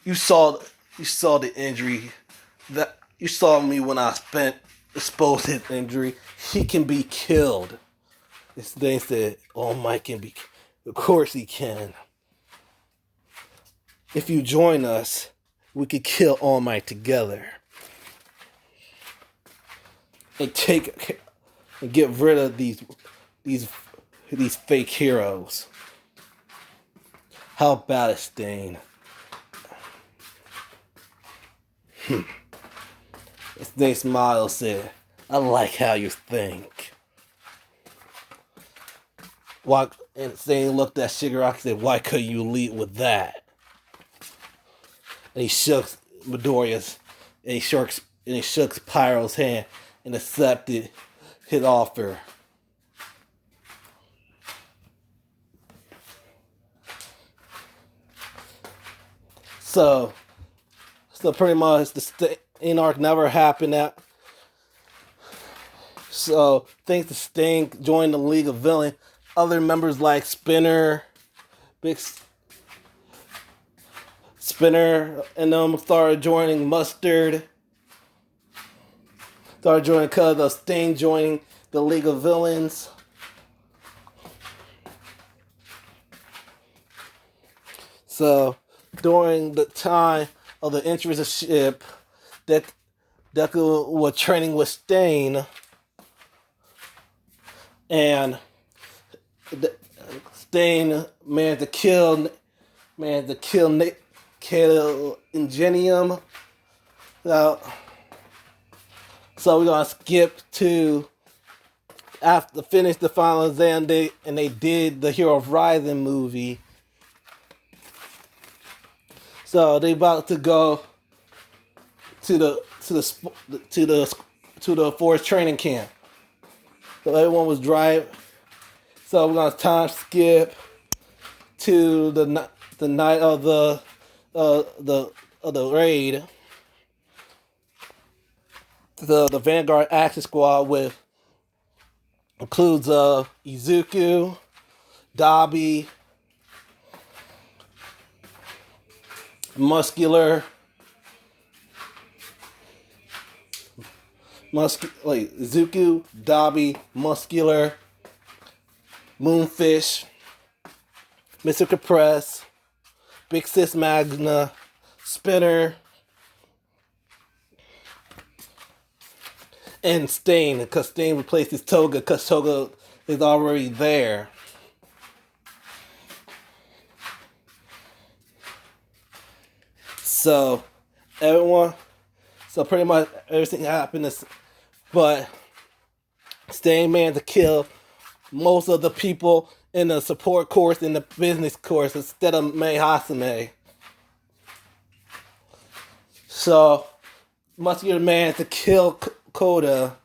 You saw the injury. You saw me when I exposed his injury. He can be killed." And Stain said, "All Might can be killed. Of course he can. If you join us, we could kill All Might together. And get rid of these fake heroes. How about it, Stain?" Stain smiled and said, "I like how you think." And Stain looked at Shigaraki and said, "Why couldn't you lead with that?" And he shook Midoriya's, and he shook Pyro's hand and accepted his offer. So pretty much the Stain arc never happened. So thanks to Stain joined the League of Villains, other members like Spinner, and them started joining Mustard. Started joining because of Stain joining the League of Villains. So during the time of the entry of ship, Deku was training with Stain, and Stain managed to kill Ingenium. So we're gonna skip to after finish the final exam. They did the Hero of Rising movie. So they about to go to the forest training camp. So everyone was driving. So we're gonna time skip to the night of the raid. The Vanguard Action Squad with includes Izuku, Dabi, Izuku, Dabi, Muscular, Moonfish, Mr. Compress, Big Sis Magna, Spinner, and Stain, because Stain replaces Toga because Toga is already there. So pretty much everything happened, but Stain managed to kill most of the people in the support course and the business course instead of Mei Hasume. So Muscular managed to kill Koda.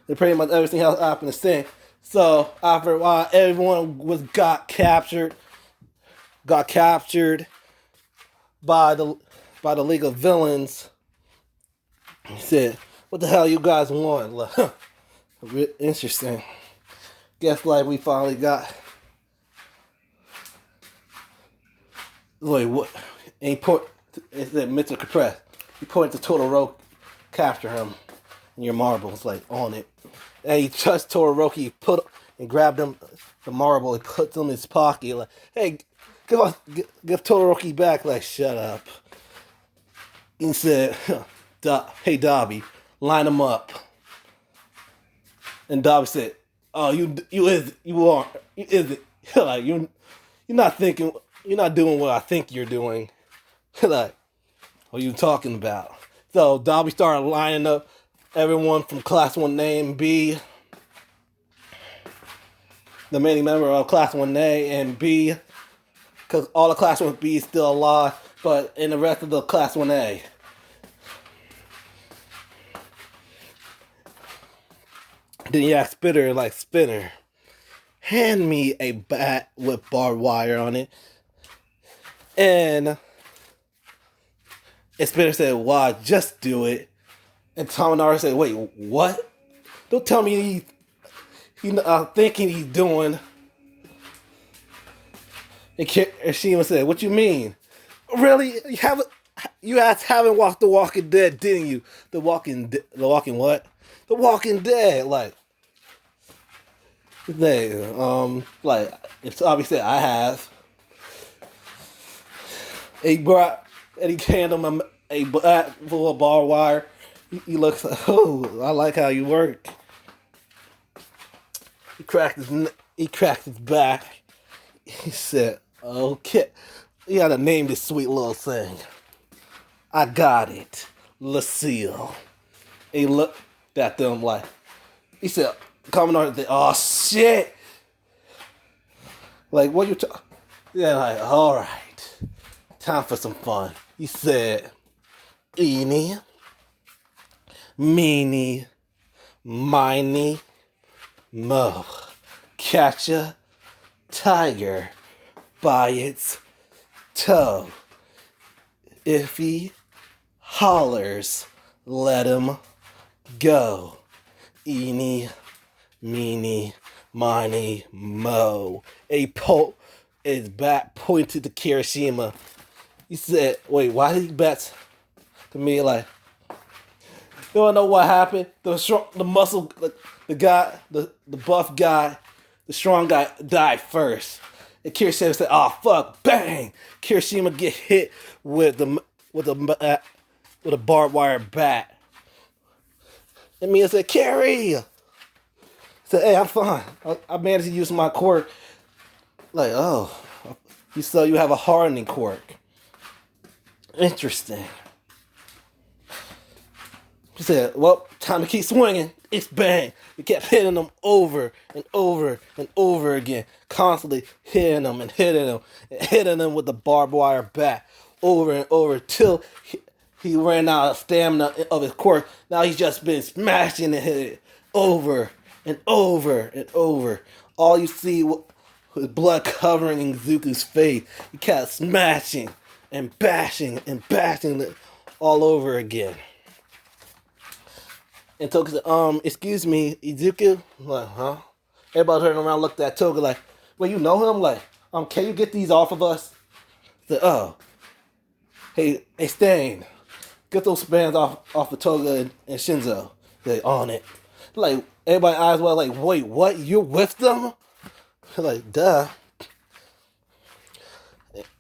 And pretty much everything else happened the same. So after a while, everyone got captured by the League of Villains. He said, "What the hell you guys want?" Like, interesting. Guess like we finally got. Wait, what? And he put. It said Mr. Compress. He pointed to Todoroki, capture him, and your marble's like on it. And he touched Todoroki, he grabbed him the marble, he puts him in his pocket. Like, hey, give Todoroki back. Like, shut up. He said, "Hey, Dabi, line him up." And Dabi said, "Oh, you isn't like you're not thinking, you're not doing what I think you're doing." Like, what are you talking about? So Dabi started lining up everyone from Class 1A and B, the many member of Class 1A and B, because all the Class 1B is still alive, but in the rest of the Class 1A. Then you ask Spinner, like, "Spinner, hand me a bat with barbed wire on it." And Spinner said, "Why, just do it." And Tominara said, "Wait, what? Don't tell me he's thinking he's doing." And Shima said, "What you mean? Really? You guys haven't watched The Walking Dead, didn't you? The Walking what? The Walking Dead, like." Like, it's obviously I have. He handed him a bat full of barbed wire. He looks like, "Oh, I like how you work." He cracked his back. He said, "Okay, you gotta name this sweet little thing." "I got it, Lucille." He looked at them like, he said, Commodore said, "Oh shit!" Like, what you talking? Yeah, like, all right, time for some fun. He said, "Eeny, meeny, miny, mo. Catch a tiger by its toe. If he hollers, let him go. Eeny, meeny, miny, mo." His back pointed to Kirishima. He said, "Wait, why did he bet to me like?" You wanna know what happened? The muscle, the guy, the buff guy, the strong guy died first. And Kirishima said, "Oh fuck!" Bang! Kirishima get hit with a barbed wire bat. And Mia said, "Carrie!" I said, "Hey, I'm fine. I managed to use my quirk Like, oh, you have a hardening quirk. Interesting. He said, well, time to keep swinging. It's bang. He kept hitting them over and over and over again. Constantly hitting them and hitting them and hitting them with the barbed wire bat over and over till he ran out of stamina of his quirk. Now he's just been smashing and hitting it over and over and over. All you see was blood covering Zuku's face. He kept smashing and bashing it all over again. And Toga said, excuse me, Izuku? I'm like, huh? Everybody turning around looked at Toga like, well, you know him? Like, can you get these off of us? I said, oh. Hey, Stain, get those bands off of Toga and Shinzo. They on it. Like, everybody eyes were like, wait, what? You're with them? Like, duh.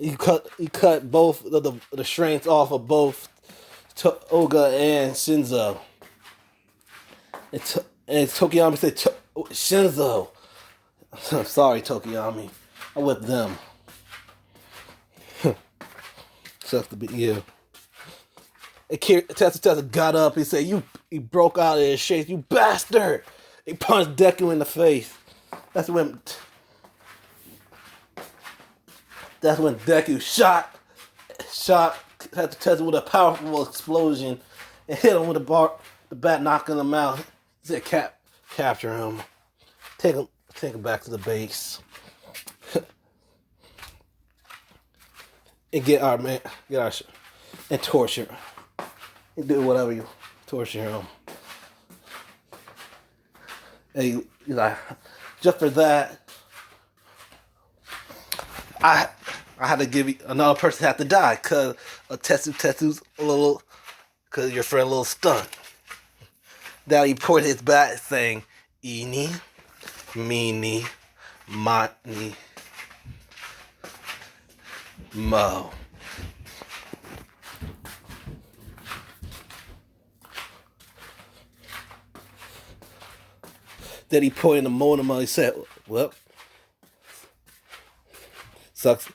He cut both of the strengths off of both Toga and Shinzo. And Tokiyami said, Shinzo. I'm sorry, Tokiyami. I'm with them. Sucks to be you. And Tessa got up. He said, he broke out of his shape. You bastard. He punched Deku in the face. That's when Deku shot Tessa with a powerful explosion and hit him with the bat, knocking him out. He said, capture him. Take him back to the base. And and torture him. And do whatever you torture him. And he's like, just for that, I had to give you another person had to die because Tetsu's a little, because your friend a little stunned. Now he pointed his bat saying, Eeny, meeny, miny, mo. Then he pointed to Monoma. He said, well, sucks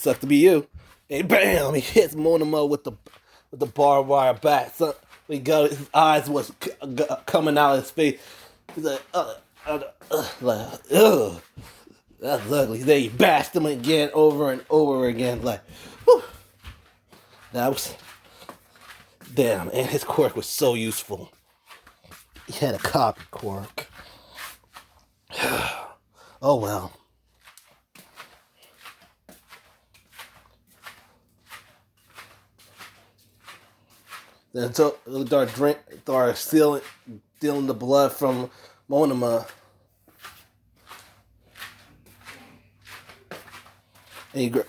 to be you. And bam, he hits Monoma with the barbed wire bat. So his eyes was coming out of his face. He's like, ugh, that's ugly. Then he bashed him again over and over again. Like, whew. That was, damn, and his quirk was so useful. He had a copy quirk. Oh well. Then start stealing the blood from Monoma. And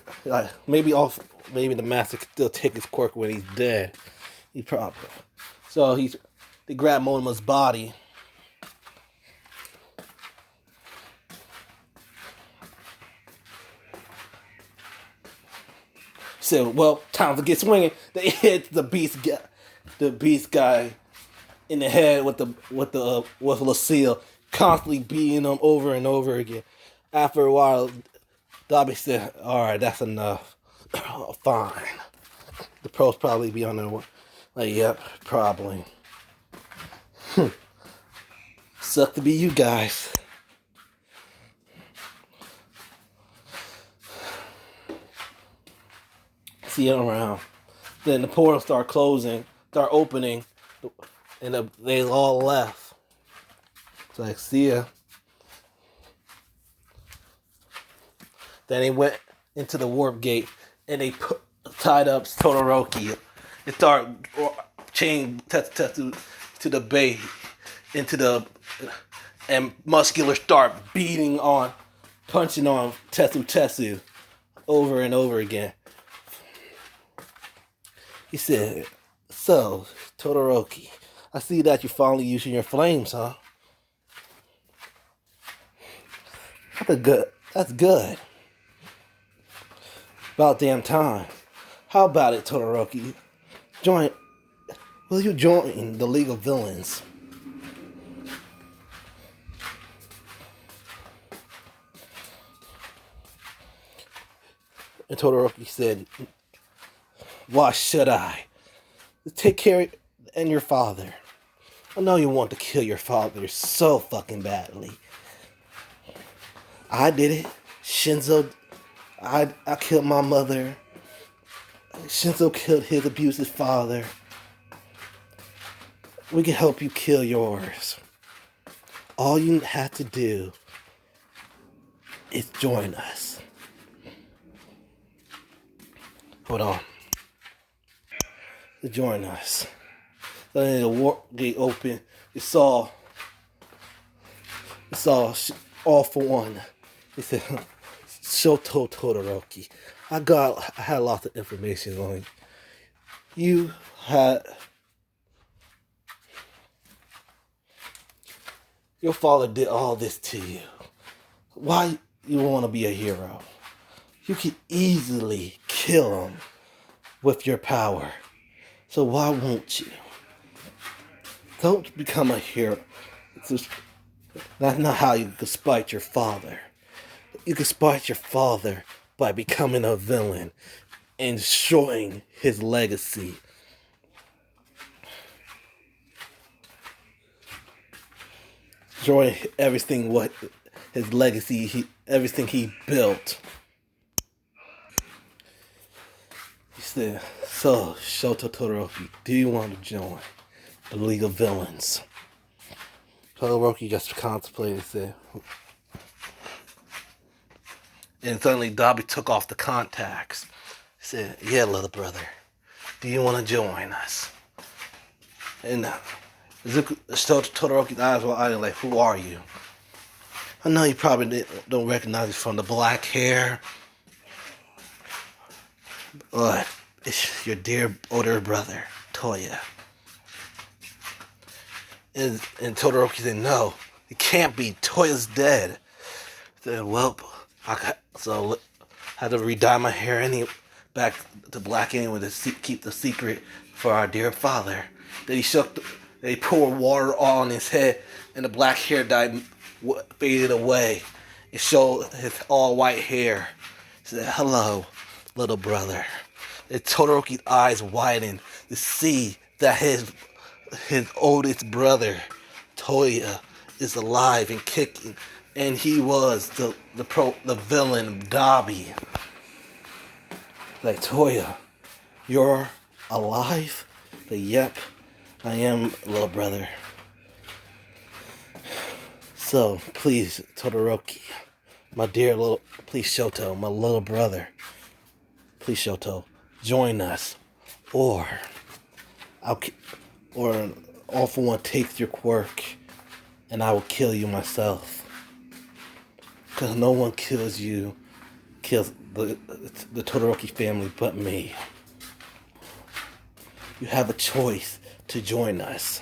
maybe the master could still take his quirk when he's dead. He probably. So they grab Monoma's body. So, well, time to get swinging. They hit the beast guy in the head with Lucille, constantly beating him over and over again. After a while, Dobby said, "All right, that's enough. Fine." The pros probably be on their way. Like, yep, probably. Suck to be you guys. See you around. Then the portal start opening, and they all left. So like, see ya. Then they went into the warp gate, and they tied up Todoroki. They start chain Tetsu to the bay, and Muscular start punching on Tetsu over and over again. He said, so, Todoroki, I see that you're finally using your flames, huh? That's good. About damn time. How about it, Todoroki? Will you join the League of Villains? And Todoroki said, why should I? Take care of and your father. I know you want to kill your father so fucking badly. I did it. Shinzo, I killed my mother. Shinzo killed his abusive father. We can help you kill yours. All you have to do is join us. Hold on. Join us. Then the war gate opened. It saw all for one. It said, Shoto Todoroki. I had lots of information on you. Your father did all this to you. Why you want to be a hero? You can easily kill him with your power. So why won't you? Don't become a hero. That's not how you can spite your father. You can spite your father by becoming a villain and destroying his legacy. Destroying everything what his legacy, everything he built. He said, so, Shoto Todoroki, do you want to join the League of Villains? Todoroki just contemplated and said, and suddenly Dobby took off the contacts. He said, yeah, little brother, do you want to join us? And Todoroki's eyes were eyed like, who are you? I know you probably don't recognize me from the black hair, but it's your dear older brother, Toya. And Todoroki said, no, it can't be. Toya's dead. I said, well, I had to re-dye my hair back to black anyway to keep the secret for our dear father. Then he poured water on his head, and the black hair dye faded away. It showed his all white hair. He said, hello, little brother. And Todoroki's eyes widened to see that his oldest brother, Toya, is alive and kicking, and he was the villain, Dobby. Like, Toya, you're alive? Like, yep, I am, little brother. So, please, Todoroki, please, Shoto, my little brother, please, Shoto, join us, or all for one take your quirk, and I will kill you myself. Because no one kills the Todoroki family but me. You have a choice to join us.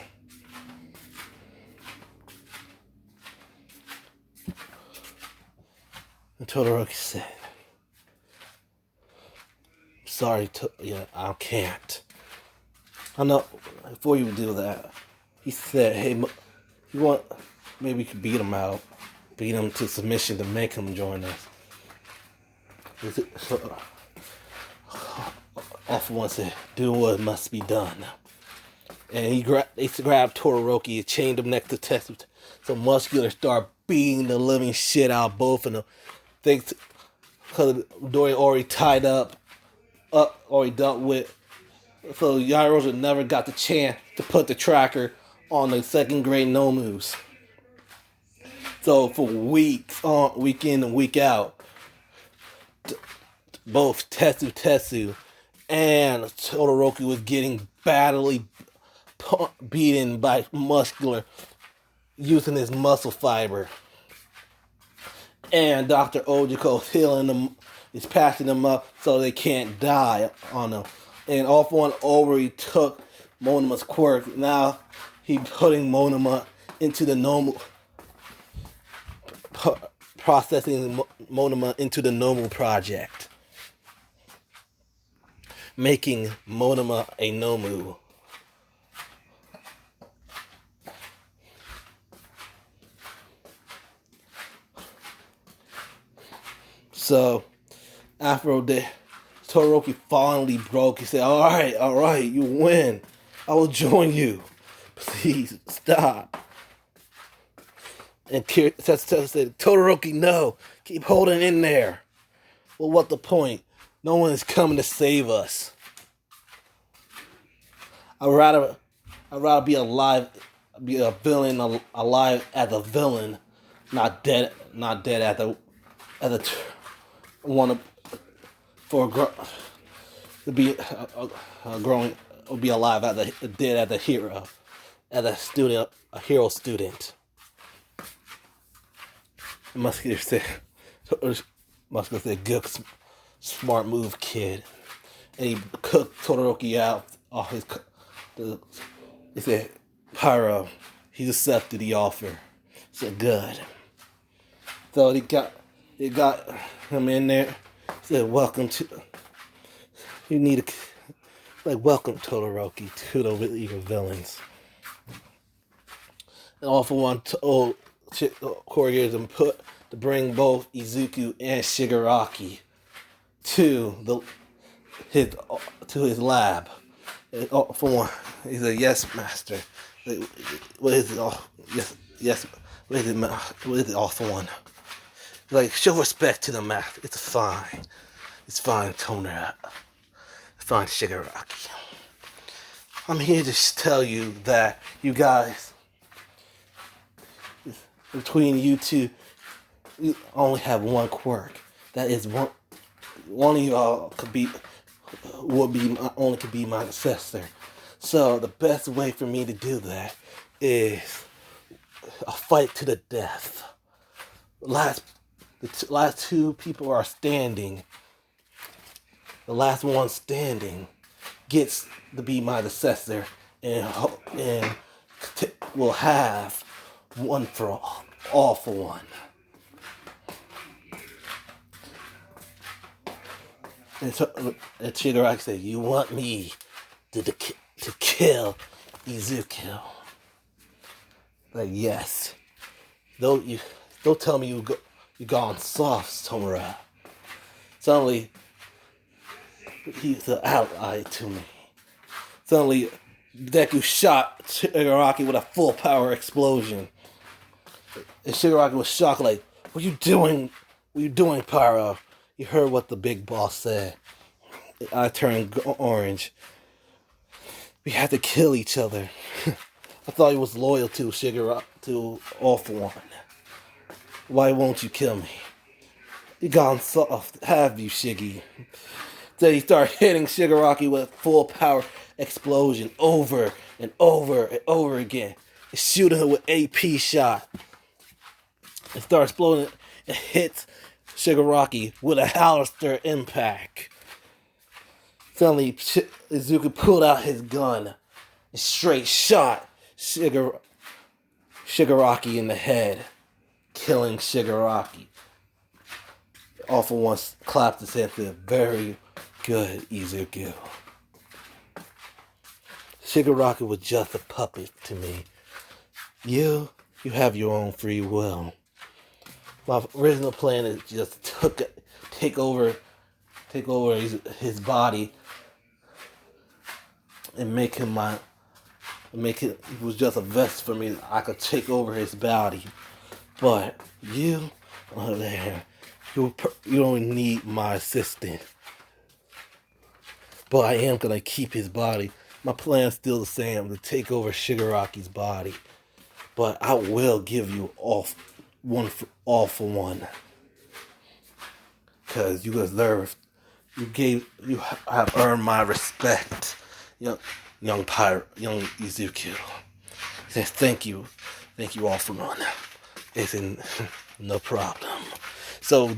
And Todoroki said, sorry, I can't. I know, before you do that, he said, hey, you want, maybe we could beat him to submission to make him join us. All for one said, do what must be done. And they grabbed Todoroki and chained him next to Tetsu. So Muscular started beating the living shit out of both of them. Thanks, because Dory already tied up, already dealt with. So Yarosa never got the chance to put the tracker on the second grade Nomus. So for weeks, week in and week out, both Tetsu and Todoroki was getting badly beaten by Muscular using his muscle fiber. And Dr. Ojiko's healing them, is patching them up so they can't die on them. And all for one already took Monama's quirk. Now he's putting Monama into the normal, processing Monama into the normal project, making Monama a Nomu. So After that, Todoroki finally broke. He said, all right, you win. I will join you. Please, stop. And Tetsuo said, Todoroki, no. Keep holding in there. Well, what the point? No one is coming to save us. I'd rather be alive, be a villain alive as a villain, not dead as a want to be growing or be alive as a dead as a hero, as a student, a hero student. Muscular said, good, smart move, kid. And he cooked Todoroki out off his. He said, Pyro, he accepted the offer. He said, good. So he got him in there. He said, welcome to. You need welcome Todoroki to the League of Villains. And all for one told couriers to bring both Izuku and Shigaraki to his lab. And all for one, he said, yes, master. What is it? Oh, yes. What is it? All for one. Like, show respect to the master. It's fine, Toner. It's fine, Shigaraki. I'm here to tell you that you guys, between you two, you only have one quirk. That is one of y'all could be my successor. So the best way for me to do that is a fight to the death. The last two people are standing. The last one standing gets to be my successor and will have one for all for one. And Shigaraki said, you want me to kill Izuku? Like, yes. Don't tell me you gone soft, Tomura. Suddenly, he's an ally to me. Suddenly, Deku shot Shigaraki with a full power explosion. And Shigaraki was shocked, like, what are you doing? What are you doing, Pyro? You heard what the big boss said. I turned orange. We had to kill each other. I thought he was loyal to Shigaraki, to All For One. Why won't you kill me? You gone soft, have you, Shiggy? Then he started hitting Shigaraki with full power explosion over and over and over again. Shooting her with AP shot. It started exploding and hits Shigaraki with a Howler impact. Suddenly, Izuku pulled out his gun and straight shot Shigaraki in the head, killing Shigaraki. All For One clapped his hand to very good, Izuku. Shigaraki was just a puppet to me. You have your own free will. My original plan is just take over his body and make it was just a vest for me. I could take over his body. But you, over there, you don't need my assistant. But I am gonna keep his body. My plan's still the same, to take over Shigaraki's body. But I will give you all for one. Because you deserve, you have earned my respect. Young Izuku. He says, thank you all for one. It's no problem. So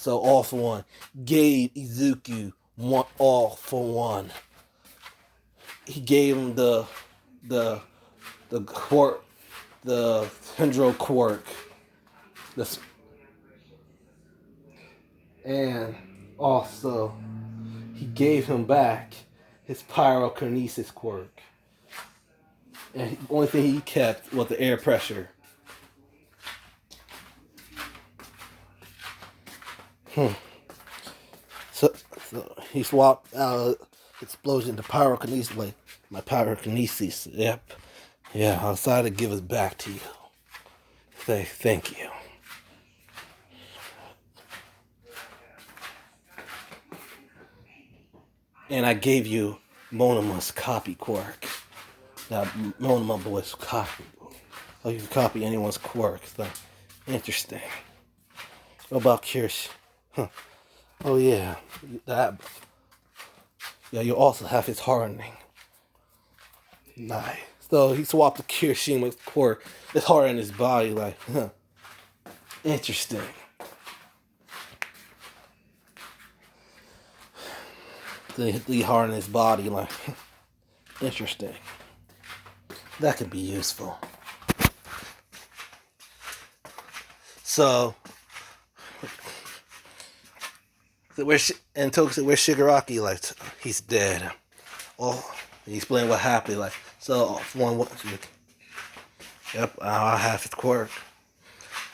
All For One gave Izuku all for one. He gave him the quirk, the Tendril quirk, and also he gave him back his pyrokinesis quirk. And the only thing he kept was the air pressure. So he swapped out explosion to pyrokinesis. Like my pyrokinesis. Yep. Yeah, I decided to give it back to you. Say thank you. And I gave you Monima's copy quirk. Now Monima was copy. Oh, you can copy anyone's quirk. So interesting. What about Kirsch? Huh. Oh yeah. That. Yeah, you also have his hardening. Nice. So he swapped the Kirishima's quirk. It's hard in his body, like, huh. Interesting. Then he hardened his body, like, interesting. That could be useful. So and Toku said, where's Shigaraki? Like, he's dead. Oh, he explained what happened. Like, so one, yep, I have his quirk.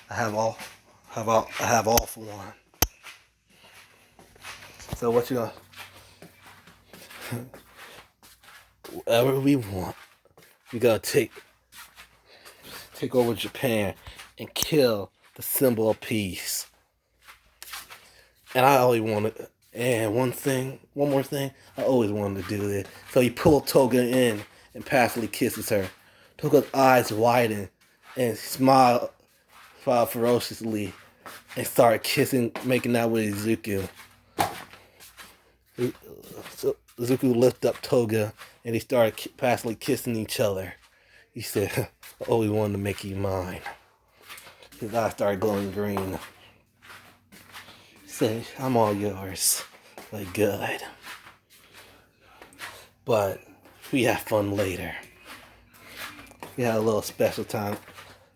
I have all for one. So what you gonna? Whatever we want, we gotta take over Japan and kill the symbol of peace. And I always wanted, and one more thing, I always wanted to do this. So he pulled Toga in and passively kisses her. Toga's eyes widened and smiled ferociously and started making out with Izuku. So Izuku lifted up Toga and they started passively kissing each other. He said, I always wanted to make you mine. His eyes started glowing green. Say, I'm all yours. Like, good. But we have fun later. We had a little special time.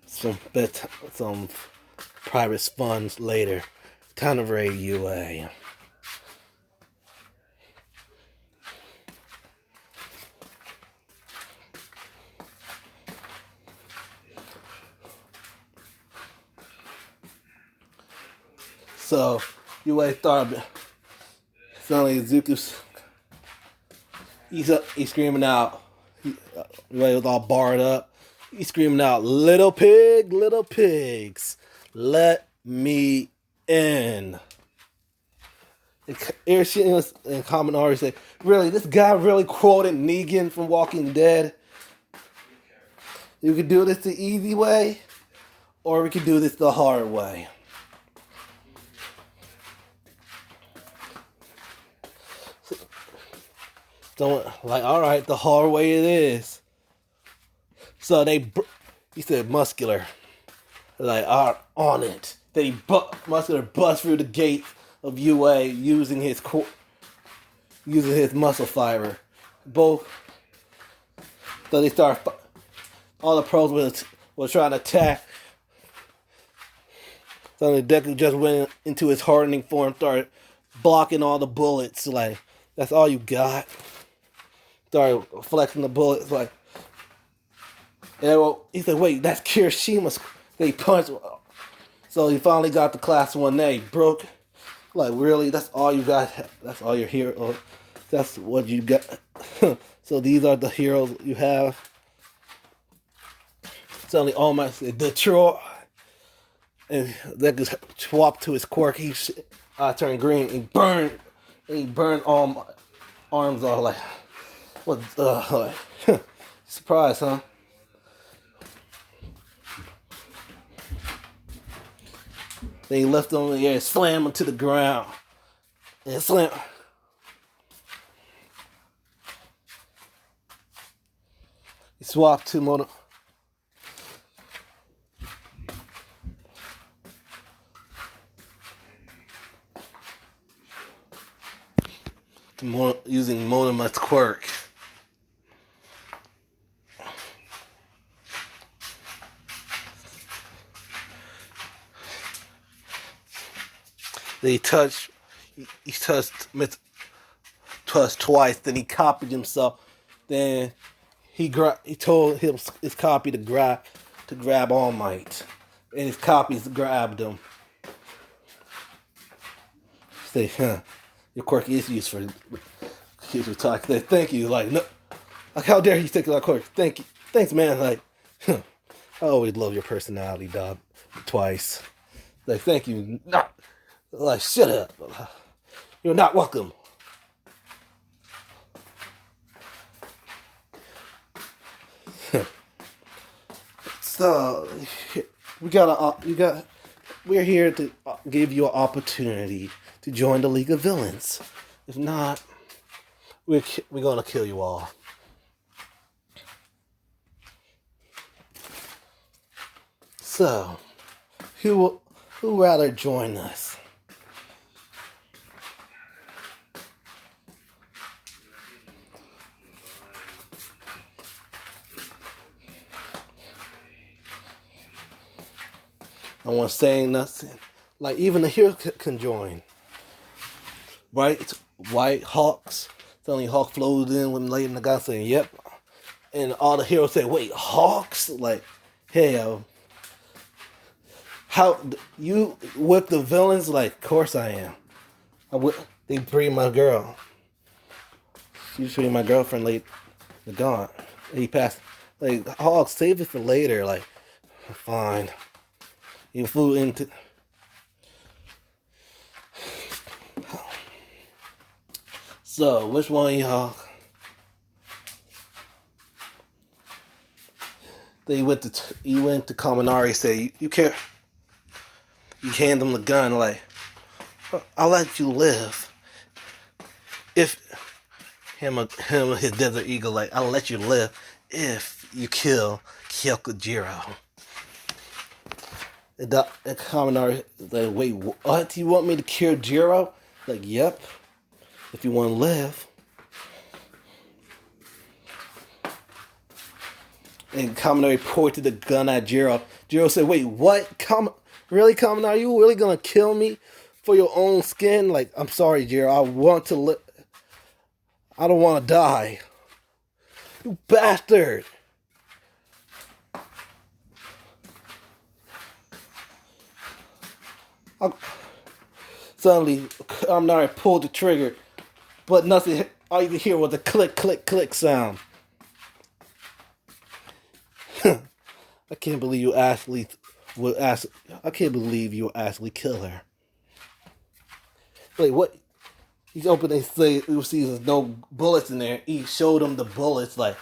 Some private funds later. Time to raid UA. So, UA started. Suddenly, Izuku's. He's screaming out. UA was all barred up. He's screaming out, little pigs, let me in. Irishima and Kaminari say, really, this guy really quoted Negan from Walking Dead? You could do this the easy way, or we could do this the hard way. So, like, alright, the hard way it is. So he said muscular. Like, on it. Then muscular bust through the gate of UA using his muscle fiber. Both. So they start. All the pros were trying to attack. So the Deku just went into his hardening form, started blocking all the bullets. Like, that's all you got. Started flexing the bullets. Like, and he said, wait, that's Kirishima's. They punched. So he finally got the class 1A. Broke. Like, really? That's all you got? That's all your hero? That's what you got? So these are the heroes you have? Suddenly All Might said, Detroit. And that just swapped to his quirk. He turned green and burned. And he burned all my arms off. Like, what? Like, surprise, huh? Then he left him in the air, slammed him to the ground. And slam. He swapped to using Monima's quirk. Then he touched twice. Then he copied himself. Then he told his copy to grab All Might, and his copies grabbed him. Say, Your quirk is used for talk. Thank you. Like, no, like, how dare you take that quirk? Thank you. Thanks, man. Like, I always love your personality, dog. Twice. Like, thank you. Not, like, shut up. You're not welcome. So, we're here to give you an opportunity to join the League of Villains. If not, we're gonna kill you all. So, who rather join us? No one's saying nothing. Like, even the hero can join. Right? White Hawks. Suddenly Hawk flows in with Lady Naga saying, yep. And all the heroes say, wait, Hawks? Like, hell. How, you with the villains? Like, of course I am. They bring my girl. She's bringing my girlfriend late. Gone. He passed. Like, Hawk, save it for later. Like, fine. He flew into. So, which one y'all? He went to Kaminari, say, you care. You hand him the gun, like, I'll let you live. If him his Desert Eagle, like, I'll let you live if you kill Kyokujiro. And Kaminari, like, wait, what? You want me to kill Jiro? Like, yep. If you want to live. And Kaminari pointed the gun at Jiro. Jiro said, wait, what? Really, Kaminari? You really gonna kill me for your own skin? Like, I'm sorry, Jiro. I want to live. I don't want to die. You bastard. Suddenly, Kaminari pulled the trigger. But nothing, all you could hear was a click, click, click sound. I can't believe you actually I can't believe you actually kill her. Like, what? He opened and say you see there's no bullets in there. He showed him the bullets. Like,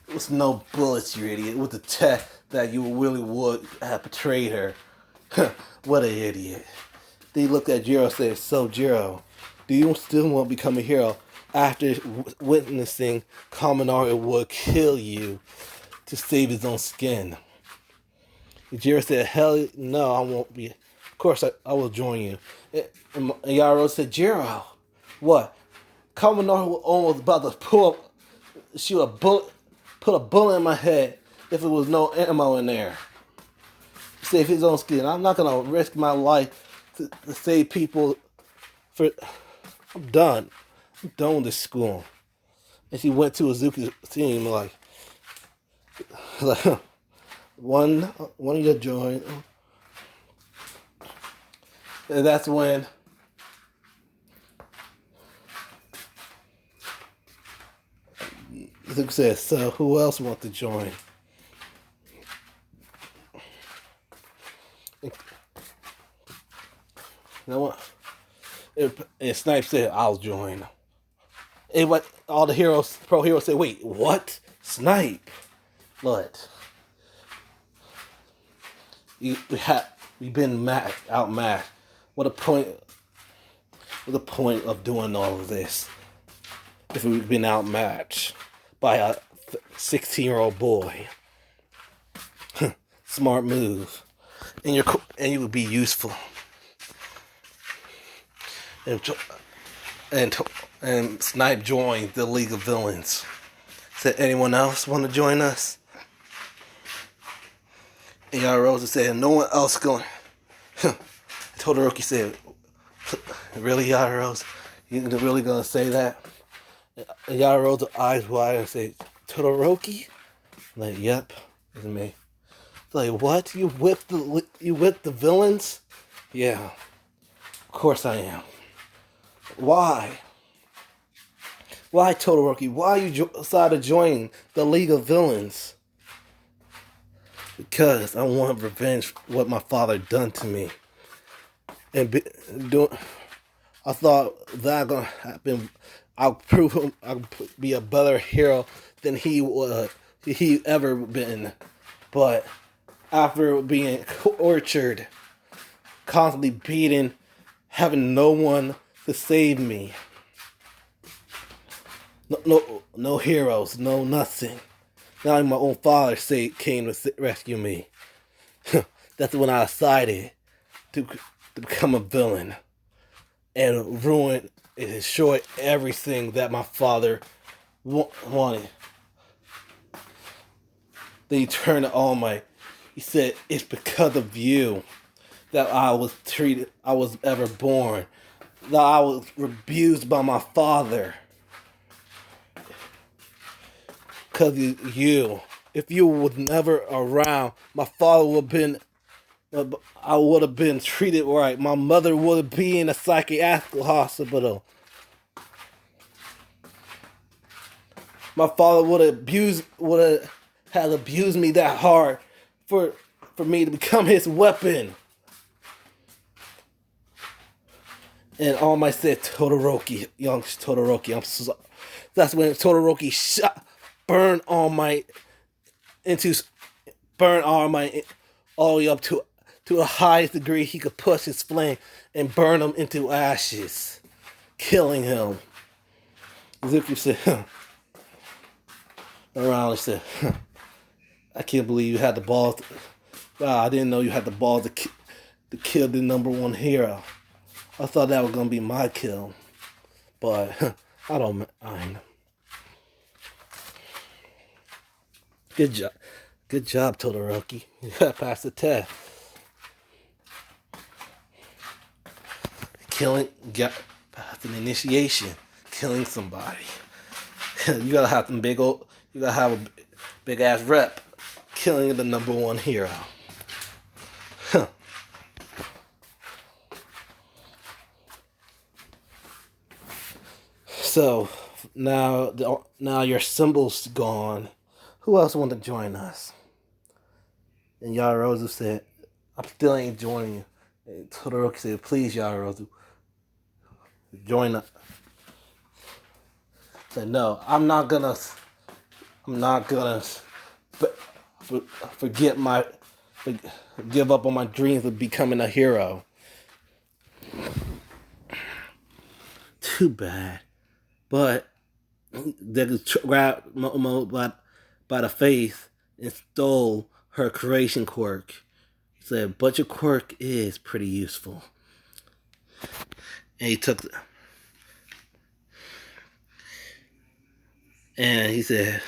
it was no bullets, you idiot. It was the tech that you really would have betrayed her. What an idiot. They looked at Jiro and said, so Jiro, do you still want to become a hero after witnessing Kaminari would kill you to save his own skin? Jiro said, hell no, I won't be. Of course, I will join you. And Yaro said, Jiro, what? Kaminari was almost about to shoot a bullet, put a bullet in my head if it was no ammo in there. Save his own skin. I'm not going to risk my life to save people. I'm done. I'm done with this school. And she went to Azuki's team like one of you join. And that's when Azuki says, so who else wants to join? You know what? And Snipe said, I'll join. And what all the heroes, pro heroes said, wait, what? Snipe? What? We've been outmatched. What a point? What the point of doing all of this if we've been outmatched by a 16-year-old boy? Smart move, and you would be useful. And Snipe joined the League of Villains. Said, anyone else want to join us? And Yarosa said, no one else going. Todoroki said, really, Yarosa? You really gonna say that? And Yarosa's eyes wide and said, Todoroki? I'm like, yep, it's me. It's like, what? You whipped the villains? Yeah, of course I am. Why? Why, Todoroki? Why you decided to join the League of Villains? Because I want revenge for what my father done to me. And do, I thought that gonna happen. I'll prove him. I'll be a better hero than he ever been. But after being tortured, constantly beaten, having no one to save me, no heroes, no nothing. Not even my own father came to rescue me. That's when I decided to, to become a villain and ruin and destroy everything that my father wanted. Then he turned to All Might. He said, "It's because of you that I was ever born. That I was abused by my father. Because of you. If you was never around, my father would have been, I would have been treated right. My mother would be in a psychiatric hospital. My father would have abused me that hard for me to become his weapon." And All Might said, "Todoroki, young Todoroki, I'm so." That's when Todoroki burned All Might into burn All Might all the way up to the highest degree he could push his flame and burn him into ashes, killing him. Zuki said, around and said, "I can't believe you had the balls. Wow, I didn't know you had the balls to kill the number one hero. I thought that was gonna be my kill, but I don't mind. Good job, good job, Todoroki. You got past the test. Got past an initiation, killing somebody. You gotta have some you gotta have a big ass rep, killing the number one hero." Huh. So now your symbol's gone. Who else want to join us? And Yarozu said, "I still ain't joining you." And Todoroki said, "Please, Yarozu, join us." I said, "No, I'm not gonna forget give up on my dreams of becoming a hero." Too bad. But Deku grabbed Momo by the face and stole her creation quirk. He said, "But your quirk is pretty useful." And he took and he said,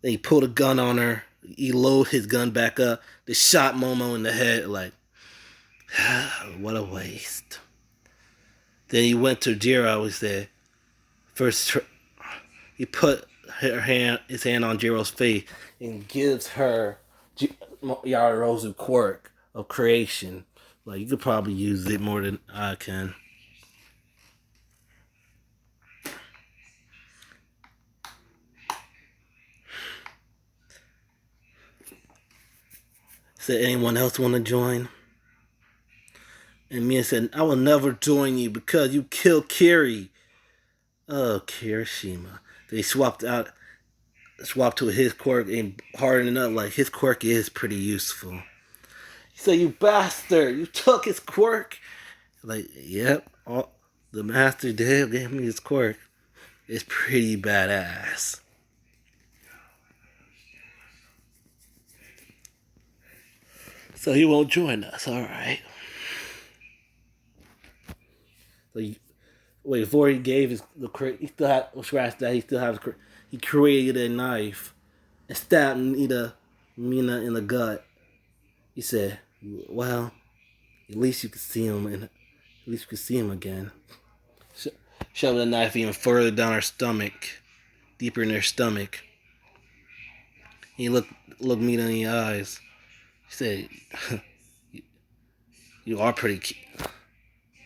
he pulled a gun on her. He loaded his gun back up. They shot Momo in the head like, what a waste. Then he went to Jiro. He said, he put his hand on Jiro's face and gives her Yarozu quirk of creation. Like, you could probably use it more than I can. Said, "Anyone else want to join?" And Mia said, "I will never join you because you killed Kiri." Oh, Kirishima. They swapped to his quirk and hardened up. Like, his quirk is pretty useful. He said, "You bastard! You took his quirk." Like, yep. The master did gave me his quirk. It's pretty badass. So he won't join us. All right. So wait, before he gave the quirk, he still had scratch that. He still has he created a knife and stabbed Mina in the gut. He said, "Well, at least you can see him, and at least you can see him again." Shoved the knife even further down her stomach, deeper in her stomach. He looked Mina in the eyes. He said, "You are pretty.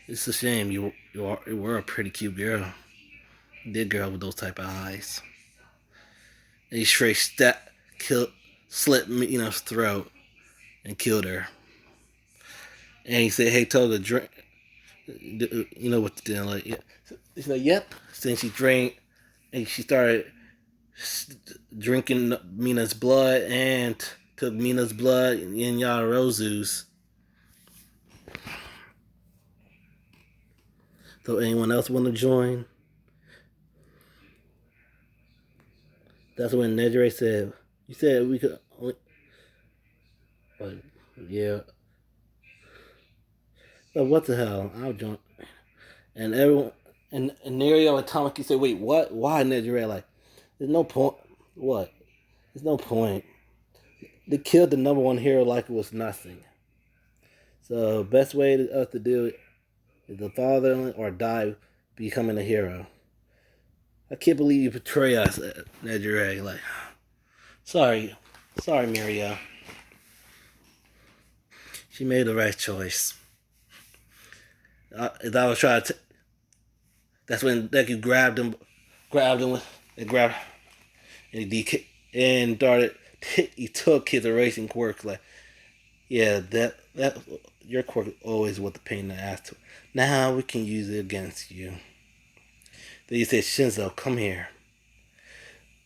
It's a shame you were a pretty cute girl. Good girl with those type of eyes. And he straight slit Mina's throat and killed her. And he said, "Hey, tell her to drink. You know what to do." Like, yeah. She's like, "Yep." Then she drank, and she started drinking Mina's blood and took Mina's blood and Yarozu's. So anyone else want to join? That's when Nedre said, "You said we could only." Like, yeah. But what the hell? I'll join. And everyone and Nerio and Tamaki said, "Wait, what? Why Nedre?" Like, there's no point. What? There's no point. They killed the number one hero like it was nothing. So best way to us to do it is the father or die becoming a hero. I can't believe you betray us, Nedre. Like, sorry, Miria. She made the right choice. That was trying to. That's when Deku grabbed him, and grabbed, and and started. He took his erasing quirk. Like, yeah, that your quirk always was the pain in the ass. Now we can use it against you. Then he said, "Shinzo, come here."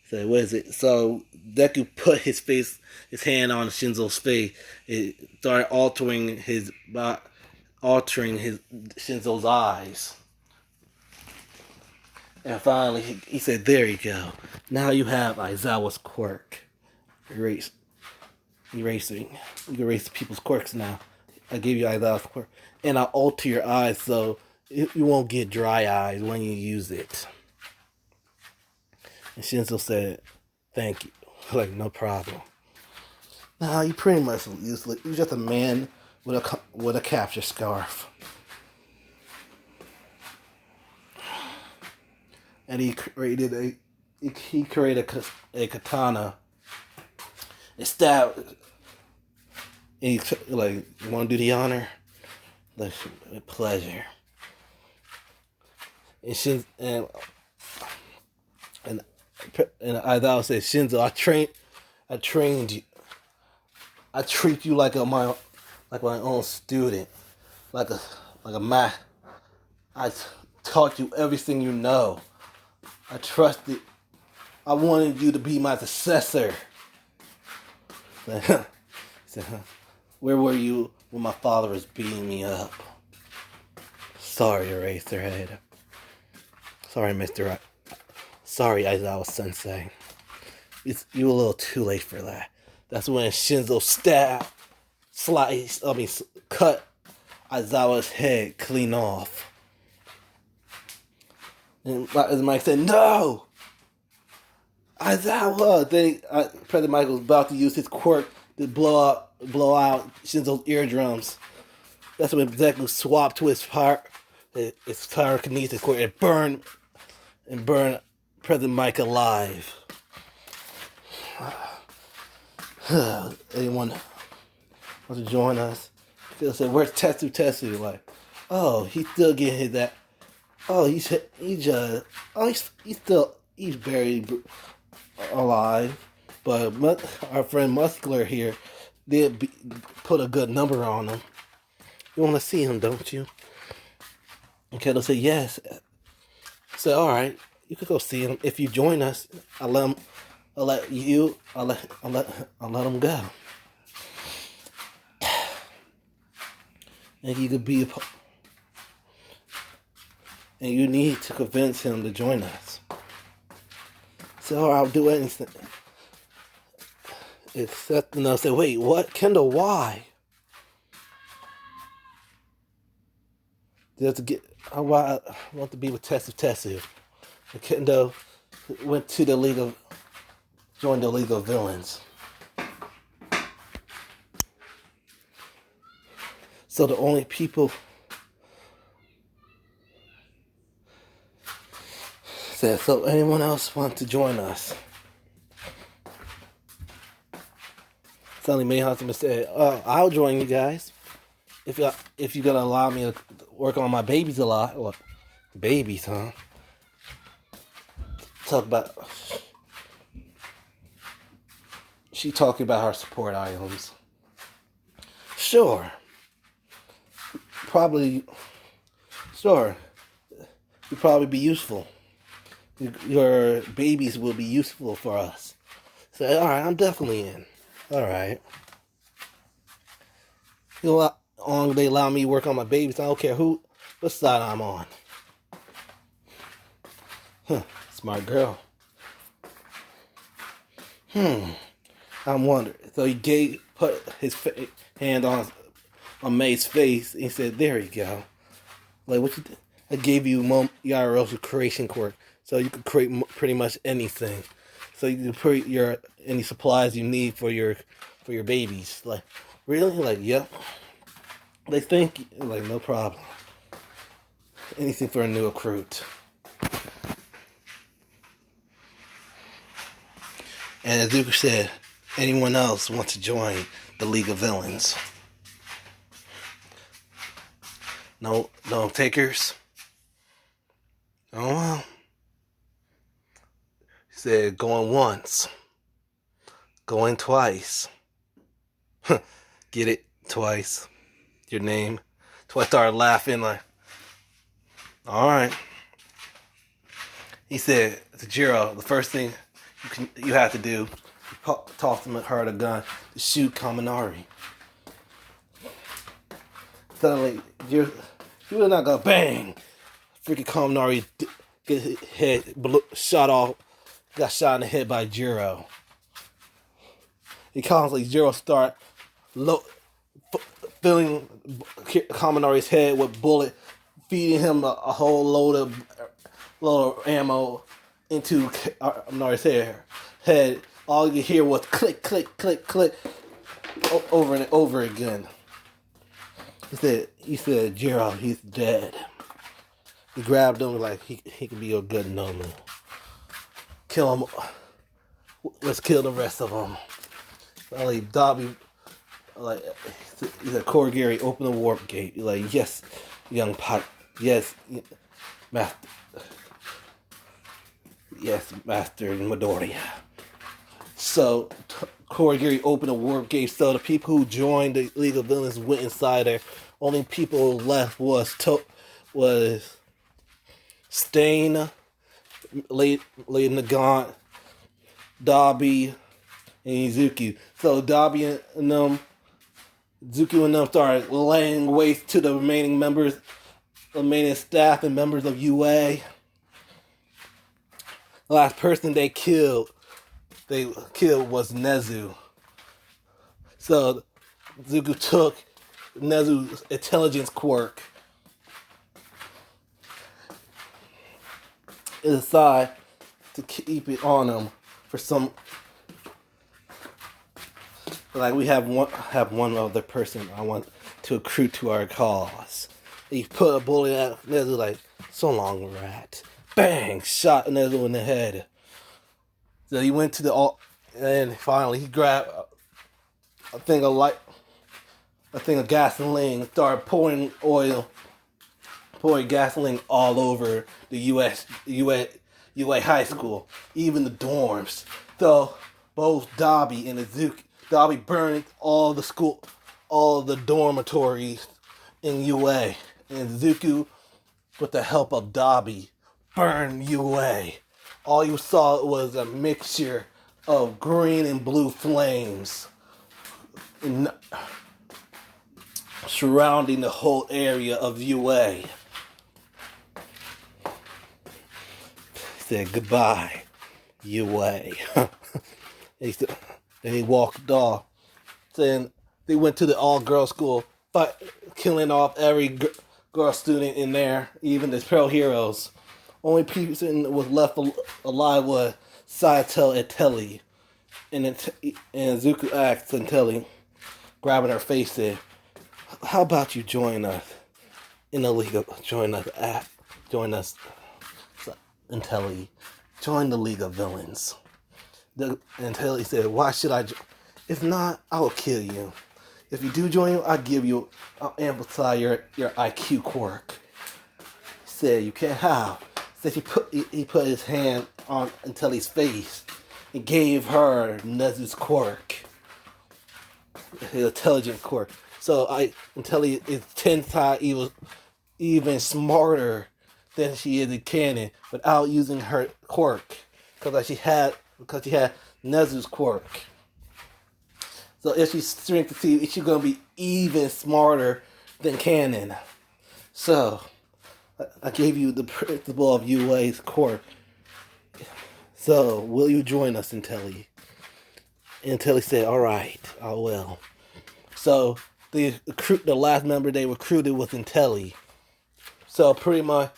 So what is it? So Deku put his hand on Shinzo's face. It started altering his Shinzo's eyes. And finally, he said, "There you go. Now you have Aizawa's quirk. Erasing. You can erase people's quirks now. I gave you Aizawa's quirk. And I'll alter your eyes so you won't get dry eyes when you use it." And Shinzo said, "Thank you." Like, no problem. Nah, you pretty much useless. You're just a man with a capture scarf. And he created a katana and stabbed. And he like, "You want to do the honor?" Like, with pleasure. And Aizawa said, "Shinzo, I trained you. I treat you like my own student, like a math. I taught you everything you know. I trusted. I wanted you to be my successor." Said, "Where were you when my father was beating me up?" "Sorry, Eraserhead. Sorry, Sorry, Aizawa Sensei. You a little too late for that." That's when Shinzo cut Aizawa's head clean off. And Mike said, "No! Aizawa!" Then President Michael was about to use his quirk to blow out Shinzo's eardrums. That's when Deku swapped to his pyrokinesis quirk and burned President Mike alive. Anyone want to join us? Phil said, "Where's Tetsu?" Like, oh, he's still getting that. Oh, he's buried alive. But our friend Muscular here did put a good number on him. You want to see him, don't you? And Keto said, "Yes." So, all right, you could go see him. If you join us, I'll let him go. And you could be and you need to convince him to join us. So I'll do anything. Except, say, "Wait, what? Kendall, why?" I want to be with Tetsu. And Kendall went to joined the League of Villains. So the only people said, "So anyone else want to join us?" Suddenly Mayhawk said, "I'll join you guys. if you're gonna allow me to work on my babies a lot, or babies, huh? Talk about she talking about her support items. Sure, probably. Sure, you'd probably be useful. Your babies will be useful for us. Say, all right, I'm definitely in. All right. They allow me to work on my babies. I don't care what side I'm on. Huh, smart girl. I'm wondering. So he put his hand on May's face and he said, "There you go. Like what you did. I gave you Yara's creation quirk, so you could create pretty much anything. So you can put any supplies you need for your babies. Like really? Like yep. They think like no problem. Anything for a new recruit." And as Deku said, anyone else wants to join the League of Villains? No takers? Oh well. He said going once. Going twice. Get it? Twice. Your name. Twice started laughing like, alright. He said to Jiro, the first thing you have to do, toss her the gun to shoot Kaminari. Suddenly, you were not gonna bang. Freaking Kaminari get his head shot off. Got shot in the head by Jiro. He constantly Jiro start filling Kaminari's head with bullet, feeding him a whole load of ammo into Kaminari's head. All you hear was click, click, click, click, over and over again. He said, Jiro, he's dead. He grabbed him like he could be a good Nomu. Kill him. Let's kill the rest of them. Like Dobby, like he said, Korigiri, open the warp gate. He's like, yes, young pot, yes, master, yes, Master Midoriya. So Korigiri opened the warp gate. So the people who joined the League of Villains went inside there. Only people left was Stain, Lady Nagant, Dobby, and Izuku. So Dobby and them, Izuku and them started laying waste to the remaining staff and members of UA. The last person they killed was Nezu. So Izuku took Nezu's intelligence quirk and decided to keep it on him for some. Like we have one other person I want to recruit to our cause. He put a bullet at Nezu like, so long, rat. Bang! Shot Nezu in the head. So he went to and finally he grabbed a thing of gasoline, started pouring gasoline all over the UA high school, even the dorms. So both Dobby and Izuku, Dobby burned all the dormitories in UA, and Izuku, with the help of Dobby, burned UA. All you saw was a mixture of green and blue flames surrounding the whole area of UA. He said, goodbye, UA. And he walked off. Then they went to the all-girls school, killing off every girl student in there, even the pro heroes. Only person that was left alive was Saito and Telly. And Zuko asked Telly, grabbing her face, said, how about you join us in the league of, join us, and Telly, join the League of Villains. And Telly said, why should I if not, I will kill you. If you do join, I'll amplify your IQ quirk. He said, you can't how? Said he put his hand on Intelli's face and gave her Nezu's quirk, his intelligent quirk. So Intelli is 10 times even smarter than she is in canon without using her quirk because she had Nezu's quirk. So if she's strength to see, she's gonna be even smarter than canon. So I gave you the principle of UA's quirk. So will you join us, Intelli? And Intelli said, "All right, I will." So the last member they recruited was Intelli. So pretty much,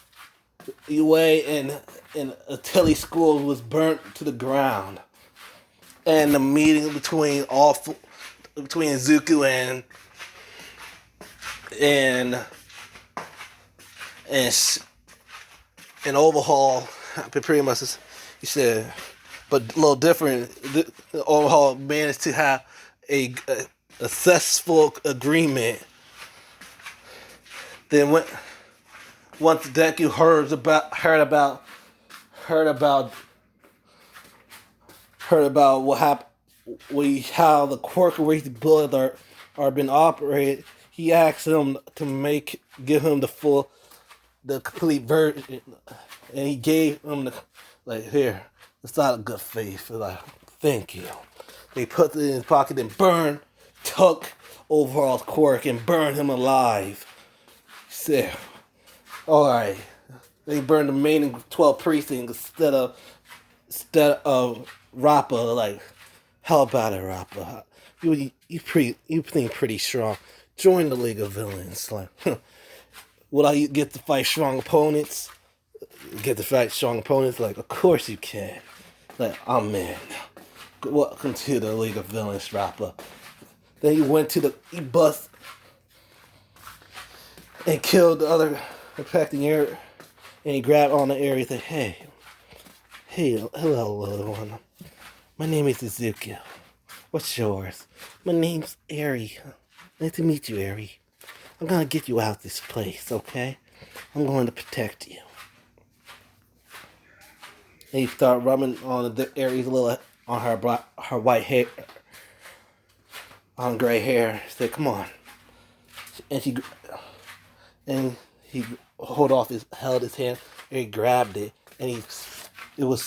UA and Intelli school was burnt to the ground, and the meeting between Zuko and Overhaul pretty much, he said, but a little different. The Overhaul managed to have a successful agreement. Then once Deku heard about what happened, how the corporation bullets are been operated, he asked him to give him the complete version, and he gave him here. It's not a good faith. Like, thank you. They put it in his pocket and took Overhaul's quirk and burned him alive. He said, all right. They burned the main 12 precincts instead of Rappa. Like, how about it, Rappa? You think pretty strong. Join the League of Villains. Like, will I get to fight strong opponents? Like, of course you can. Like, I'm in. Welcome to the League of Villains, Rappa. Then he bust and killed the other affecting air, and he grabbed on the area and said, hey, hello, little one. My name is Ezekiel. What's yours? My name's Eri. Nice to meet you, Eri. I'm gonna get you out of this place, okay? I'm going to protect you. And he started rubbing on Eri's on her white hair, on gray hair. He said, come on. And he held his hand, and he grabbed it, and it was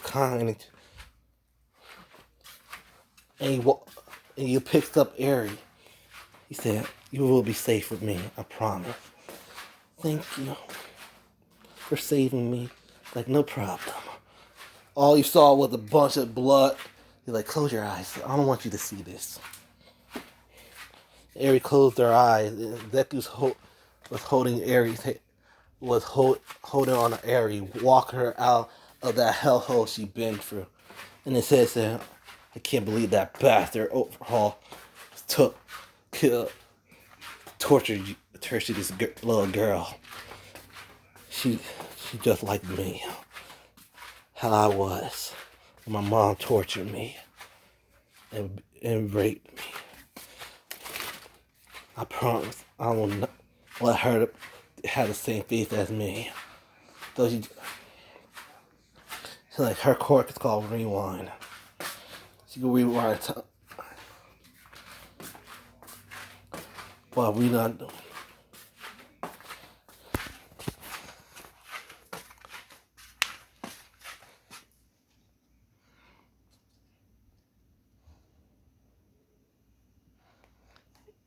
kind, and he picked up Eri. He said, you will be safe with me, I promise. Thank you for saving me. Like, no problem. All you saw was a bunch of blood. He's like, close your eyes. I don't want you to see this. Eri closed her eyes. Deku was holding Eri's holding on to Eri, walking her out of that hellhole she'd been through. And it said, I can't believe that bastard Overhaul tortured this little girl. She just like me. How I was. My mom tortured me and raped me. I promise I will not let her have the same faith as me. Though she's like, her quirk is called Rewind. She can rewind time. But we not doing.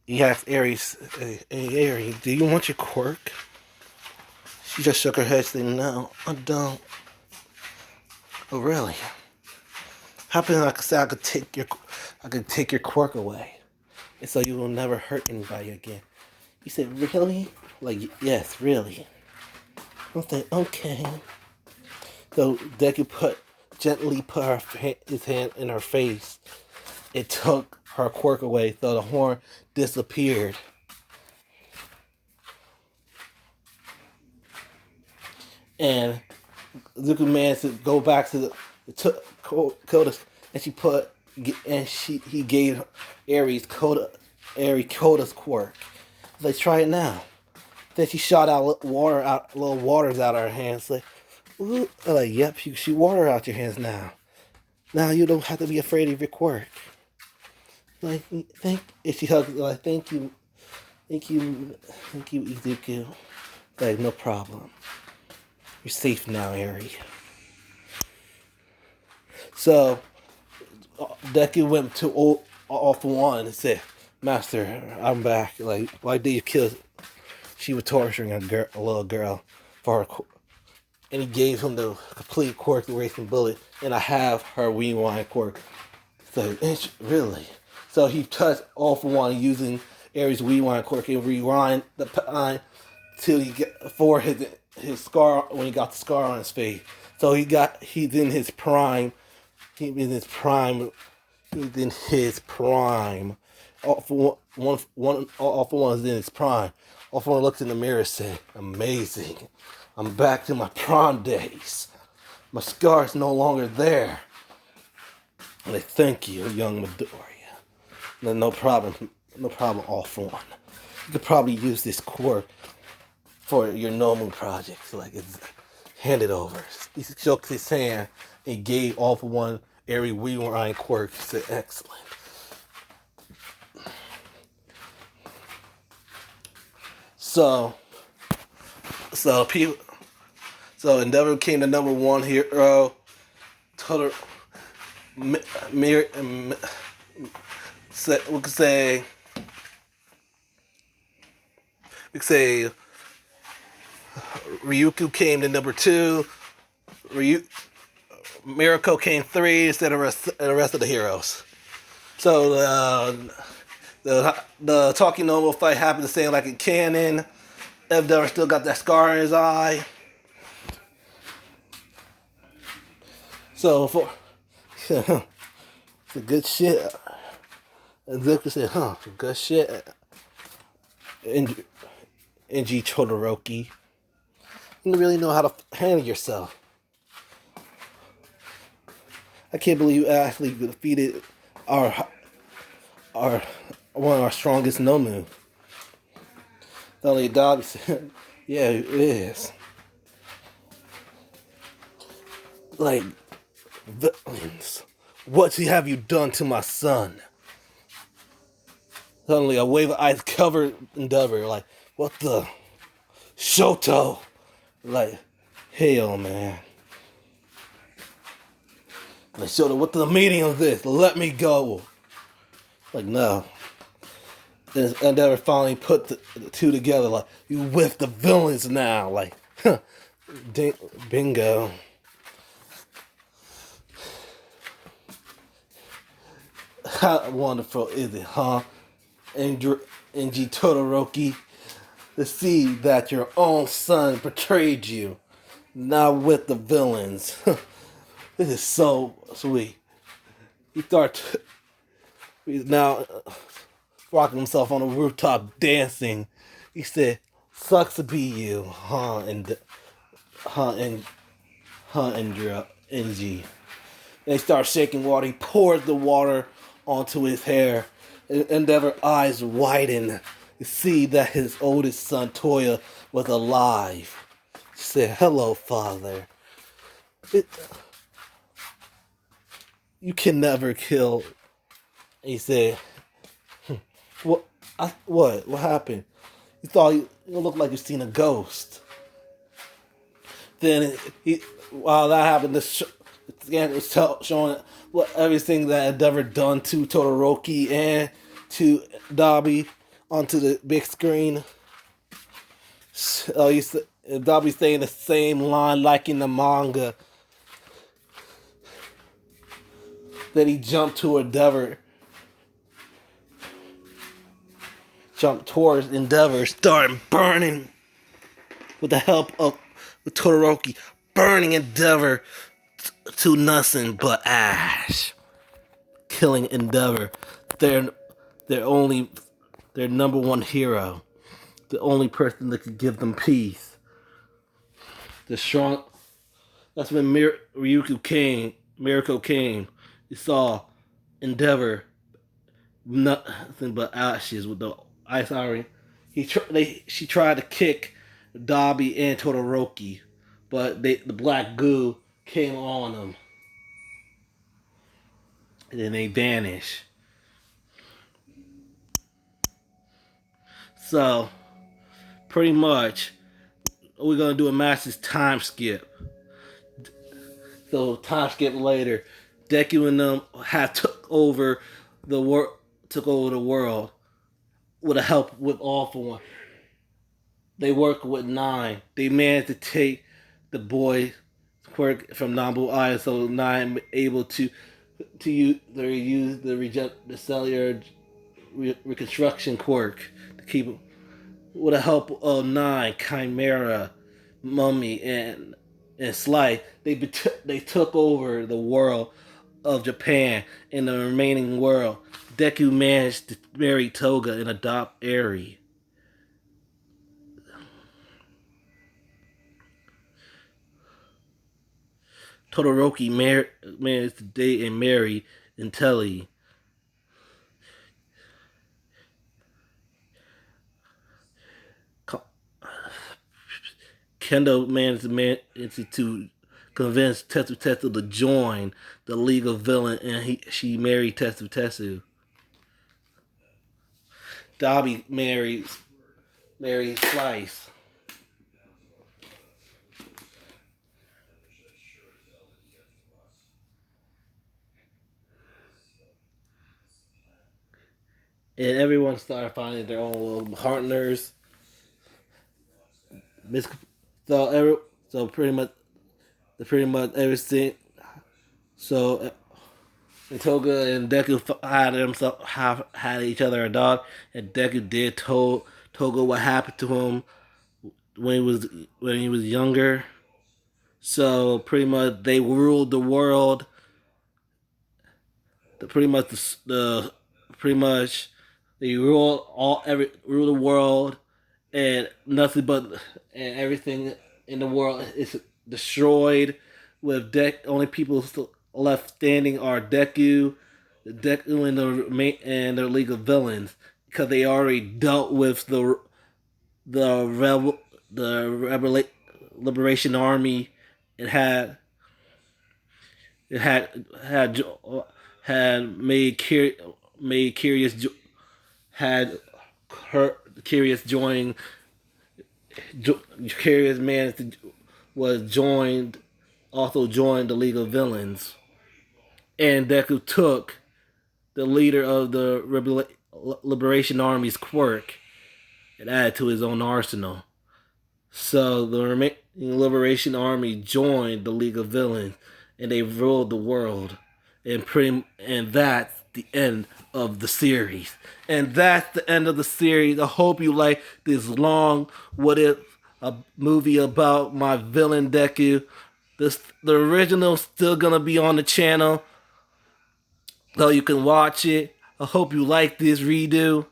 He asked Aries, hey, Aries, do you want your quirk? She just shook her head saying, no, I don't. Oh, really? How can I say I could take your quirk away, and so you will never hurt anybody again? He said, really? Like, yes, really. I said, okay. So Deku gently put his hand in her face. It took her quirk away, so the horn disappeared. And Zuko managed to go back to Koda, and he gave Aries Eri Koda's quirk. Let's try it now. Then she shot out little waters out of her hands. Like, ooh, like, yep, you can shoot water out your hands now. Now you don't have to be afraid of your quirk. Like, if she hugs, like, thank you, Izuku. Like, no problem. You're safe now, Eri. So, Deku went to All For One and said, Master, I'm back. Like, why did you kill? She was torturing a little girl for her, and he gave him the complete quirk erasing bullet, and I have her rewind quirk. So, really? So he touched All For One using Aries rewind quirk and rewind the time till he get for his scar when he got the scar on his face. So he's in his prime. He's in his prime. He's in his prime. All for one is in his prime. All For One looked in the mirror and said, "Amazing! I'm back to my prime days. My scar is no longer there." And I thank you, young Midoriya. No problem, All For One. You could probably use this quirk for your Nomu project. So like, hand it over. He shook his hand and gave All For One every rewind quirk. He said, excellent. So people, so Endeavor became the number one hero. Total, we could say Ryuku came to number two. Miracle came three instead of the rest of the heroes. So the Talking Normal fight happened the same like in canon. Endeavor still got that scar in his eye. So for it's a good shit. And Deku said, good shit. Enji Todoroki. You don't really know how to handle yourself. I can't believe you actually defeated our one of our strongest Nomu. Only Dobby said, yeah, it is. Like, villains, what have you done to my son? Suddenly a wave of ice covered Endeavor. Like, what the? Shoto! Like, hell, man. Like, Shoto, what's the meaning of this? Let me go. Like, no. Then Endeavor finally put the two together. Like, you with the villains now. Like, bingo. How wonderful is it, huh? Enji Todoroki, to see that your own son betrayed you, not with the villains. This is so sweet. He he's now rocking himself on the rooftop dancing. He said, "Sucks to be you, huh?" And Enji. They start shaking water. He pours the water onto his hair. Endeavor eyes widen to see that his oldest son, Toya, was alive. He said, hello, father. You can never kill. He said, what? What happened? You thought you looked like you seen a ghost. Then while that happened, the scan was showing what everything that Endeavor done to Todoroki and to Dobby onto the big screen. Dobby saying the same line like in the manga. Then he jumped to Endeavor. Jumped towards Endeavor, started burning with the help of Todoroki, burning Endeavor to nothing but ash. Killing Endeavor. Their number one hero. The only person that could give them peace. The strong. That's when Miracle came. You saw Endeavor nothing but ashes with the ice army. She tried to kick Dobby and Todoroki, but the black goo came on them, and then they vanished. So pretty much, we're gonna do a massive time skip. So time skip later, Deku and them have took over the world with the help with All For One. They work with Nine. They managed to take the boy quirk from Nambu Island, so Nine able to use the cellular reconstruction quirk to keep him. With the help of Nine, Chimera, Mummy, and Sly, they took over the world of Japan and the remaining world. Deku managed to marry Toga and adopt Eri. Todoroki managed to date and marry Intelli. Kendo managed to convince Tetsu Tetsu to join the League of Villains, and she married Tetsu Tetsu. Dobby married Slice. And everyone started finding their own little partners. So pretty much everything. So Toga and Deku had each other a dog, and Deku did told Toga what happened to him when he was younger. So pretty much they ruled the world. Pretty much pretty much they rule the world, and nothing but and everything in the world is destroyed. With only people still left standing are Deku and the League of Villains, because they already dealt with the rebel the Liberation Army. It had it had made had her Curious join Curious Man was joined also joined the League of Villains, and Deku took the leader of the Liberation Army's quirk and added to his own arsenal. So the remaining Liberation Army joined the League of Villains, and they ruled the world. And that's the end of the series. And that's the end of the series. I hope you like this long what if a movie about my villain Deku. The original's still gonna be on the channel, so you can watch it. I hope you like this redo.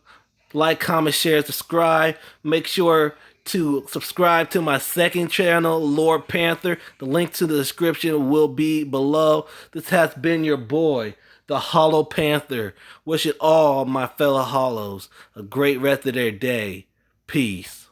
Like, comment, share, subscribe. Make sure to subscribe to my second channel, Lord Panther. The link to the description will be below. This has been your boy, the Hollow Panther. Wishing all my fellow Hollows a great rest of their day. Peace.